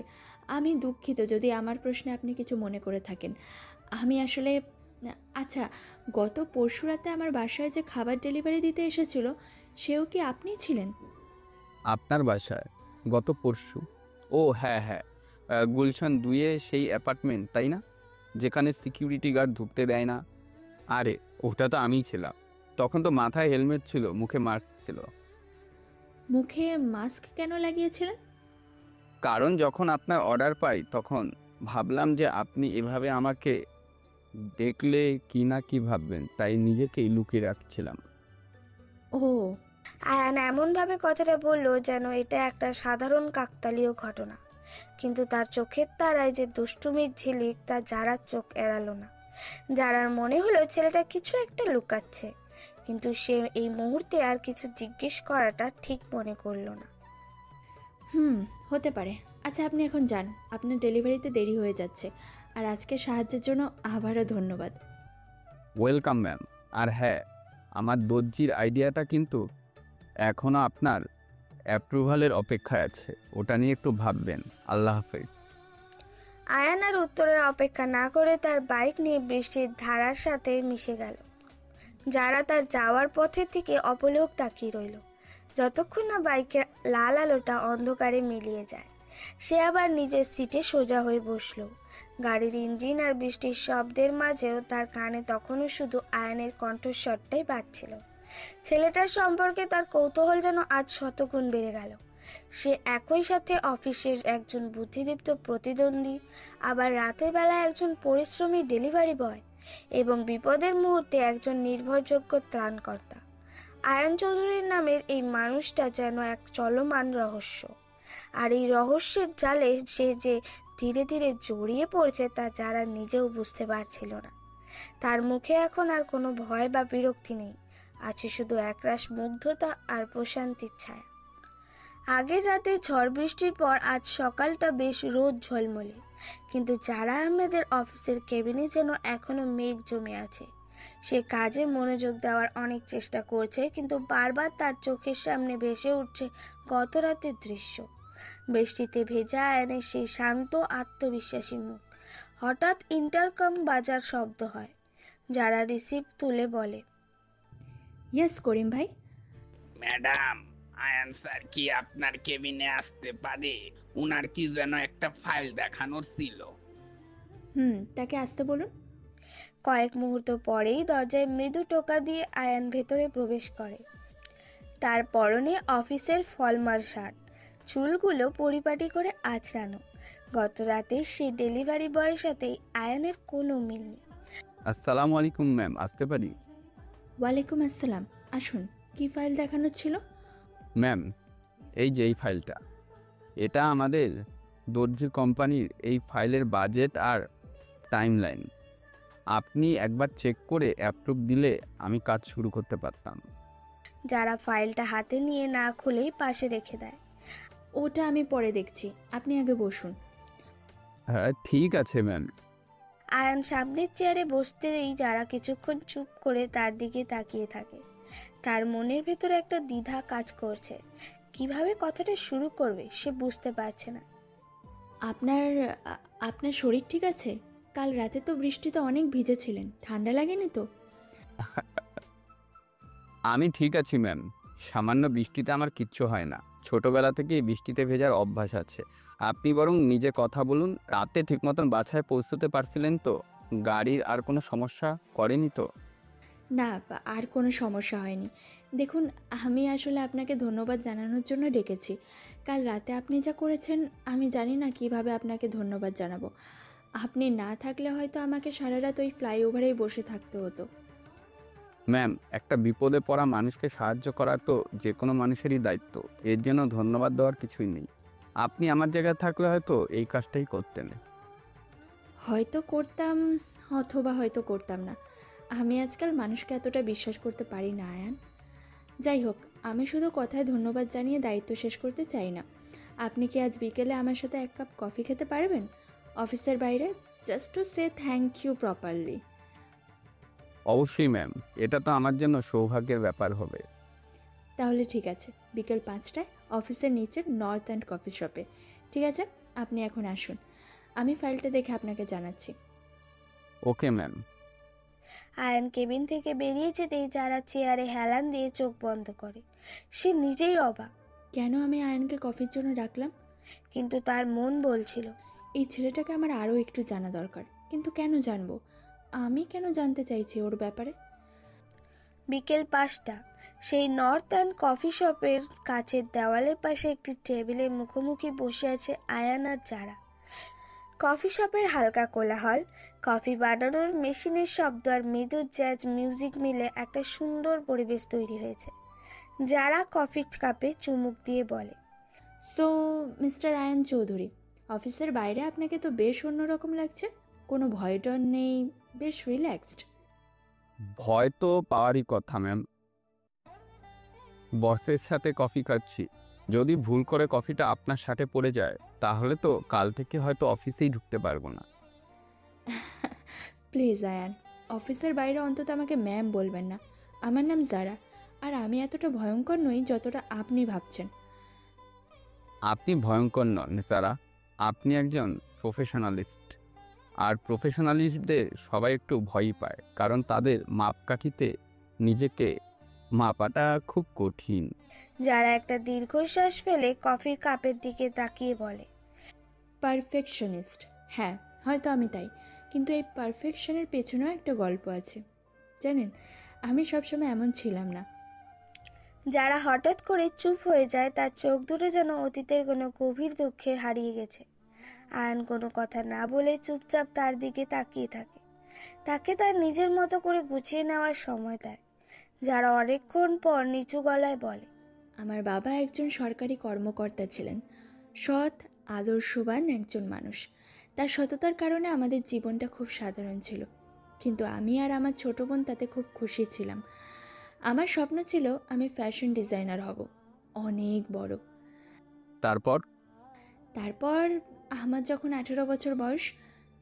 আমি দুঃখিত যদি আমার প্রশ্নে আপনি কিছু মনে করে থাকেন। আমি আসলে, আচ্ছা, গত পরশু রাতে আমার বাসায় যে খাবার ডেলিভারি দিতে এসেছিল, সেও কি আপনিই ছিলেন? আপনার বাসায় গত পরশু? ও হ্যাঁ হ্যাঁ, গুলশান 2-এ সেই অ্যাপার্টমেন্ট, তাই না, যেখানে সিকিউরিটি গার্ড ঢুকতে দেয় না? আরে ওটা তো আমিই ছিলাম। তখন তো মাথায় হেলমেট ছিল, মুখে মাস্ক ছিল। মুখে মাস্ক কেন লাগিয়েছিলেন? কারণ যখন আপনার অর্ডার পাই তখন ভাবলাম যে আপনি এভাবে আমাকে দেখলে কি না কি ভাববেন, তাই নিজেকেই লুকিয়ে রাখছিলাম। ও, আয়ান এমনভাবে কথাটা বলল যেন এটা একটা সাধারণ কাকতালীয় ঘটনা, কিন্তু তার চোখের তারায় যে দুষ্টুমির ঝিলিক তা যারার চোখ এড়ালো না। যারার মনে হলো ছেলেটা কিছু একটা লুকাচ্ছে, কিন্তু সে এই মুহূর্তে আর কিছু জিজ্ঞেস করাটা ঠিক মনে করলো না। হতে পারে। আচ্ছা, আপনি এখন যান, আপনার ডেলিভারিতে দেরি হয়ে যাচ্ছে। আর আজকে সাহায্যের জন্য আবারও ধন্যবাদ। Welcome ma'am. আর হ্যাঁ, আমার দর্জির আইডিয়াটা কিন্তু এখনও আপনার অ্যাপ্রুভালের অপেক্ষায় আছে, ওটা নিয়ে একটু ভাববেন। আল্লাহ হাফেজ। আয়ান আর উত্তরের অপেক্ষা না করে তার বাইক নিয়ে বৃষ্টির ধারার সাথে মিশে গেল। যারা তার যাওয়ার পথের থেকে অপলক তাকিয়ে রইল, যতক্ষণ না বাইকের লাল আলোটা অন্ধকারে মিলিয়ে যায়। সে আবার নিজের সিটে সোজা হয়ে বসলো। গাড়ির ইঞ্জিন আর বৃষ্টির শব্দের মাঝেও তার কানে তখনও শুধু আয়ানের কণ্ঠস্বরটাই বাজছিল। ছেলেটার সম্পর্কে তার কৌতূহল যেন আজ শতগুণ বেড়ে গেল। সে একই সাথে অফিসের একজন বুদ্ধিদীপ্ত প্রতিদ্বন্দ্বী, আবার রাতের বেলা একজন পরিশ্রমী ডেলিভারি বয় এবং বিপদের মুহূর্তে একজন নির্ভরযোগ্য ত্রাণকর্তা। আয়ান চৌধুরীর নামের এই মানুষটা যেন এক চলমান রহস্য, আর এই রহস্যের জালে সে যে ধীরে ধীরে জড়িয়ে পড়ছে তা যারা নিজেও বুঝতে পারছিল না। তার মুখে এখন আর কোনো ভয় বা বিরক্তি নেই, আছে শুধু একরাশ মুগ্ধতা আর প্রশান্তির ছায়া। আগের রাতে ঝড় বৃষ্টির পর আজ সকালটা বেশ রোদ ঝলমলে, কিন্তু জারা আহমেদের অফিসের কেবিনে যেন এখনো মেঘ জমে আছে। সে কাজে মনোযোগ দেওয়ার অনেক চেষ্টা করছে, কিন্তু বারবার তার চোখের সামনে ভেসে উঠছে গত রাতের দৃশ্য। বৃষ্টিতে ভেজা আয়নের সেই শান্ত আত্মবিশ্বাসী মুখ। হঠাৎ ইন্টারকম বাজার শব্দ হয়। যারা রিসিভ তুলে বলে, ইয়েস করিম ভাই। ম্যাডাম, আয়ান স্যার কি আপনার কেবিনে আসতে পারে? উনার কি যেন একটা ফাইল দেখানোর ছিল। তাকে আসতে বলুন। কয়েক মুহূর্ত পরেই দরজায় মৃদু টোকা দিয়ে আয়ান ভেতরে প্রবেশ করে। তার পরনে অফিসের ফলমার শার্ট, চুলগুলো পরিপাটি করে আঁচড়ানো। গত রাতে সেই ডেলিভারি বয়ের সাথে আয়ানের কোনো মিল নেই। আসসালামু আলাইকুম ম্যাম, আসতে পারি? ওয়ালাইকুম আসসালাম, আসুন। কি ফাইল দেখানোর ছিল? ম্যাম, এই যে এই ফাইলটা, এটা আমাদের দর্জি কোম্পানির এই ফাইলের বাজেট আর টাইমলাইন। আপনি একবার চেক করে অ্যাপ্রুভ দিলে আমি কাজ শুরু করতে পারতাম। যারা ফাইলটা হাতে নিয়ে না খুলেই পাশে রেখে দেয়। ওটা আমি পরে দেখছি, আপনি আগে বসুন। হ্যাঁ ঠিক আছে ম্যাম। আয়ান সামনের চেয়ারে বসতেই যারা কিছুক্ষণ চুপ করে তার দিকে তাকিয়ে থাকে। তার মনের ভেতরে একটা দ্বিধা কাজ করছে। কিভাবে কথাটা শুরু করবে সে বুঝতে পারছে না। আপনার শরীর ঠিক আছে? কাল রাতে তো বৃষ্টিতে অনেক ভিজেছিলেন, ঠান্ডা লাগেনি তো? আমি ঠিক আছি ম্যাম, সামান্য বৃষ্টিতে আমার কিচ্ছু হয় না। ছোটবেলা থেকেই বৃষ্টিতে ভেজার অভ্যাস আছে। আপনি বরং নিজে কথা বলুন। রাতে ঠিক মতন বাসায় পৌঁছতে পারছিলেন তো? গাড়ির আর কোনো সমস্যা করেনি তো? না, আর কোনো সমস্যা হয়নি। দেখুন, আমি আসলে আপনাকে ধন্যবাদ জানানোর জন্য ডেকেছি। কাল রাতে আপনি যা করেছেন আমি জানি না কিভাবে আপনাকে ধন্যবাদ জানাবো। আপনি না থাকলে হয়তো আমাকে সারা রাত ওই ফ্লাইওভারেই বসে থাকতে হতো। ম্যাম, একটা বিপদে পড়া মানুষকে সাহায্য করা তো যে কোনো মানুষেরই দায়িত্ব। এর জন্য ধন্যবাদ দেওয়ার কিছুই নেই। আপনি আমার জায়গায় থাকলে হয়তো এই কাজটাই করতেন। হয়তো করতাম, অথবা হয়তো করতাম না। আমি আজকাল মানুষকে এতটা বিশ্বাস করতে পারি না আয়ান। যাই হোক, আমি শুধু কথায় ধন্যবাদ জানিয়ে দায়িত্ব শেষ করতে চাই না। আপনি কি আজ বিকেলে আমার সাথে এক কাপ কফি খেতে পারবেন অফিসের বাইরে, just to say thank you properly? অবশ্যই ম্যাম, এটা তো আমার জন্য সৌভাগ্যের ব্যাপার হবে। তাহলে ঠিক আছে, বিকেল 5টায় অফিসের নিচের নর্থ অ্যান্ড কফি শপে। ঠিক আছে, আপনি এখন আসুন, আমি ফাইলটা দেখে আপনাকে জানাচ্ছি। Okay ma'am. আয়ান কেবিন থেকে বেরিয়ে যেতেই যারা চেয়ারে হেলান দিয়ে চোখ বন্ধ করে। সে নিজেই অবাক, কেন আমি আয়ানকে কফির জন্য ডাকলাম? কিন্তু তার মন বলছিল এই ছেলেটাকে আমার আরও একটু জানা দরকার। কিন্তু কেন জানবো? আমি কেন জানতে চাইছি ওর ব্যাপারে? বিকেল 5টা। সেই নর্থ অ্যান্ড কফি শপের কাছের দেওয়ালের পাশে একটি টেবিলের মুখোমুখি বসে আছে আয়ান আর যারা। কফি শপের হালকা কোলাহল, কফি বানানোর মেশিনের শব্দ আর মৃদু জ্যাজ মিউজিক মিলে একটা সুন্দর পরিবেশ তৈরি হয়েছে। যারা কফির কাপে চুমুক দিয়ে বলে, সো মিস্টার আয়ান চৌধুরী, অফিসের বাইরে আপনাকে তো বেশ অন্যরকম লাগছে। কোনো ভয় ডর নেই, বেশ রিল্যাক্সড। ভয় তো পাওয়ারই কথা ম্যাম। বসের সাথে কফি খাচ্ছি, যদি ভুল করে কফিটা আপনার সাথে পড়ে যায় তাহলে তো কাল থেকে হয়তো অফিসেই ঢুকতে পারবো না। প্লিজ আয়ান, অফিসের বাইরে অন্তত আমাকে ম্যাম বলবেন না। আমার নাম জারা, আর আমি এতটা ভয়ঙ্কর নই যতটা আপনি ভাবছেন। আপনি ভয়ঙ্কর নন সারা, আপনি একজন প্রফেশনালিস্ট। আর প্রফেশনালিস্টদের সবাই একটু ভয়ই পায়, কারণ তাদের মাপকাঠিতে নিজেকে মাপাটা খুব কঠিন। যারা একটা দীর্ঘশ্বাস ফেলে কফির কাপের দিকে তাকিয়ে বলে, পারফেকশনিস্ট, হ্যাঁ হয়তো আমি তাই, কিন্তু এই পারফেকশনের পেছনেও একটা গল্প আছে। জানেন, আমি সবসময় এমন ছিলাম না। যারা হঠাৎ করে চুপ হয়ে যায়, তার চোখ দুটো যেন অতীতের কোনো গভীর দুঃখে হারিয়ে গেছে। আয়ন কোনো কথা না বলে চুপচাপ তার দিকে তাকিয়ে থাকে। তাকে তার নিজের মতো করে গুছিয়ে নেওয়ার সময় দেয়। যারা অনেকক্ষণ পর নিচু গলায় বলে, আমার বাবা একজন সরকারি কর্মকর্তা ছিলেন, সৎ আদর্শবান একজন মানুষ। তার সততার কারণে আমাদের জীবনটা খুব সাধারণ ছিল, কিন্তু আমি আর আমার ছোট বোন তাতে খুব খুশি ছিলাম। আমার স্বপ্ন ছিল আমি ফ্যাশন ডিজাইনার হব, অনেক বড়। তারপর তারপর আমার যখন 18 বছর বয়স,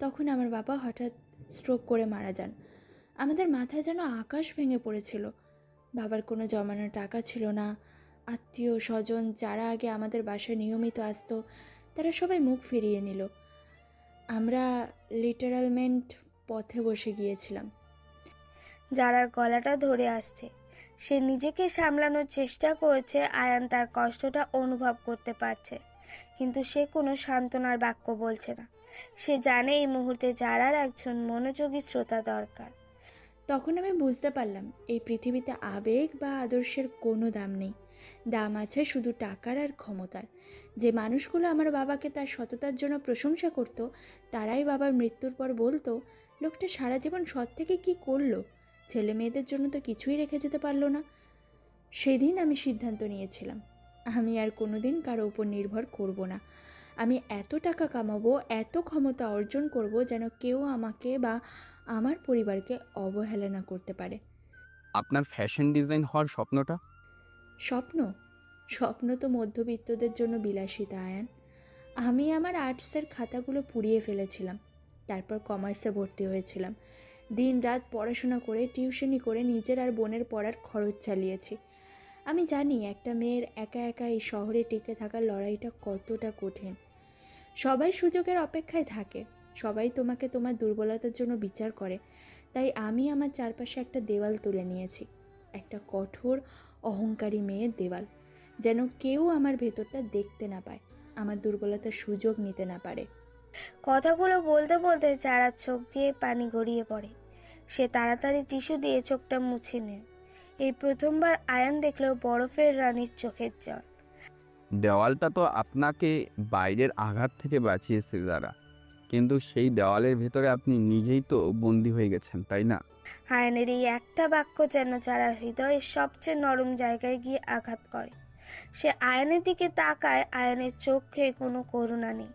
তখন আমার বাবা হঠাৎ স্ট্রোক করে মারা যান। আমাদের মাথায় যেন আকাশ ভেঙে পড়েছিল। বাবার কোনো জমানো টাকা ছিল না। আত্মীয় স্বজন যারা আগে আমাদের বাসায় নিয়মিত আসতো, তারা সবাই মুখ ফিরিয়ে নিল। আমরা লিটারালমেন্ট পথে বসে গিয়েছিলাম। যারার গলাটা ধরে আসছে, সে নিজেকে সামলানোর চেষ্টা করছে। আয়ান তার কষ্টটা অনুভব করতে পারছে, কিন্তু সে কোনো সান্ত্বনার বাক্য বলছে না। সে জানে এই মুহূর্তে যারার একজন মনোযোগী শ্রোতা দরকার। তখন আমি বুঝতে পারলাম এই পৃথিবীতে আবেগ বা আদর্শের কোনো দাম নেই। দাম আছে শুধু টাকার আর ক্ষমতার। যে মানুষগুলো আমার বাবাকে তার সততার জন্য প্রশংসা করত, তারাই বাবার মৃত্যুর পর বলতো, লোকটা সারা জীবন সৎ থেকে কি করলো, ছেলে মেয়েদের জন্য তো কিছুই রেখে যেতে পারলো না। সেদিন আমি সিদ্ধান্ত নিয়েছিলাম, আমি আর কোনোদিন কারো উপর নির্ভর করব না। আমি এত টাকা কামাবো, এত ক্ষমতা অর্জন করব, যেন কেউ আমাকে বা আমার পরিবারকে অবহেলা না করতে পারে। আপনার ফ্যাশন ডিজাইন হওয়ার স্বপ্নটা? স্বপ্ন? স্বপ্ন তো মধ্যবিত্তদের জন্য বিলাসিতা আয়ান। আমি আমার আর্টসের খাতাগুলো পুড়িয়ে ফেলেছিলাম, তারপর কমার্সে ভর্তি হয়েছিলাম। দিন রাত পড়াশোনা করে, টিউশনি করে নিজের আর বোনের পড়ার খরচ চালিয়েছি। আমি জানি একটা মেয়ের একা একা এই শহরে টিকে থাকার লড়াইটা কতটা কঠিন। সবাই সুযোগের অপেক্ষায় থাকে, সবাই তোমাকে তোমার দুর্বলতার জন্য বিচার করে। তাই আমি আমার চারপাশে একটা দেওয়াল তুলে নিয়েছি, একটা কঠোর অহংকারী মেয়ের দেওয়াল, যেন কেউ আমার ভেতরটা দেখতে না পায়, আমার দুর্বলতার সুযোগ নিতে না পারে। কথাগুলো বলতে বলতে যারার চোখ দিয়ে পানি গড়িয়ে পড়ে। সে তাড়াতাড়ি টিস্যু দিয়ে চোখটা মুছে নেয়। এই প্রথমবার আয়ান দেখল বরফের রানীর চোখের জল। দেওয়ালটা তো আপনাকে বাইরের আঘাত থেকে বাঁচিয়েছে যারা, কিন্তু সেই দেওয়ালের ভেতরে আপনি নিজেই তো বন্দী হয়ে গেছেন, তাই না? আয়নের এই একটা বাক্য যেন যারার হৃদয়ের সবচেয়ে নরম জায়গায় গিয়ে আঘাত করে। সে আয়নের দিকে তাকায়। আয়নের চোখে কোনো করুণা নেই,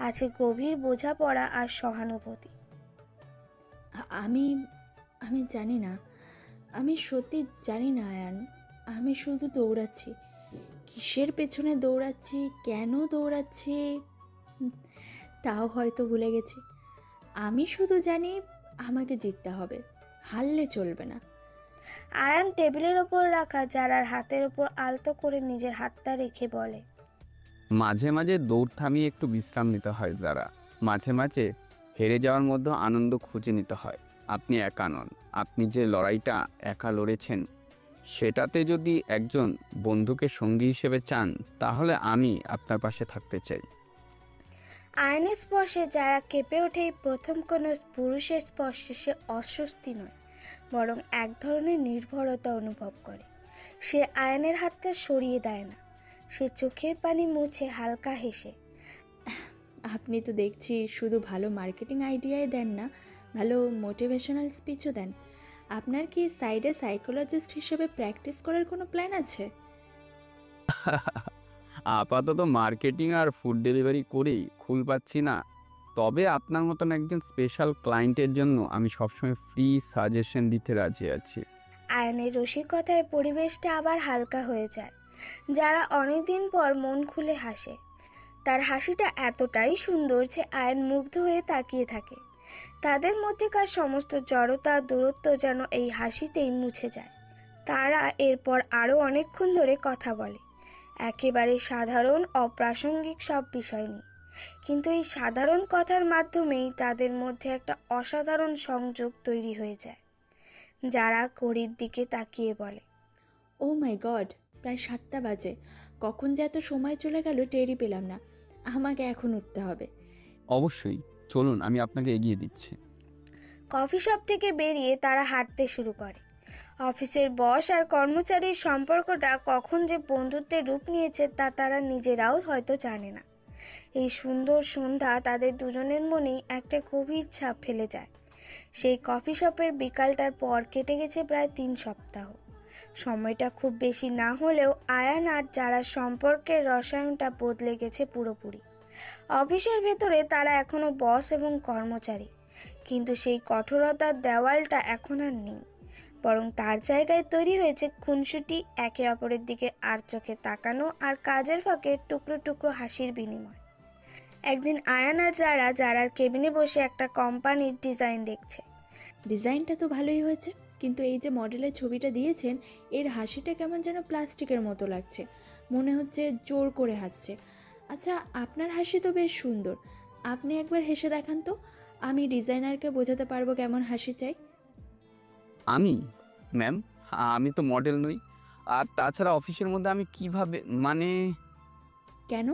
আছে গভীর বোঝাপড়া আর সহানুভূতি। আমি আমি জানি না, আমি সত্যি জানি না আয়ান। আমি শুধু দৌড়াচ্ছি। কিসের পেছনে দৌড়াচ্ছি, কেন দৌড়াচ্ছি, তাও হয়তো ভুলে গেছি। আমি শুধু জানি আমাকে জিততে হবে, হারলে চলবে না। আয়ান টেবিলের ওপর রাখা যারার হাতের ওপর আলতো করে নিজের হাতটা রেখে বলে, মাঝে মাঝে দৌড় থামিয়ে একটু বিশ্রাম নিতে হয় যারা, মাঝে মাঝে হেরে যাওয়ার মধ্যে আনন্দ খুঁজে নিতে হয়। আপনি একা নন, আপনি যে লড়াইটা একা লড়েছেন সেটাতে যদি একজন বন্ধুকে সঙ্গী হিসেবে চান তাহলে আমি আপনার পাশে থাকতে চাই। আয়নের স্পর্শে যারা কেঁপে ওঠে। প্রথম কোনো পুরুষের স্পর্শে সে অস্বস্তি নয়, বরং এক ধরনের নির্ভরতা অনুভব করে। সে আয়নের হাতটা সরিয়ে দেয় না, সে চোখের পানি মুছে হালকা হেসে, আপনি তো দেখছি শুধু ভালো মার্কেটিং আইডিয়াই দেন না, ভালো মোটিভেশনাল স্পিচও দেন। আপনার কি সাইডে সাইকোলজিস্ট হিসেবে প্র্যাকটিস করার কোনো প্ল্যান আছে? আপাতত মার্কেটিং আর ফুড ডেলিভারি করেই খুল পাচ্ছি না, তবে আপনার মতন একজন স্পেশাল ক্লায়েন্টের জন্য আমি সবসময় ফ্রি সাজেশন দিতে রাজি আছি। আয়নের রসিকতায় পরিবেশটা আবার হালকা হয়ে যায়। যারা অনেকদিন পর মন খুলে হাসে। তার হাসিটা এতটাই সুন্দর যে আয়ন মুগ্ধ হয়ে তাকিয়ে থাকে। তাদের মধ্যেকার সমস্ত জড়তা দূরত্ব যেন এই হাসিতেই মুছে যায়। তারা এরপর আরও অনেকক্ষণ ধরে কথা বলে, একেবারে সাধারণ অপ্রাসঙ্গিক সব বিষয় নিয়ে। কিন্তু এই সাধারণ কথার মাধ্যমেই তাদের মধ্যে একটা অসাধারণ সংযোগ তৈরি হয়ে যায়। যারা ঘড়ির দিকে তাকিয়ে বলে, ও মাই গড, প্রায় 7টা বাজে। কখন যে এত সময় চলে গেল টেরই পেলাম না। আমাকে এখন উঠতে হবে। অবশ্যই, চলুন আমি আপনাকে এগিয়ে দিচ্ছি। কফি শপ থেকে বেরিয়ে তারা হাঁটতে শুরু করে। অফিসের বস আর কর্মচারীর সম্পর্কটা কখন যে বন্ধুত্বের রূপ নিয়েছে তা তারা নিজেরাও হয়তো জানে না। এই সুন্দর সন্ধ্যা তাদের দুজনের মনেই একটা গভীর ছাপ ফেলে যায়। সেই কফি শপের বিকালটার পর কেটে গেছে প্রায় 3 সপ্তাহ। সময়টা খুব বেশি না হলেও আয়ান আর যারা সম্পর্কের রসায়নটা বদলে গেছে পুরোপুরি। অফিসের ভেতরে তারা এখনো বস এবং কর্মচারী, কিন্তু সেই কঠোরতার দেওয়ালটা এখন আর নেই। বরং তার জায়গায় তৈরি হয়েছে খুনসুটি, একে অপরের দিকে আর চোখে তাকানো আর কাজের ফাঁকে টুকরো টুকরো হাসির বিনিময়। একদিন আয়ান আর যারার কেবিনে বসে একটা কোম্পানির ডিজাইন দেখছে। ডিজাইনটা তো ভালোই হয়েছে, কিন্তু এই যে মডেলের ছবিটা দিয়েছেন এর হাসিটা কেমন যেন প্লাস্টিকের মতো লাগছে। মনে হচ্ছে জোর করে হাসছে। আচ্ছা, আপনার হাসি তো বেশ সুন্দর, আপনি একবার হেসে দেখান তো। আমি ডিজাইনারকে বোঝাতে পারবো কেমন হাসি চাই। আমি? ম্যাম, আমি তো মডেল নই। আর তাছাড়া অফিসের মধ্যে আমি কিভাবে কেন?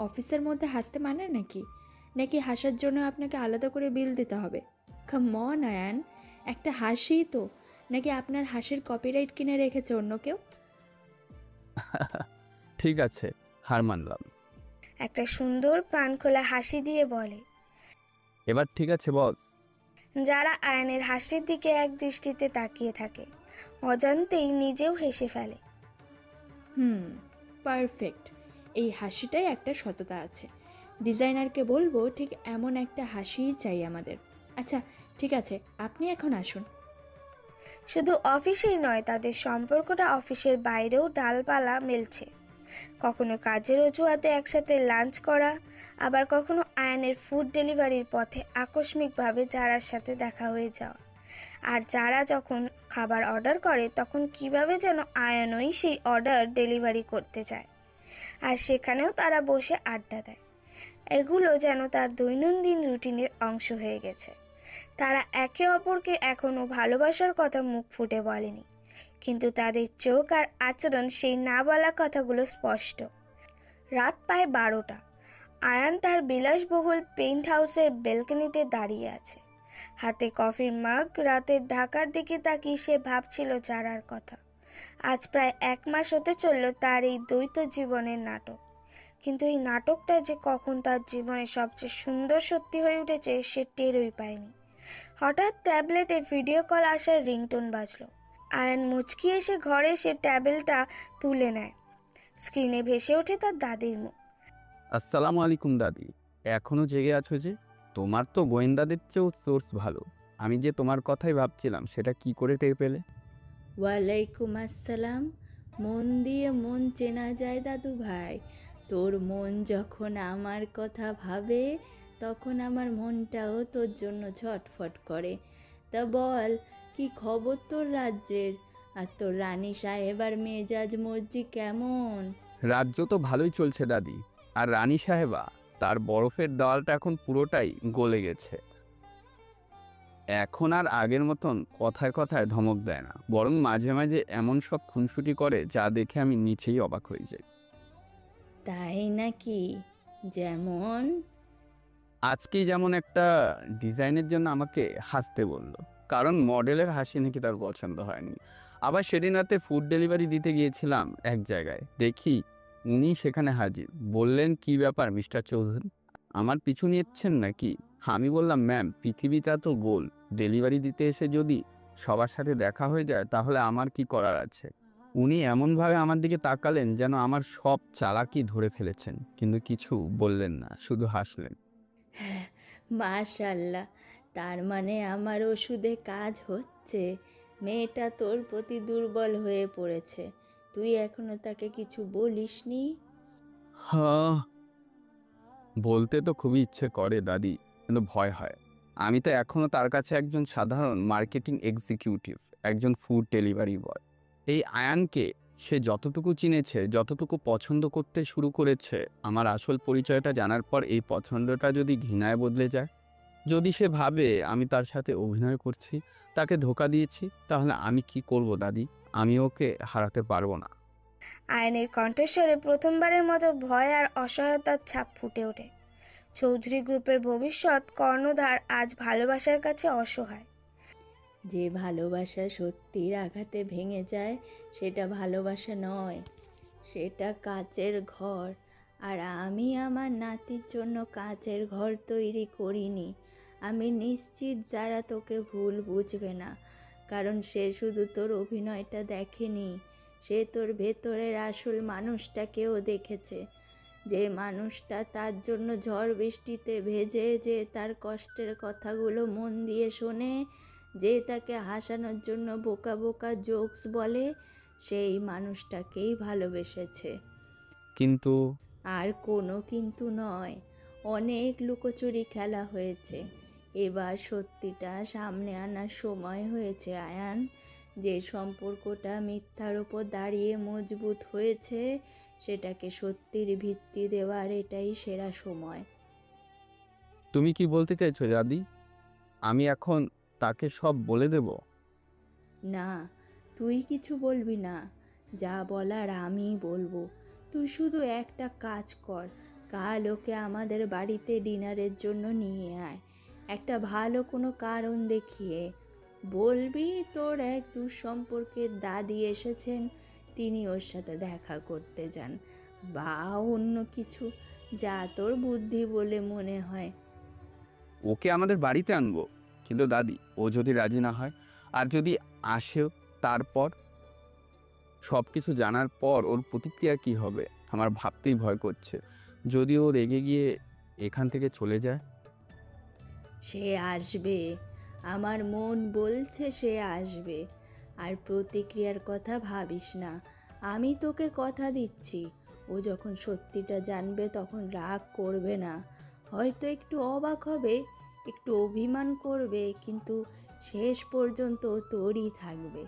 অফিসের মধ্যে হাসতে মানে নাকি? নাকি হাসার জন্য আপনাকে আলাদা করে বিল দিতে হবে? কাম অন আয়ান, একটা হাসিই তো। নাকি আপনার হাসির কপিরাইট কিনে রেখেছে অন্য কেউ? ঠিক আছে, হার মানলাম। একটা সুন্দর প্রাণখোলা হাসি দিয়ে বলে। এবার ঠিক আছে বস। যারা আয়নের হাসির দিকে এক দৃষ্টিতে তাকিয়ে থাকে, অজান্তেই নিজেও হেসে ফেলে। পারফেক্ট। এই হাসিটাই একটা সততা আছে। ডিজাইনারকে বলবো ঠিক এমন একটা হাসিই চাই আমাদের। আচ্ছা ঠিক আছে, আপনি এখন আসুন। শুধু অফিসেই নয়, তাদের সম্পর্কটা অফিসের বাইরেও ডালপালা মেলছে। কখনো কাজের অজুহাতে একসাথে লাঞ্চ করা, আবার কখনো আয়নের ফুড ডেলিভারির পথে আকস্মিকভাবে যারার সাথে দেখা হয়ে যাওয়া। আর যারা যখন খাবার অর্ডার করে তখন কিভাবে যেন আয়নই সেই অর্ডার ডেলিভারি করতে চায়, আর সেখানেও তারা বসে আড্ডা দেয়। এগুলো যেন তার দৈনন্দিন রুটিনের অংশ হয়ে গেছে। তারা একে অপরকে এখনও ভালোবাসার কথা মুখ ফুটে বলেনি, কিন্তু তাদের চোখ আর আচরণ সেই না বলা কথাগুলো স্পষ্ট। রাত প্রায় 12টা। আয়ান তার বিলাসবহুল পেইন্ট হাউসের ব্যালকনিতে দাঁড়িয়ে আছে, হাতে কফির মাগ। রাতের ঢাকার দিকে তাকিয়ে সে ভাবছিল যারার কথা। আজ প্রায় 1 মাস হতে চলল তার এই দ্বৈত জীবনের নাটক। কিন্তু এই নাটকটা যে কখন তার জীবনের সবচেয়ে সুন্দর সত্যি হয়ে উঠেছে সে টেরই পায়নি। হঠাৎ ট্যাবলেটে ভিডিও কল আসার রিংটোন বাজলো। আয়ান মুচকি এসে ঘরে এসে ট্যাবলেটটা তুলে নেয়। স্ক্রিনে ভেসে ওঠে তার দাদির মুখ। আসসালামু আলাইকুম দাদি, এখনো জেগে আছো যে? তোমার তো গোয়েন্দাদের চেয়েও সোর্স ভালো। আমি যে তোমার কথাই ভাবছিলাম সেটা কি করে টের পেলে? ওয়ালাইকুম আসসালাম। মন দিয়ে মন চেনা যায় দাদু ভাই। তোর মন যখন আমার কথা ভাবে তখন আমার মনটাও তোর জন্য ছটফট করে। তা বল, কি খবর তোর রাজ্যের? আর তোর রানী সাহেবার মেজাজ মর্জি কেমন? রাজ্য তো ভালোই চলছে দাদি। আর রানী সাহেবা, তার বরফের দেওয়ালটা এখন পুরোটাই গলে গেছে। এখন আর আগের মতন কথায় কথায় ধমক দেয় না, বরং মাঝে মাঝে এমন সব খুনসুটি করে যা দেখে আমি নিচেই অবাক হয়ে যাই। তাই নাকি? যেমন? আজকেই যেমন একটা ডিজাইনের জন্য আমাকে হাসতে বলল, কারণ মডেলের হাসি নাকি তার পছন্দ হয়নি। আবার সেদিন রাতে ফুড ডেলিভারি দিতে গিয়েছিলাম এক জায়গায়, দেখি উনি সেখানে হাজির। বললেন, কি ব্যাপার মিস্টার চৌধুরী, আমার পিছু নিচ্ছেন নাকি? আমি বললাম, ম্যাম পৃথিবীটা তো গোল, ডেলিভারি দিতে এসে যদি সবার সাথে দেখা হয়ে যায় তাহলে আমার কি করার আছে? উনি এমনভাবে আমার দিকে তাকালেন যেন আমার সব চালাকি ধরে ফেলেছেন, কিন্তু কিছু বললেন না, শুধু হাসলেন। মাশাল্লাহ, তার মানে আমার ওষুধে কাজ হচ্ছে। মেয়েটা তোর প্রতি দুর্বল হয়ে পড়েছে, তুই এখনো তাকে কিছু বলিসনি? হ্যাঁ, বলতে তো খুবই ইচ্ছে করে দাদি, কিন্তু ভয় হয়। আমি তো এখনো তার কাছে একজন সাধারণ মার্কেটিং এক্সিকিউটিভ, একজন ফুড ডেলিভারি বয়। এই আয়ানকে সে যতটুকু চিনেছে, যতটুকু পছন্দ করতে শুরু করেছে, আমার আসল পরিচয়টা জানার পর এই পছন্দটা যদি ঘৃণায় বদলে যায়, যদি সে ভাবে আমি তার সাথে অভিনয় করছি, তাকে ধোঁকা দিয়েছি, তাহলে আমি কি করব দাদি? আমি ওকে হারাতে পারবো না। আয়নের কণ্ঠস্বরে প্রথমবারের মতো ভয় আর অসহায়তার ছাপ ফুটে ওঠে। চৌধুরী গ্রুপের ভবিষ্যৎ কর্ণধার আজ ভালোবাসার কাছে অসহায়। যে ভালোবাসা সত্যির আঘাতে ভেঙে যায় সেটা ভালোবাসা নয়, সেটা কাচের ঘর। আর আমি আমার নাতির জন্য কাচের ঘর তৈরি করিনি। আমি নিশ্চিত যারা তোকে ভুল বুঝবে না, কারণ সে শুধু তোর অভিনয়টা দেখেনি, সে তোর ভেতরের আসল মানুষটাকেও দেখেছে। যে মানুষটা তার জন্য ঝড় বৃষ্টিতে ভেজে, যে তার কষ্টের কথাগুলো মন দিয়ে শোনে, যে তাকে হাসানোর জন্য বোকা বোকা জোকস বলে, সেই মানুষটাকেই ভালোবেসেছে। কিন্তু আর কোনো কিন্তু নয়, অনেক লুকোচুরি খেলা হয়েছে, এবার সত্যিটা সামনে আনার সময় হয়েছে আয়ান। যে সম্পর্কটা মিথ্যার উপর দাঁড়িয়ে মজবুত হয়েছে, সেটাকে সত্যির ভিত্তি দেওয়ার এটাই সেরা সময়। তুমি কি বলতে চাইছো দাদি? আমি এখন তাকে সব বলে দেব? না, তুই কিছু বলবি না, যা বলার আমি বলবো। তুই শুধু একটা কাজ কর, কাল ওকে আমাদের বাড়িতে ডিনারের জন্য নিয়ে আয়, একটা ভালো কোনো কারণ দেখিয়ে। বলবি তোর এক দুঃসম্পর্কের দাদি এসেছেন, তিনি ওর সাথে দেখা করতে যান, বা অন্য কিছু, যা তোর বুদ্ধি বলে মনে হয়। ওকে আমাদের বাড়িতে আনবো, কিন্তু দাদি ও যদি রাজি না হয়, আর যদি আসেও, তারপর সব কিছু জানার পর ওর প্রতিক্রিয়া কি হবে আমার ভাবতেই ভয় করছে। যদি ও রেগে গিয়ে এখান থেকে চলে যায়? সে আসবে, আমার মন বলছে সে আসবে। আর প্রতিক্রিয়ার কথা ভাবিস না, আমি তোকে কথা দিচ্ছি, ও যখন সত্যিটা জানবে তখন রাগ করবে না, হয়তো একটু অবাক হবে, একটু অভিমান করবে, কিন্তু শেষ পর্যন্ত তোরই থাকবে।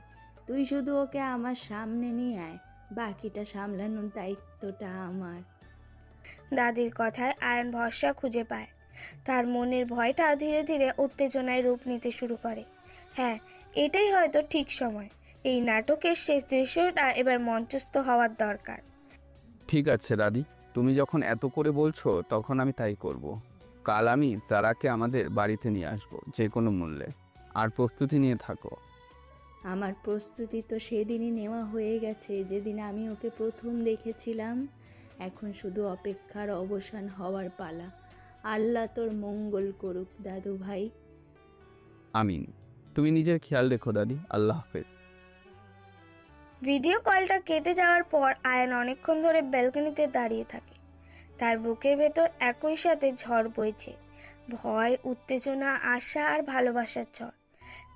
তুই শুধু ওকে আমার সামনে নিয়ে আয়, বাকিটা সামলানোর দায়িত্বটা আমার। দাদির কথায় আয়ন ভরসা খুঁজে পায়। তার মনের ভয়টা ধীরে ধীরে উত্তেজনায় রূপ নিতে শুরু করে। হ্যাঁ, এটাই হয়তো ঠিক সময়। এই নাটকের শেষ দৃশ্যটা এবার মঞ্চস্থ হওয়ার দরকার। ঠিক আছে দাদি, তুমি যখন এত করে বলছো তখন আমি তাই করব। কাল আমি জারাকে আমাদের বাড়িতে নিয়ে আসবো যে কোনো মূল্যে। আর প্রস্তুতি নিয়ে থাকো। আমার প্রস্তুতি তো সেদিনই নেওয়া হয়ে গেছে, যেদিন আমি ওকে প্রথম দেখেছিলাম। এখন শুধু অপেক্ষার অবসান হওয়ার পালা। আল্লাহ তোর মঙ্গল করুক দাদু ভাই। আমিন। তুমি নিজের খেয়াল রেখো দাদি। আল্লাহ হাফেজ। ভিডিও কলটা কেটে যাওয়ার পর আয়ন অনেকক্ষণ ধরে ব্যালকনিতে দাঁড়িয়ে থাকে। তার বুকের ভেতর একই সাথে ঝড় বইছে, ভয়, উত্তেজনা, আশা আর ভালোবাসার ঝড়।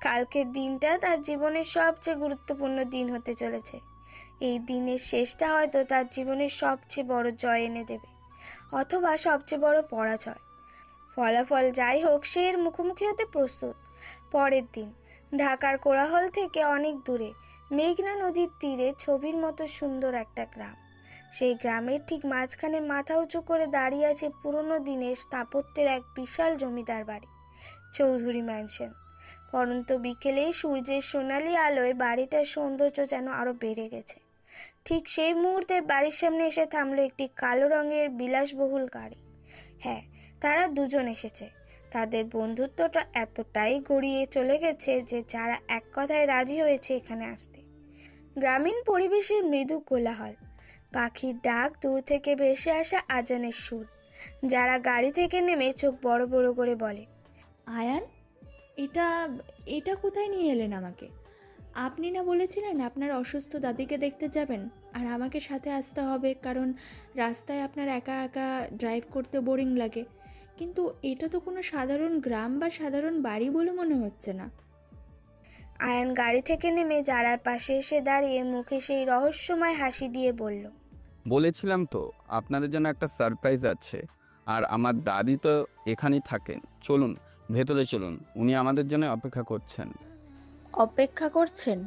কালকের দিনটা তার জীবনের সবচেয়ে গুরুত্বপূর্ণ দিন হতে চলেছে। এই দিনের শেষটা হয়তো তার জীবনের সবচেয়ে বড় জয় এনে দেবে, অথবা সবচেয়ে বড় পরাজয়। ফলাফল যাই হোক, সে এর মুখোমুখি হতে প্রস্তুত। পরের দিন ঢাকার কোলাহল থেকে অনেক দূরে মেঘনা নদীর তীরে ছবির মতো সুন্দর একটা গ্রাম। সেই গ্রামের ঠিক মাঝখানে মাথা উঁচু করে দাঁড়িয়ে আছে পুরনো দিনের স্থাপত্যের এক বিশাল জমিদার বাড়ি, চৌধুরী ম্যানশন। পরন্ত বিকেলে সূর্যের সোনালি আলোয় বাড়িটার সৌন্দর্য যেন আরো বেড়ে গেছে। ঠিক সেই মুহূর্তে বাড়ির সামনে এসে থামলো একটি কালো রঙের বিলাসবহুল গাড়ি। হ্যাঁ, তারা দুজন এসেছে। তাদের বন্ধুত্বটা এতটাই গড়িয়ে চলে গেছে যে যারা এক কথায় রাজি হয়েছে এখানে আসতে। গ্রামীণ পরিবেশের মৃদু কোলাহল, পাখির ডাক, দূর থেকে ভেসে আসা আজানের সুর। যারা গাড়ি থেকে নেমে চোখ বড় বড় করে বলে, আয়ান, এটা এটা কোথায় নিয়ে এলেন আমাকে? আপনি না বলেছিলেন আপনার অসুস্থ দাদিকে দেখতে যাবেন, আর আমাকে সাথে আসতে হবে, কারণ রাস্তায় আপনার একা একা ড্রাইভ করতে বোরিং লাগে। কিন্তু এটা তো কোনো সাধারণ গ্রাম বা সাধারণ বাড়ি বলে মনে হচ্ছে না। আয়ান গাড়ি থেকে নেমে যারার পাশে এসে দাঁড়িয়ে মুখে সেই রহস্যময় হাসি দিয়ে বলল, বলেছিলাম তো আপনাদের জন্য একটা সারপ্রাইজ আছে। আর আমার দাদি তো এখানেই থাকেন। চলুন ভেতরে চলুন, উনি আমাদের জন্য অপেক্ষা করছেন। অপেক্ষা করছেন?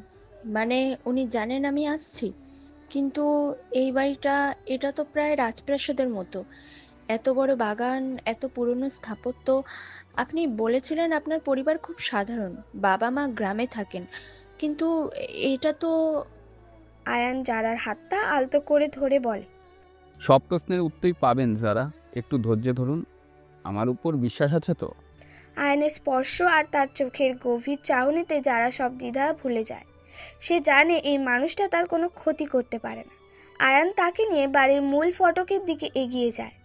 মানে উনি জানেন আমি আসছি? কিন্তু এই বাড়িটা, এটা তো প্রায় রাজপ্রাসাদের মতো। এত বড় বাগান, এত পুরনো স্থাপত্য। আপনি বলেছিলেন আপনার পরিবার খুব সাধারণ, বাবা মা গ্রামে থাকেন, কিন্তু এটা তো... আয়ান যারার হাতটা আলতো করে ধরে বলে, সব প্রশ্নের উত্তরই পাবেন যারা, একটু ধৈর্য ধরুন। আমার উপর বিশ্বাস আছে তো? আয়নের স্পর্শ আর তার চোখের গভীর চাহনিতে যারা সব দ্বিধা ভুলে যায়। সে জানে এই মানুষটা তার কোনো ক্ষতি করতে পারে না। আয়ান তাকে নিয়ে বাড়ির মূল ফটকের দিকে এগিয়ে যায়।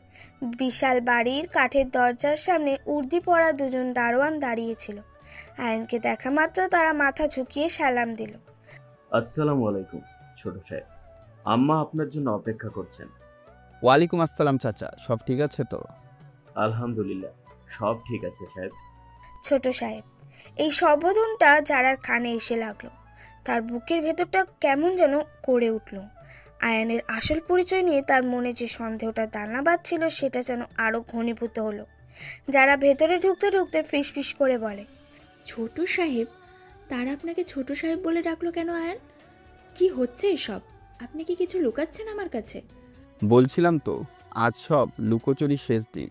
বিশাল বাড়ির কাঠের দরজার সামনে উর্দি পরা দুজন দারোয়ান দাঁড়িয়েছিল। আয়ানকে দেখা মাত্র তারা মাথা ঝুঁকিয়ে সালাম দিল। আসসালামু আলাইকুম ছোট সাহেব, আম্মা আপনার জন্য অপেক্ষা করছেন। ওয়ালাইকুম আসসালাম চাচা, সব ঠিক আছে তো? আলহামদুলিল্লাহ, সব ঠিক আছে সাহেব। ছোট সাহেব, এই সম্বোধনটা যারার কানে এসে লাগলো। তার বুকের ভেতরটা কেমন যেন করে উঠল। আয়ানের আসল পরিচয় নিয়ে তার মনে যে সন্দেহটা দানা বাঁধছিল সেটা যেন আরো ঘনীভূত হলো। যারা ভেতরে ঢুকতে ঢুকতে ফিসফিস করে বলে, ছোট সাহেব? তারা আপনাকে ছোট সাহেব বলে ডাকলো কেন আয়ান? কি হচ্ছে এসব? আপনি কি কিছু লুকাচ্ছেন আমার কাছে? বলছিলাম তো, আজ সব লুকোচুরি শেষ দিন।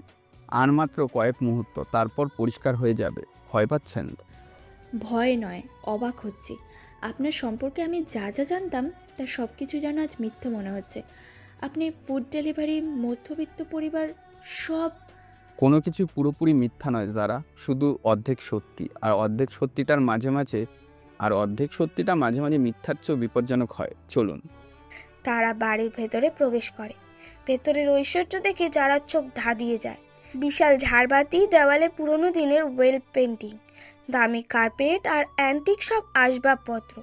আর মাত্র কয়েক মুহূর্ত, তারপর পরিষ্কার হয়ে যাবে। ভয় পাচ্ছেন? ভয় নয়, অবাক হচ্ছি। আপনার সম্পর্কে আমি যা যা জানতাম তার সব কিছু যেন আজ মিথ্যে মনে হচ্ছে। আপনি ফুড ডেলিভারি, মধ্যবিত্ত পরিবার, সব... কোনো কিছু পুরোপুরি মিথ্যা নয় যারা, শুধু অর্ধেক সত্যি। আর অর্ধেক সত্যিটা মাঝে মাঝে মিথ্যার চেয়েও বিপজ্জনক হয়। চলুন। তারা বাড়ির ভেতরে প্রবেশ করে। ভেতরের ঐশ্বর্য দেখে যারা চোখ ধাঁধিয়ে যায়। বিশাল ঝাড়বাতি, দেওয়ালে পুরনো দিনের ওয়েল পেন্টিং, দামি কার্পেট আর অ্যান্টিক সব আসবাবপত্র,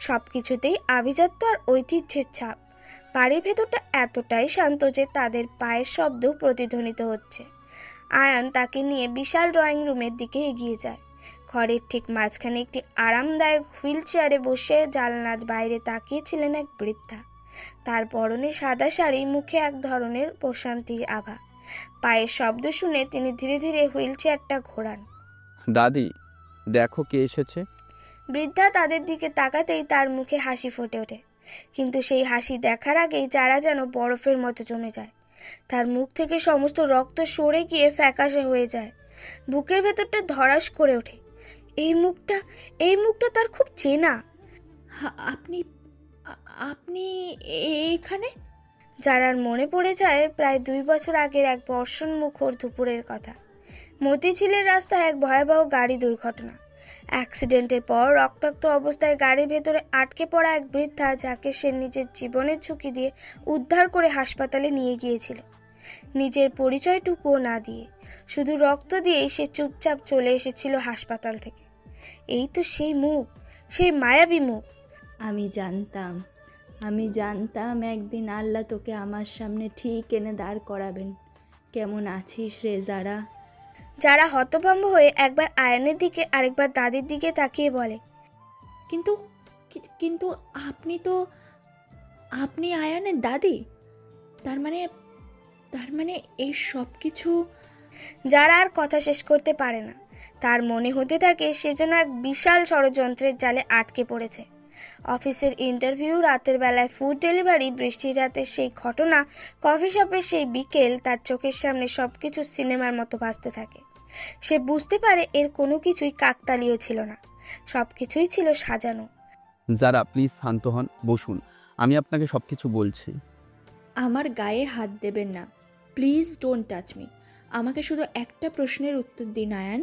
সব কিছুতেই আভিজাত্য আর ঐতিহ্যের ছাপ। বাড়ির ভেতরটা এতটাই শান্ত যে তাদের পায়ের শব্দ প্রতিধ্বনিত হচ্ছে। আয়ান তাকে নিয়ে বিশাল ড্রয়িং রুমের দিকে এগিয়ে যায়। ঘরের ঠিক মাঝখানে একটি আরামদায়ক হুইল চেয়ারে বসে জানলার বাইরে তাকিয়েছিলেন এক বৃদ্ধা। তার পরনে সাদা শাড়ি, মুখে এক ধরনের প্রশান্তির আভা। পায়ের শব্দ শুনে তিনি ধীরে ধীরে হুইল চেয়ারটা ঘোরান। দাদি, দেখো কে এসেছে। বৃদ্ধা তাদের দিকে তাকাতেই তার মুখে হাসি ফুটে ওঠে, কিন্তু সেই হাসি দেখার আগেই যারা যেন বরফের মতো জমে যায়। তার মুখ থেকে সমস্ত রক্ত সরে গিয়ে ফ্যাকাশে হয়ে যায়। বুকের ভেতরটা ধড়াস করে ওঠে। এই মুখটা তার খুব চেনা। আপনি আপনি এখানে? যারার মনে পড়ে যায় প্রায় 2 বছর আগের এক বর্ষণ মুখর দুপুরের কথা। মতিঝিলের রাস্তায় এক ভয়াবহ গাড়ি দুর্ঘটনা। অ্যাক্সিডেন্টের পর রক্তাক্ত অবস্থায় গাড়ির ভেতরে আটকে পড়া এক বৃদ্ধা, যাকে সে নিজের জীবনের ঝুঁকি দিয়ে উদ্ধার করে হাসপাতালে নিয়ে গিয়েছিল। নিজের পরিচয়টুকুও না দিয়ে, শুধু রক্ত দিয়েই সে চুপচাপ চলে এসেছিল হাসপাতাল থেকে। এই তো সেই মুখ, সেই মায়াবী মুখ। আমি জানতাম একদিন আল্লাহ তোকে আমার সামনে ঠিক এনে দাঁড় করাবেন। কেমন আছিস রে যারা? যারা হতভম্ব হয়ে একবার আয়নের দিকে আরেকবার দাদির দিকে তাকিয়ে বলে, কিন্তু কিন্তু আপনি আয়ানের দাদি? তার মানে এই সব কিছু... যারা আর কথা শেষ করতে পারে না। তার মনে হতে থাকে সে যেন এক বিশাল ষড়যন্ত্রের জালে আটকে পড়েছে। অফিসের ইন্টারভিউ, রাতের বেলায় ফুড ডেলিভারি, বৃষ্টির রাতের সেই ঘটনা, কফি শপের সেই বিকেল, তার চোখের সামনে সবকিছু সিনেমার মতো ভাসতে থাকে। সে বুঝতে পারে এর কোনো কিছুই কাকতালীয় ছিল না, সবকিছুই ছিল সাজানো। যারা, প্লিজ শান্ত হন, বসুন, আমি আপনাকে সবকিছু বলছি। আমার গায়ে হাত দেবেন না, প্লিজ ডোন্ট টাচ মি। আমাকে শুধু একটা প্রশ্নের উত্তর দিন আয়ান,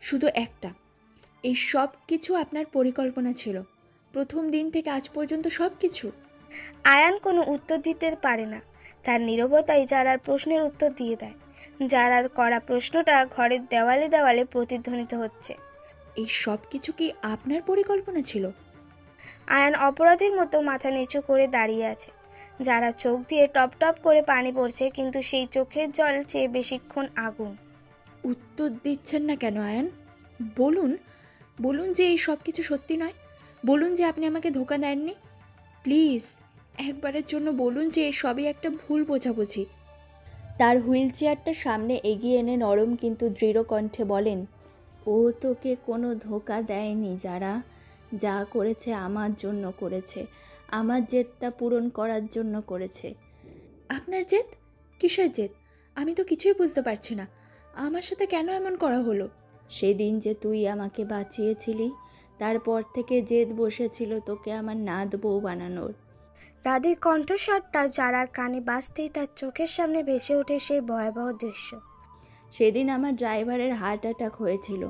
শুধু একটা। এই সব কিছু আপনার পরিকল্পনা ছিল? প্রথম দিন থেকে আজ পর্যন্ত সব কিছু? আয়ান কোনো উত্তর দিতে পারে না। তার নীরবতাই যারার প্রশ্নের উত্তর দিয়ে দেয়। যারার করা প্রশ্নটা ঘরের দেওয়ালে দেওয়ালে প্রতিধ্বনিত হচ্ছে। এই সব কিছু কি আপনার পরিকল্পনা ছিল? আয়ান অপরাধীর মতো মাথা নিচু করে দাঁড়িয়ে আছে। যারা চোখ দিয়ে টপ টপ করে পানি পড়ছে, কিন্তু সেই চোখের জল চেয়ে বেশিক্ষণ আগুন। উত্তর দিচ্ছেন না কেন আয়ান? বলুন, বলুন যে এই সব কিছু সত্যি নয়। বলুন যে আপনি আমাকে ধোঁকা দেননি। প্লিজ একবারের জন্য বলুন যে এই সবই একটা ভুল বোঝাবুঝি। তার হুইল চেয়ারটা সামনে এগিয়ে এনে নরম কিন্তু দৃঢ় কণ্ঠে বলেন, ও তোকে কোনো ধোঁকা দেয়নি যারা। যা করেছে আমার জন্য করেছে, আমার জেদটা পূরণ করার জন্য করেছে। আপনার জেদ? কিসের জেদ? আমি তো কিছুই বুঝতে পারছি না। আমার সাথে কেন এমন করা হলো? সেদিন যে তুই আমাকে বাঁচিয়েছিলি, তারপর থেকে জেদ বসেছিল তোকে আমার নাত বউ বানানোর। দাদির কণ্ঠস্বরটা যারার কানে বাজতেই তার চোখের সামনে ভেসে ওঠে সেই ভয়াবহ দৃশ্য। সেদিন আমার ড্রাইভারের হার্ট অ্যাটাক হয়েছিল।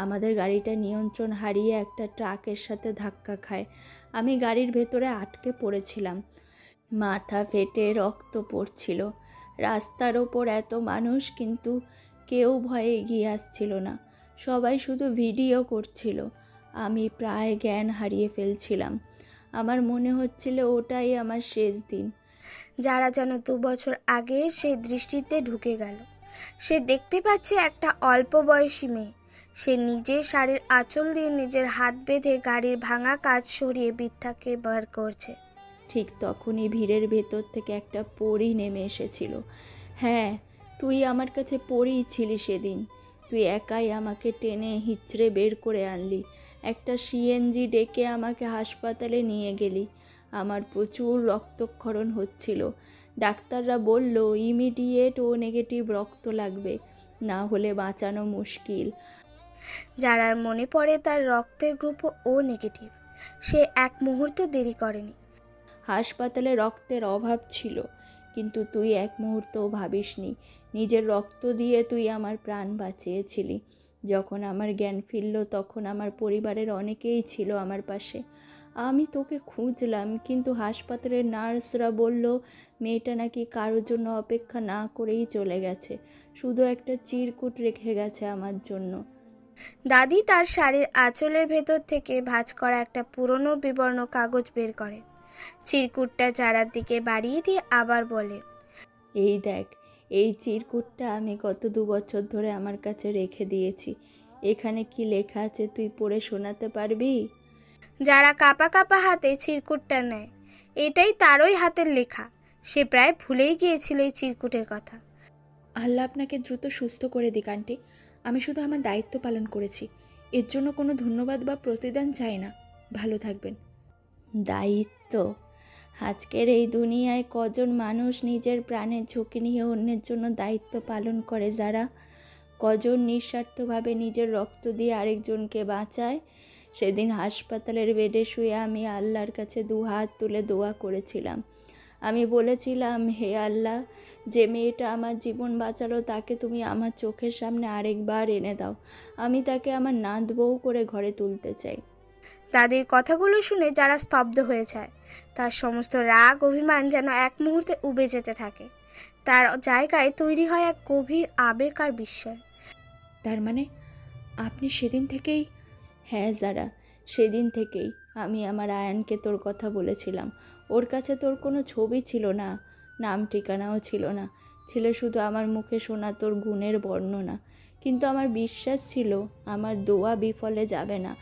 আমাদের গাড়িটা নিয়ন্ত্রণ হারিয়ে একটা ট্রাকের সাথে ধাক্কা খায়। আমি গাড়ির ভেতরে আটকে পড়েছিলাম। মাথা ফেটে রক্ত পড়ছিল। রাস্তার ওপর এত মানুষ, কিন্তু কেউ ভয়ে এগিয়ে আসছিল না। সবাই শুধু ভিডিও করছিল। আমি প্রায় জ্ঞান হারিয়ে ফেলছিলাম। আমার মনে হচ্ছিল ওটাই আমার শেষ দিন। যারা যেন 2 বছর আগে সেই দৃষ্টিতে ঢুকে গেল। সে দেখতে পাচ্ছে একটা অল্প বয়সী মেয়ে। সে নিজের শাড়ির আঁচল দিয়ে নিজের হাত বেঁধে গাড়ির ভাঙা কাঁচ সরিয়ে বৃদ্ধাকে বার করছে। ঠিক তখনই ভিড়ের ভেতর থেকে একটা পরী নেমে এসেছিল। হ্যাঁ, তুই আমার কাছে পরীই ছিলি সেদিন। তুই একাই আমাকে টেনে হিচড়ে বের করে আনলি। একটা সিএনজি ডেকে আমাকে হাসপাতালে নিয়ে গেলি। আমার প্রচুর রক্তক্ষরণ হচ্ছিল। ডাক্তাররা বলল ইমিডিয়েট ও নেগেটিভ রক্ত লাগবে, না হলে বাঁচানো মুশকিল। যারার মনে পড়ে তার রক্তের গ্রুপও ও নেগেটিভ। সে এক মুহূর্ত দেরি করেনি। হাসপাতালে রক্তের অভাব ছিল, কিন্তু তুই এক মুহূর্তও ভাবিসনি। নিজের রক্ত দিয়ে তুই আমার প্রাণ বাঁচিয়েছিলি। যখন আমার জ্ঞান ফিরল তখন আমার পরিবারের অনেকেই ছিল আমার পাশে। আমি তোকে খুঁজলাম, কিন্তু হাসপাতালের নার্সরা বলল মেয়েটা নাকি কারোর জন্য অপেক্ষা না করেই চলে গেছে, শুধু একটা চিরকুট রেখে গেছে আমার জন্য। দাদি তার শাড়ির আঁচলের ভেতর থেকে ভাঁজ করা একটা পুরনো বিবর্ণ কাগজ বের করে। চিরকুটটা যারার দিকে বাড়িয়ে দিয়ে আবার বলে, এই দেখ, এই চিরকুটটা আমি গত 2 বছর ধরে আমার কাছে রেখে দিয়েছি। এখানে কি লেখা আছে তুই পড়ে শোনাতে পারবি? যারা কাঁপা কাঁপা হাতে চিরকুটটা নেয়। এটাই তারই হাতের লেখা। সে প্রায় ভুলেই গিয়েছিল এই চিরকুটের কথা। আল্লাহ আপনাকে দ্রুত সুস্থ করে দিক আন্টি। আমি শুধু আমার দায়িত্ব পালন করেছি। এর জন্য কোনো ধন্যবাদ বা প্রতিদান চাই না। ভালো থাকবেন। দায়িত্ব? আজকের এই দুনিয়ায় কজন মানুষ নিজের প্রাণের ঝুঁকি নিয়ে অন্যের জন্য দায়িত্ব পালন করে? যারা কজন নিঃস্বার্থভাবে নিজের রক্ত দিয়ে আরেকজনকে বাঁচায়? সেদিন হাসপাতালের বেডে শুয়ে আমি আল্লাহর কাছে 2 হাত তুলে দোয়া করেছিলাম। আমি বলেছিলাম, হে আল্লাহ, যে মেয়েটা আমার জীবন বাঁচালো তাকে তুমি আমার চোখের সামনে আরেকবার এনে দাও। আমি তাকে আমার নাত বউ করে ঘরে তুলতে চাই। দাদির কথাগুলো শুনে যারা স্তব্ধ হয়ে যায়। তার সমস্ত রাগ অভিমান যেন এক মুহূর্তে উবে যেতে থাকে। তার জায়গায় তৈরি হয় এক গভীর আবেগ আর বিস্ময়। তার মানে আপনি সেদিন থেকেই? হ্যাঁ যারা, সেদিন থেকেই আমি আমার আয়ানকে তোর কথা বলেছিলাম। ওর কাছে তোর কোনো ছবি ছিল না, নাম ঠিকানাও ছিল না। ছিল শুধু আমার মুখে শোনা তোর গুণের বর্ণনা। কিন্তু আমার বিশ্বাস ছিল আমার দোয়া বিফলে যাবে না।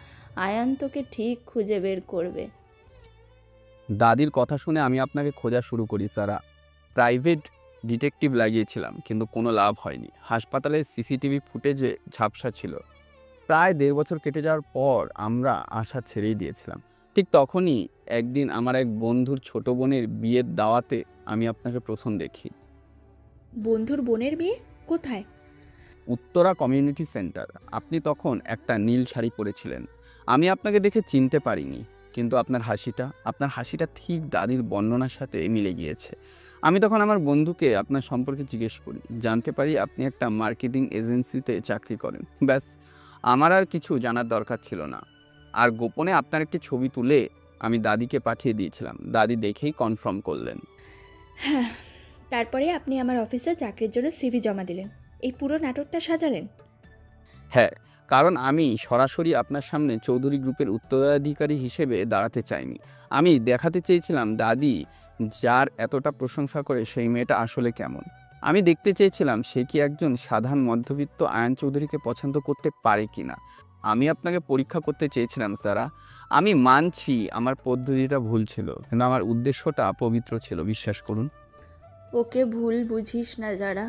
আয়ান তোকে ঠিক খুঁজে বের করবে। দাদির কথা শুনে আমি আপনাকে খোঁজা শুরু করি সারা। প্রাইভেট ডিটেকটিভ লাগিয়েছিলাম, কিন্তু কোনো লাভ হয়নি। হাসপাতালের সিসিটিভি ফুটেজে ঝাপসা ছিল। প্রায় 1.5 বছর কেটে যাওয়ার পর আমরা আশা ছেড়েই দিয়েছিলাম। ঠিক তখনই একদিন আমার এক বন্ধুর ছোট বোনের বিয়ের দাওয়াতে আমি আপনাকে প্রথম দেখি। বন্ধুর বোনের বিয়ে? কোথায়? Uttara community centre. আপনি তখন একটা নীল শাড়ি পরেছিলেন। আমি আপনাকে দেখে চিনতে পারিনি, কিন্তু আপনার হাসিটা ঠিক দাদির বর্ণনার সাথে মিলে গিয়েছে। আমি তখন আমার বন্ধুকে আপনার সম্পর্কে জিজ্ঞেস করি। জানতে পারি আপনি একটা মার্কেটিং এজেন্সিতে চাকরি করেন। ব্যাস, আমার আর কিছু জানার দরকার ছিল না। আর গোপনে আপনার একটি ছবি তুলে আমি দাদিকে পাঠিয়ে দিয়েছিলাম। দাদি দেখেই কনফার্ম করলেন। হ্যাঁ, তারপরে আপনি আমার অফিসে চাকরির জন্য সিভি জমা দিলেন। এই পুরো নাটকটা সাজালেন? হ্যাঁ, কারণ আমি সরাসরি আপনার সামনে চৌধুরী গ্রুপের উত্তরাধিকারী হিসেবে দাঁড়াতে চাইনি। আমি দেখাতে চেয়েছিলাম দাদি যার এতটা প্রশংসা করে সেই মেয়েটা আসলে কেমন। আমি দেখতে চেয়েছিলাম সে কি একজন সাধারণ মধ্যবিত্ত আয়ান চৌধুরীকে পছন্দ করতে পারে কিনা। আমি আপনাকে পরীক্ষা করতে চেয়েছিলাম সারা। আমি মানছি আমার পদ্ধতিটা ভুল ছিল, কিন্তু আমার উদ্দেশ্যটা পবিত্র ছিল, বিশ্বাস করুন। ওকে ভুল বুঝিস না যারা,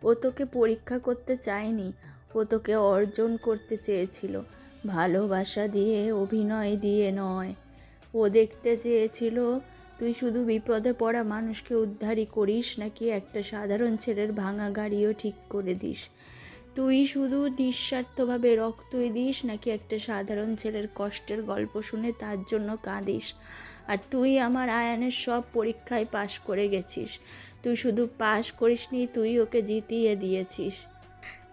ও তোকে পরীক্ষা করতে চায়নি, ও তোকে অর্জন করতে চেয়েছিল, ভালোবাসা দিয়ে, অভিনয় দিয়ে নয়। ও দেখতে চেয়েছিল তুই শুধু বিপদে পড়া মানুষকে উদ্ধারই করিস নাকি একটা সাধারণ ছেলের ভাঙা গাড়িও ঠিক করে দিস। তুই শুধু নিঃস্বার্থভাবে রক্তই দিস নাকি একটা সাধারণ ছেলের কষ্টের গল্প শুনে তার জন্য কাঁদিস। আর তুই আমার আয়ানের সব পরীক্ষায় পাশ করে গেছিস। তুই শুধু পাশ করিসনি, তুই ওকে জিতিয়ে দিয়েছিস।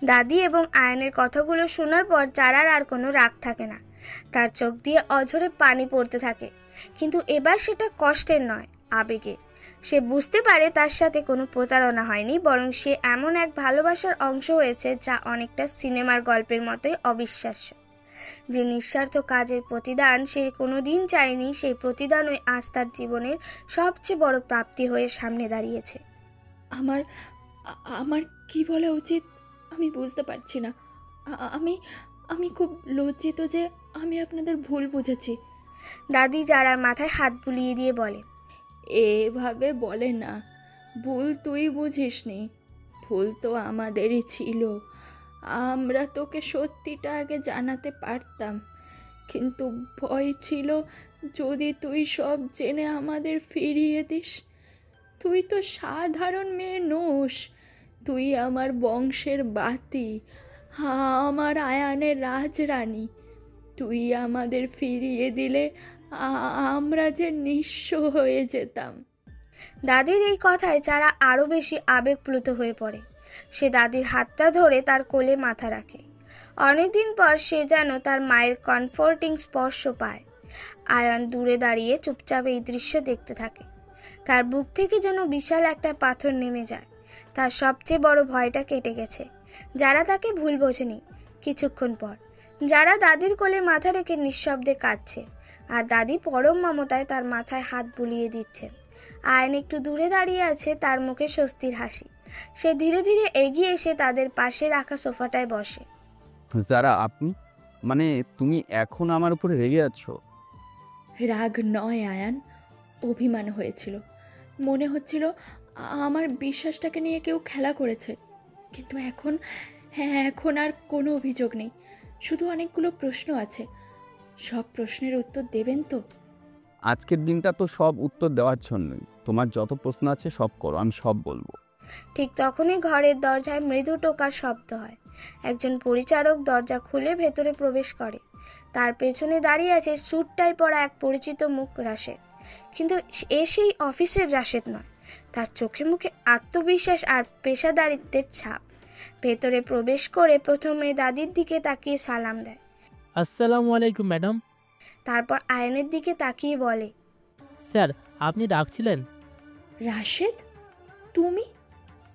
দাদি এবং আয়নের কথাগুলো শোনার পর যারার আর কোনো রাগ থাকে না। তার চোখ দিয়ে অঝরে পানি পড়তে থাকে, কিন্তু এবার সেটা কষ্টের নয়, আবেগে। সে বুঝতে পারে তার সাথে কোনো প্রতারণা হয়নি, বরং সে এমন এক ভালোবাসার অংশ হয়েছে যা অনেকটা সিনেমার গল্পের মতোই অবিশ্বাস্য। যে নিঃস্বার্থ কাজের প্রতিদান সে কোনোদিন চায়নি, সেই প্রতিদানই আজ তার জীবনের সবচেয়ে বড় প্রাপ্তি হয়ে সামনে দাঁড়িয়েছে। আমার আমার কি বলা উচিত আমি বুঝতে পারছি না। আমি আমি খুব লজ্জিত যে আমি আপনাদের ভুল বুঝেছি। দাদি যারার মাথায় হাত বুলিয়ে দিয়ে বলে, এভাবে বলে না, ভুল তুই বুঝিসনি, ভুল তো আমাদেরই ছিল। আমরা তোকে সত্যিটা আগে জানাতে পারতাম, কিন্তু ভয় ছিল যদি তুই সব জেনে আমাদের ফিরিয়ে দিস। তুই তো সাধারণ মেয়ে নোস, তুই আমার বংশের বাতি, আমার আয়ানের রাজরানী। তুই আমাদের ফিরিয়ে দিলে আমরা যে নিঃস্ব হয়ে যেতাম। দাদির এই কথায় যারা আরও বেশি আবেগপ্লুত হয়ে পড়ে। সে দাদির হাতটা ধরে তার কোলে মাথা রাখে। অনেকদিন পর সে যেন তার মায়ের কমফোর্টিং স্পর্শ পায়। আয়ান দূরে দাঁড়িয়ে চুপচাপ এই দৃশ্য দেখতে থাকে। তার বুক থেকে যেন বিশাল একটা পাথর নেমে যায়। তার সবচেয়ে বড় ভয়টা কেটে গেছে। যারা তাকে ভুল বোঝেনি। কিছুক্ষণ পর যারা দাদির কোলে মাথা রেখে নিঃশব্দে কাঁদছে, আর দাদি পরম মমতায় তার মাথায় হাত বুলিয়ে দিচ্ছেন। আয়ন একটু দূরে দাঁড়িয়ে আছে, তার মুখে স্বস্তির হাসি। সে ধীরে ধীরে এগিয়ে এসে তাদের পাশে রাখা সোফাটায় বসে। যারা আপনি, মানে তুমি এখন আমার উপরে রেগে আছো? রাগ নয় আয়ান, অভিমান হয়েছিল। মনে হচ্ছিল আমার বিশ্বাসটাকে নিয়ে কেউ খেলা করেছে। কিন্তু এখন আর কোনো অভিযোগ নেই, শুধু অনেকগুলো প্রশ্ন আছে। সব প্রশ্নের উত্তর দেবেন তো? আজকের দিনটা তো সব উত্তর দেওয়ার জন্যই। তোমার যত প্রশ্ন আছে সব করো, আমি সব বলবো। ঠিক তখনই ঘরের দরজায় মৃদু টোকার শব্দ হয়। একজন পরিচারক দরজা খুলে ভেতরে প্রবেশ করে। তার পেছনে দাঁড়িয়ে আছে স্যুট টাই পরা এক পরিচিত মুখ, রাশেদ। কিন্তু এ সেই অফিসের রাশেদ নয়। তার চোখে মুখে আত্মবিশ্বাস আর পেশাদারিত্বের ছাপ। ভেতরে প্রবেশ করে প্রথমে দাদির দিকে তাকিয়ে সালাম দেয়। আসসালামু আলাইকুম ম্যাডাম। তারপর আয়নের দিকে তাকিয়ে বলে, স্যার আপনি ডাকছিলেন? রাশেদ, তুমি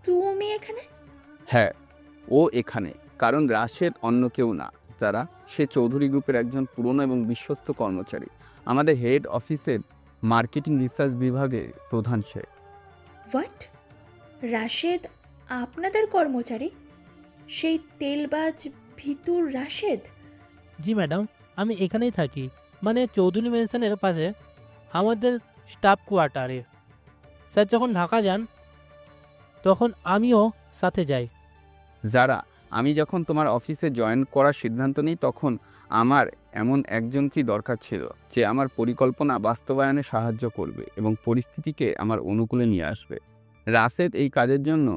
তুমি এখানে? হ্যাঁ, ও এখানে কারণ রাশেদ অন্য কেউ না। যারা সে চৌধুরী গ্রুপের একজন পুরনো এবং বিশ্বস্ত কর্মচারী। আমাদের হেড অফিসের মার্কেটিং রিসার্চ বিভাগের প্রধান সে। হোয়াট? রাশেদ আপনাদের কর্মচারী? সেই তেলবাজ ভিতুর রাশেদ? জি ম্যাডাম, আমি এখানেই থাকি, মানে চৌধুরী মেনশনের পাশে আমাদের স্টাফ কোয়ার্টারে। স্যার যখন ঢাকা যান তখন আমিও সাথে যাই। যারা আমি যখন তোমার অফিসে জয়েন করার সিদ্ধান্ত নিই তখন আমার এমন একজনকেই দরকার ছিল যে আমার পরিকল্পনা বাস্তবায়নে সাহায্য করবে এবং পরিস্থিতিকে আমার অনুকূলে নিয়ে আসবে। রাশেদ এই কাজের জন্য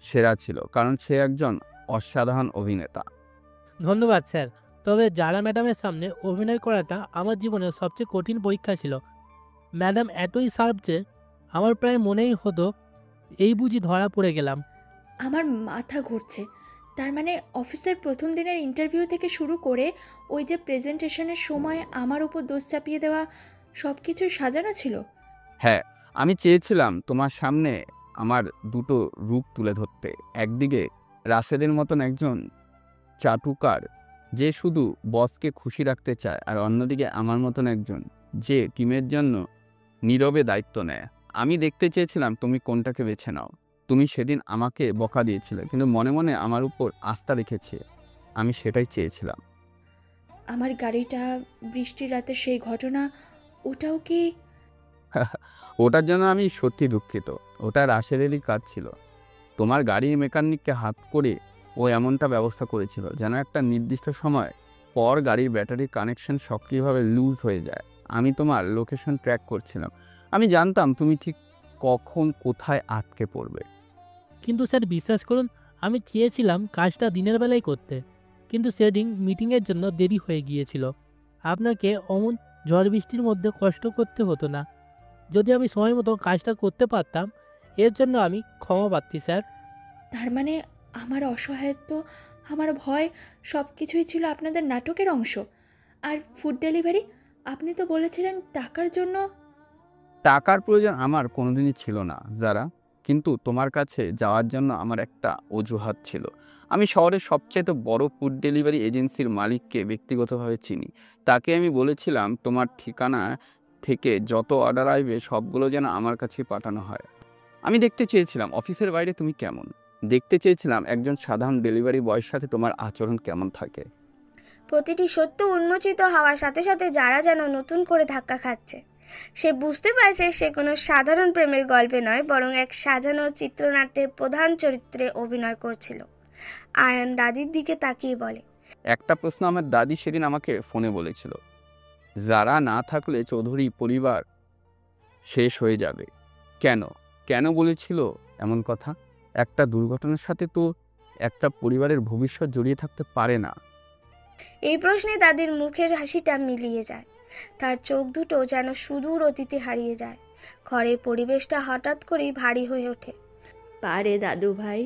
সেরা ছিল, কারণ সে একজন অসাধারণ অভিনেতা। ধন্যবাদ স্যার, তবে যারা ম্যাডামের সামনে অভিনয় করাটা আমার জীবনের সবচেয়ে কঠিন পরীক্ষা ছিল। ম্যাডাম এতই শার্প যে আমার প্রায় মনেই হতো এই বুঝি ধরা পড়ে গেলাম। আমার মাথা ঘুরছে। তার মানে অফিসের প্রথম দিনের ইন্টারভিউ থেকে শুরু করে ওই যে প্রেজেন্টেশনের সময় আমার উপর দোষ চাপিয়ে দেওয়া সব কিছুই সাজানো ছিল। হ্যাঁ, আমি চেয়েছিলাম তোমার সামনে আমার দুটো রূপ তুলে ধরতে। একদিকে রাশেদের মতন একজন চাটুকার যে শুধু বসকে খুশি রাখতে চায়, আর অন্যদিকে আমার মতন একজন যে টিমের জন্য নীরবে দায়িত্ব নেয়। আমি দেখতে চেয়েছিলাম তুমি কোনটাকে বেছে নাও। তুমি সেদিন আমাকে বকা দিয়েছিলে, কিন্তু মনে মনে আমার উপর আস্থা রেখেছে। আমি সেটাই চেয়েছিলাম। আমার গাড়িটা বৃষ্টির রাতে সেই ঘটনা, ওটাও কি? ওটার জন্য আমি সত্যি দুঃখিত। ওটা রাশেদেরই কাজ ছিল। তোমার গাড়ির মেকানিককে হাত করে ও এমনটা ব্যবস্থা করেছিল যেন একটা নির্দিষ্ট সময় পর গাড়ির ব্যাটারির কানেকশন সক্রিয়ভাবে লুজ হয়ে যায়। আমি তোমার লোকেশন ট্র্যাক করছিলাম। আমি জানতাম তুমি ঠিক কখন কোথায় আটকে পড়বে। কিন্তু স্যার বিশ্বাস করুন, আমি চেয়েছিলাম কাজটা দিনের বেলায় করতে, কিন্তু সেদিন মিটিংয়ের জন্য দেরি হয়ে গিয়েছিল। আপনাকে অমন ঝড় বৃষ্টির মধ্যে কষ্ট করতে হতো না। যদি আমি সময় মতো কাজটা করতে পারতাম, এর জন্য আমি ক্ষমা প্রার্থী স্যার। তার মানে আমার অসহায়ত্ব, আমার ভয় সব কিছুই ছিল আপনাদের নাটকের অংশ। আর ফুড ডেলিভারি, আপনি তো বলেছিলেন টাকার জন্য। টাকার প্রয়োজন আমার কোনোদিনই ছিল না যারা, কিন্তু তোমার কাছে যাওয়ার জন্য আমার একটা অজুহাত ছিল। আমি শহরের সবচেয়ে বড় ফুড ডেলিভারি এজেন্সির মালিককে ব্যক্তিগতভাবে চিনি। তাকে আমি বলেছিলাম তোমার ঠিকানা থেকে যত অর্ডার আসবে সবগুলো যেন আমার কাছে পাঠানো হয়। আমি দেখতে চেয়েছিলাম অফিসের বাইরে তুমি কেমন, দেখতে চেয়েছিলাম একজন সাধারণ ডেলিভারি বয়ের সাথে তোমার আচরণ কেমন থাকে। প্রতিটি সত্য উন্মোচিত হওয়ার সাথে সাথে যারা যেন নতুন করে ধাক্কা খাচ্ছে। সে বুঝতে পারছে সে কোনো সাধারণ প্রেমের গল্পে নয়, বরং এক সাজানো চিত্রনাট্যের প্রধান চরিত্রে অভিনয় করছিল। আয়ান দাদির দিকে তাকিয়ে বলে, একটা প্রশ্ন আমার দাদি সেদিন আমাকে ফোনে বলেছিল, যারা না থাকলে চৌধুরী পরিবার শেষ হয়ে যাবে। কেন কেন বলেছিল এমন কথা? একটা দুর্ঘটনার সাথে তো একটা পরিবারের ভবিষ্যৎ জড়িয়ে থাকতে পারে না। এই প্রশ্নে দাদির মুখের হাসিটা মিলিয়ে যায়। তার চোখ দুটো যেন সুদূর অতীতে হারিয়ে যায়। ঘরের পরিবেশটা হঠাৎ করেই ভারী হয়ে ওঠে। পারে দাদু ভাই,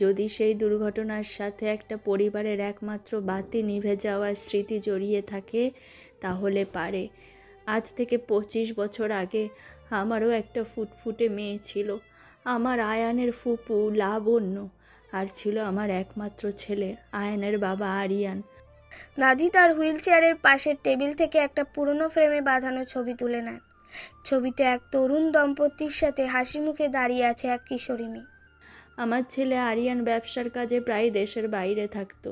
যদি সেই দুর্ঘটনার সাথে একটা পরিবারের একমাত্র বাতি নিভে যাওয়ার স্মৃতি জড়িয়ে থাকে, তাহলে পারে। আজ থেকে 25 বছর আগে আমারও একটা ফুটফুটে মেয়ে ছিল, আমার আয়ানের ফুপু লাবণ্য, আর ছিল আমার একমাত্র ছেলে আয়ানের বাবা আরিয়ান। দাদি তার হুইল চেয়ারের পাশের টেবিল থেকে একটা পুরনো ফ্রেমে বাঁধানো ছবি তুলে নেন। ছবিতে এক তরুণ দম্পতির সাথে হাসি মুখে দাঁড়িয়ে আছে এক কিশোরী মেয়ে। আমার ছেলে আরিয়ান ব্যবসার কাজে প্রায় দেশের বাইরে থাকতো।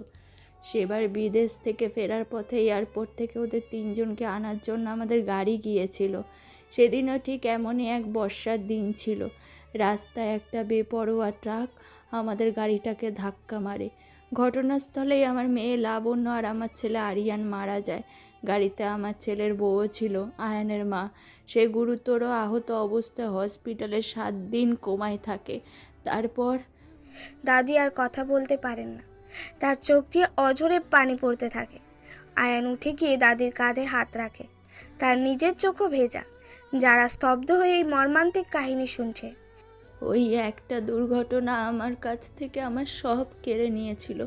সেবার বিদেশ থেকে ফেরার পথে এয়ারপোর্ট থেকে ওদের 3 জনকে আনার জন্য আমাদের গাড়ি গিয়েছিল। সেদিনও ঠিক এমনই এক বর্ষার দিন ছিল। রাস্তায় একটা বেপরোয়া ট্রাক আমাদের গাড়িটাকে ধাক্কা মারে। ঘটনাস্থলেই আমার মেয়ে লাবণ্য আর আমার ছেলে আরিয়ান মারা যায়। গাড়িতে আমার ছেলের বউও ছিল, আয়ানের মা। সে গুরুতর আহত অবস্থায় হসপিটালে 7 দিন কোমায় থাকে। তারপর দাদি আর কথা বলতে পারেন না। তার চোখ দিয়ে অঝরে পানি পড়তে থাকে। আয়ান উঠে গিয়ে দাদির কাঁধে হাত রাখে। তার নিজের চোখও ভেজা। যারা স্তব্ধ হয়ে এই মর্মান্তিক কাহিনী শুনছে। ওই একটা দুর্ঘটনা আমার কাছ থেকে আমার সব কেড়ে নিয়েছিল,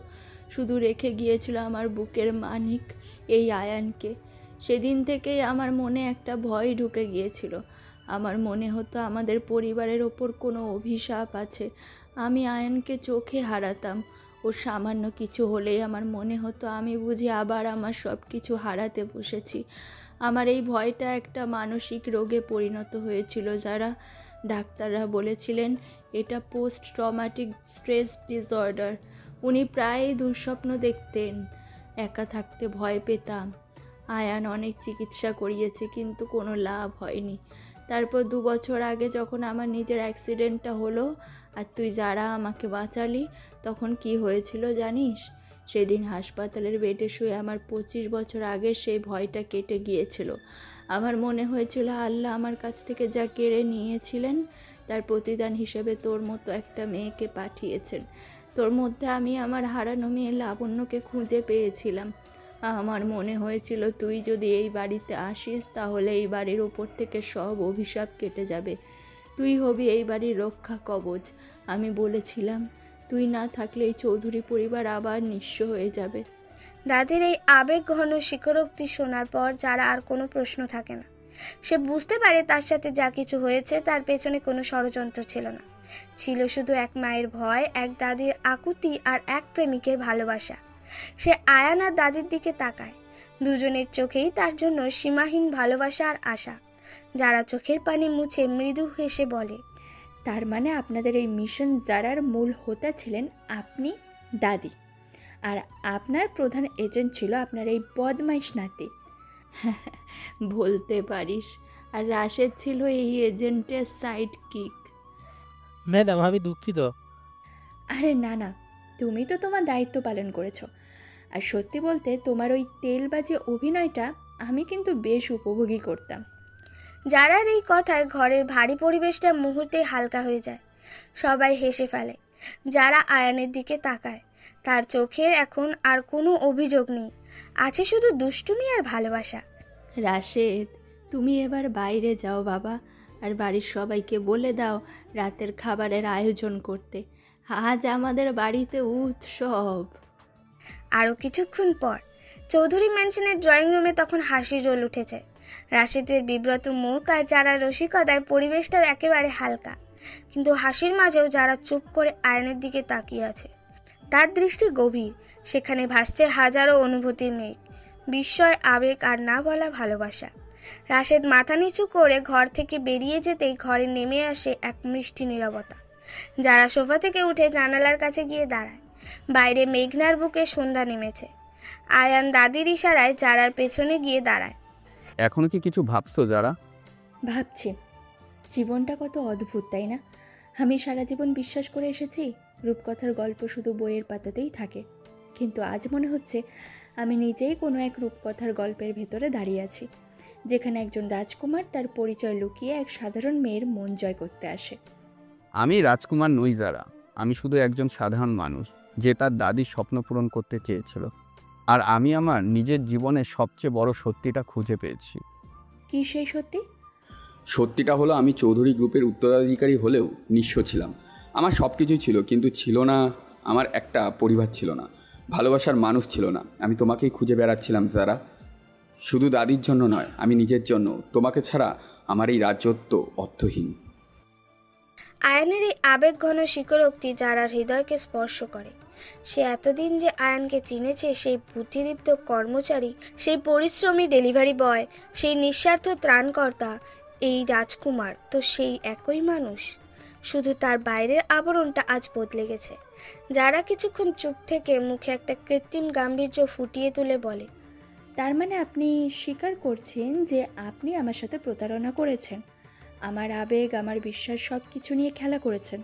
শুধু রেখে গিয়েছিল আমার বুকের মানিক, এই আয়ানকে। সেদিন থেকেই আমার মনে একটা ভয় ঢুকে গিয়েছিল। আমার মনে হতো আমাদের পরিবারের ওপর কোনো অভিশাপ আছে। আমি আয়ানকে চোখে হারাতাম। ও সামান্য কিছু হলেই আমার মনে হতো আমি বুঝি আবার আমার সব কিছু হারাতে বসেছি। আমার এই ভয়টা একটা মানসিক রোগে পরিণত হয়েছিল। যারা ডাক্তাররা বলেছিলেন এটা পোস্ট ট্রমাটিক স্ট্রেস ডিসঅর্ডার। উনি প্রায়ই দুঃস্বপ্ন দেখতেন, একা থাকতে ভয় পেতাম। আয়ান অনেক চিকিৎসা করিয়েছে, কিন্তু কোনো লাভ হয়নি। তারপর 2 বছর আগে যখন আমার নিজের অ্যাক্সিডেন্টটা হলো আর তুই যারা আমাকে বাঁচালি, তখন কি হয়েছিল জানিস? সেদিন হাসপাতালের বেডে শুয়ে আমার 25 বছর আগে সেই ভয়টা কেটে গিয়েছিল। আমার মনে হয়েছিল আল্লাহ আমার কাছ থেকে যা কেড়ে নিয়েছিলেন তার প্রতিদান হিসেবে তোর মতো একটা মেয়েকে পাঠিয়েছেন। তোর মধ্যে আমি আমার হারানো মেয়ে লাবণ্যকে খুঁজে পেয়েছিলাম। আমার মনে হয়েছিল তুই যদি এই বাড়িতে আসিস তাহলে এই বাড়ির ওপর থেকে সব অভিশাপ কেটে যাবে। তুই হবি এই বাড়ির রক্ষা কবচ। আমি বলেছিলাম তুই না থাকলে এই চৌধুরী পরিবার আবার নিঃস্ব হয়ে যাবে। দাদির এই আবেগ ঘন স্বীকারোক্তি শোনার পর যারা আর কোনো প্রশ্ন থাকে না। সে বুঝতে পারে তার সাথে যা কিছু হয়েছে তার পেছনে কোনো ষড়যন্ত্র ছিল না। ছিল শুধু এক মায়ের ভয়, এক দাদির আকুতি আর এক প্রেমিকের ভালোবাসা। সে আয়ান আর দাদির দিকে তাকায়। দুজনের চোখেই তার জন্য সীমাহীন ভালোবাসা আর আশা। যারা চোখের পানি মুছে মৃদু হেসে বলে, তার মানে আপনাদের এই মিশন যারার মূল হোতা ছিলেন আপনি, দাদি। আর আপনার প্রধান এজেন্ট ছিল আপনার এই বদমাইশ নাতি। বলতে পারিস। আর রাশেদ ছিল এই এজেন্টের সাইড কিক। ম্যাডাম আমি দুঃখিত। আরে না না, তুমি তো তোমার দায়িত্ব পালন করেছো। আর সত্যি বলতে তোমার ওই তেলবাজি অভিনয়টা আমি কিন্তু বেশ উপভোগী করতাম। যারার এই কথায় ঘরের ভারী পরিবেশটা মুহূর্তেই হালকা হয়ে যায়। সবাই হেসে ফেলে। যারা আয়ানের দিকে তাকায়, তার চোখে এখন আর কোনো অভিযোগ নেই, আছে শুধু দুষ্টুমি আর ভালোবাসা। রাশেদ, তুমি এবার বাইরে যাও বাবা, আর বাড়ির সবাইকে বলে দাও রাতের খাবারের আয়োজন করতে। আজ আমাদের বাড়িতে উৎসব। আরও কিছুক্ষণ পর চৌধুরী ম্যানশনের ড্রয়িং রুমে তখন হাসির রোল উঠেছে। রাশেদের বিব্রত মুখ আর যারা রসিকতায় পরিবেশটাও একেবারে হালকা, কিন্তু হাসির মাঝেও যারা চুপ করে আয়নের দিকে তাকিয়ে আছে। তার দৃষ্টি গভীর, সেখানে ভাসছে হাজারো অনুভূতির মেঘ, বিস্ময়, আবেগ আর না বলা ভালোবাসা। রাশেদ মাথা নিচু করে ঘর থেকে বেরিয়ে যেতেই ঘরে নেমে আসে এক মিষ্টি নীরবতা। যারা সোফা থেকে উঠে জানালার কাছে গিয়ে দাঁড়ায়। বাইরে মেঘনার বুকে সন্ধ্যা নেমেছে। আয়ান দাদির ইশারায় যারার পেছনে গিয়ে দাঁড়ায়। এখনো কি কিছু ভাবছো যারা? ভাবছি জীবনটা কত অদ্ভুত, তাই না? আমি সারা জীবন বিশ্বাস করে এসেছি রূপকথার গল্প শুধু বইয়ের পাতাতেই থাকে, কিন্তু আজ মনে হচ্ছে আমি নিজেই কোনো এক রূপকথার গল্পের ভেতরে দাঁড়িয়ে আছি, যেখানে একজন রাজকুমার তার পরিচয় লুকিয়ে এক সাধারণ মেয়ের মন জয় করতে আসে। আমি রাজকুমার নই যারা, আমি শুধু একজন সাধারণ মানুষ যে তার দাদির স্বপ্ন পূরণ করতে চেয়েছিল। আর আমি আমার নিজের জীবনের সবচেয়ে বড় সত্যিটা খুঁজে পেয়েছি। কি সেই সত্যি? সত্যিটা হলো আমি চৌধুরী গ্রুপের উত্তরাধিকারী হলেও নিঃস্ব ছিলাম। আমার সব কিছুই ছিল, কিন্তু ছিল না আমার একটা পরিবার, ছিল না ভালোবাসার মানুষ, ছিল না। আমি তোমাকেই খুঁজে বেড়াচ্ছিলাম যারা, শুধু দাদির জন্য নয়, আমি নিজের জন্য। তোমাকে ছাড়া আমার এই রাজত্ব অর্থহীন। আয়ানের এই আবেগঘন স্বীকারোক্তি যারার হৃদয়কে স্পর্শ করে। সে এতদিন যে আয়ানকে চিনেছে, সেই বুদ্ধিদীপ্ত কর্মচারী, সেই পরিশ্রমী ডেলিভারি বয়, সেই নিঃস্বার্থ ত্রাণকর্তা, এই রাজকুমার তো সেই একই মানুষ, শুধু তার বাইরের আবরণটা আজ বদলে গেছে। যারা কিছুক্ষণ চুপ থেকে মুখে একটা কৃত্রিম গাম্ভীর্য ফুটিয়ে তুলে বলে, তার মানে আপনি স্বীকার করছেন যে আপনি আমার সাথে প্রতারণা করেছেন, আমার আবেগ, আমার বিশ্বাস সব কিছু নিয়ে খেলা করেছেন।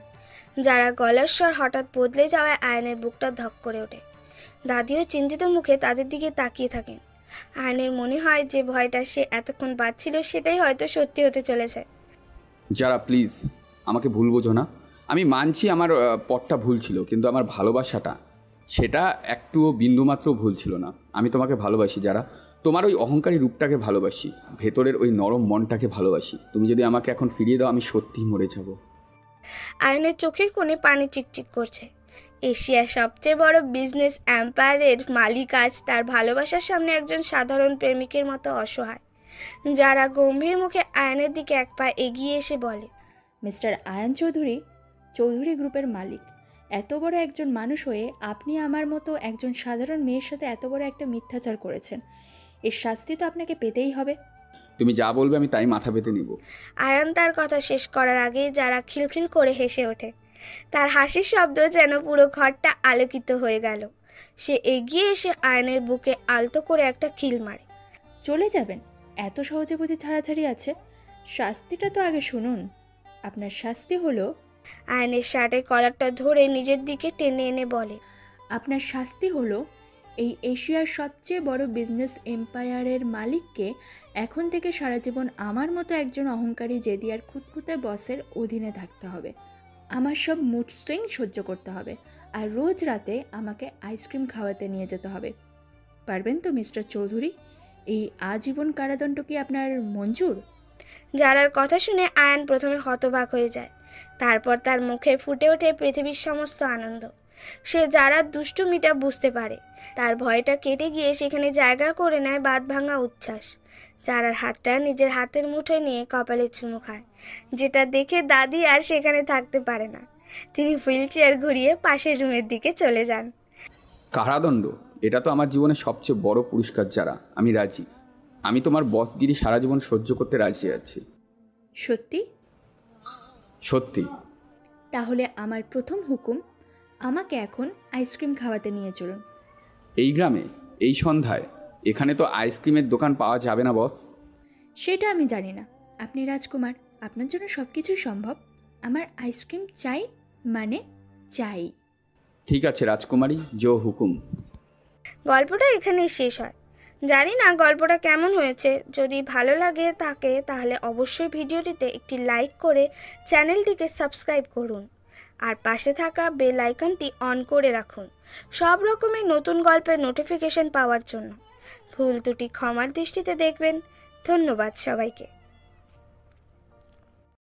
যারা গলার স্বর হঠাৎ বদলে যাওয়ায় আয়নের বুকটা ধক করে ওঠে। দাদিও চিন্তিত মুখে তাদের দিকে তাকিয়ে থাকেন। আয়নের মনে হয় যে ভয়টা সে এতক্ষণ পাচ্ছিল সেটাই হয়তো সত্যি হতে চলেছে। যারা প্লিজ আমাকে ভুল বোঝো না। আমি মানছি আমার পথটা ভুল ছিল, কিন্তু আমার ভালোবাসাটা সেটা একটুও বিন্দুমাত্র ভুল ছিল না। আমি তোমাকে ভালোবাসি যারা, তোমার ওই অহংকারী রূপটাকে ভালোবাসি, ভেতরের ওই নরম মনটাকে ভালোবাসি। তুমি যদি আমাকে এখন ফিরিয়ে দাও, আমি সত্যিই মরে যাব। আয়নের চোখের কোণে পানি চিকচিক করছে। এশিয়ার সবচেয়ে বড় বিজনেস এম্পায়ারের মালিক আজ তার ভালোবাসার সামনে একজন সাধারণ প্রেমিকের মতো অসহায়। যারা গম্ভীর মুখে আয়নের দিকে এক পা এগিয়ে এসে বলে, মিস্টার আয়ান চৌধুরী, চৌধুরী গ্রুপের মালিক, এত বড় একজন মানুষ হয়ে আপনি আমার মতো একজন সাধারণ মেয়ের সাথে এত বড় একটা মিথ্যাচার করেছেন। এর শাস্তি তো আপনাকে পেতেই হবে। তুমি যা বলবে আমি তাই মাথা পেতে নিব। আয়ান তার কথা শেষ করার আগেই যারা খিলখিল করে হেসে ওঠে। তার হাসির শব্দ যেন পুরো ঘরটা আলোকিত হয়ে গেল। সে এগিয়ে এসে আয়নের বুকে আলতো করে একটা কিল মারে। চলে যাবেন? এত সহজে বুঝি ছাড়াছাড়ি আছে? শাস্তিটা তো আগে শুনুন। আপনার শাস্তি হলো, আয়নের শার্টের কলারটা ধরে নিজের দিকে টেনে এনে বলে, আপনার শাস্তি হলো এই এশিয়ার সবচেয়ে বড় বিজনেস এম্পায়ারের মালিককে এখন থেকে সারা জীবন আমার মতো একজন অহংকারী, জেদি আর খুঁতখুঁতে বসের অধীনে থাকতে হবে। আমার সব মুড সুইং সহ্য করতে হবে, আর রোজ রাতে আমাকে আইসক্রিম খাওয়াতে নিয়ে যেতে হবে। পারবেন তো মিস্টার চৌধুরী? এই আজীবন কারাদণ্ড কি আপনার মঞ্জুর? যারার কথা শুনে আয়ান প্রথমে হতবাক হয়ে যায়, তারপর তার মুখে ফুটে ওঠে পৃথিবীর সমস্ত আনন্দ। সে যারার দুষ্টুমিটা বুঝতে পারে, তার ভয়টা কেটে গিয়ে সেখানে জায়গা করে নেয় বাঁধ ভাঙা উচ্ছ্বাস। যারার হাতটা নিজের হাতের মুঠোয় নিয়ে কপালে চুমু খায়, যেটা দেখে দাদি আর সেখানে থাকতে পারে না। তিনি হুইল চেয়ার ঘুরিয়ে পাশের রুমের দিকে চলে যান। কারাদণ্ড, এটা তো আমার জীবনের সবচেয়ে বড় পুরস্কার যারা। আমি রাজি। আমি তোমার বসগিরি সারা জীবন সহ্য করতে রাজি আছি। সত্যি? সত্যি। তাহলে আমার প্রথম হুকুম, আমাকে এখন আইসক্রিম খাওয়াতে নিয়ে চলুন। এই গ্রামে এই সন্ধ্যায় এখানে তো আইসক্রিমের দোকান পাওয়া যাবে না বস। সেটা আমি জানি না। আপনি রাজকুমার, আপনার জন্য সব কিছুই সম্ভব। আমার আইসক্রিম চাই মানে চাই। ঠিক আছে রাজকুমারী, জো হুকুম। গল্পটা এখানেই শেষ হয়। জানি না গল্পটা কেমন হয়েছে। যদি ভালো লাগে থাকে তাহলে অবশ্যই ভিডিওটিতে একটি লাইক করে চ্যানেলটিকে সাবস্ক্রাইব করুন আর পাশে থাকা বেল আইকনটি অন করে রাখুন সব রকমের নতুন গল্পের নোটিফিকেশন পাওয়ার জন্য। ভুল ত্রুটি ক্ষমার দৃষ্টিতে দেখবেন। ধন্যবাদ সবাইকে।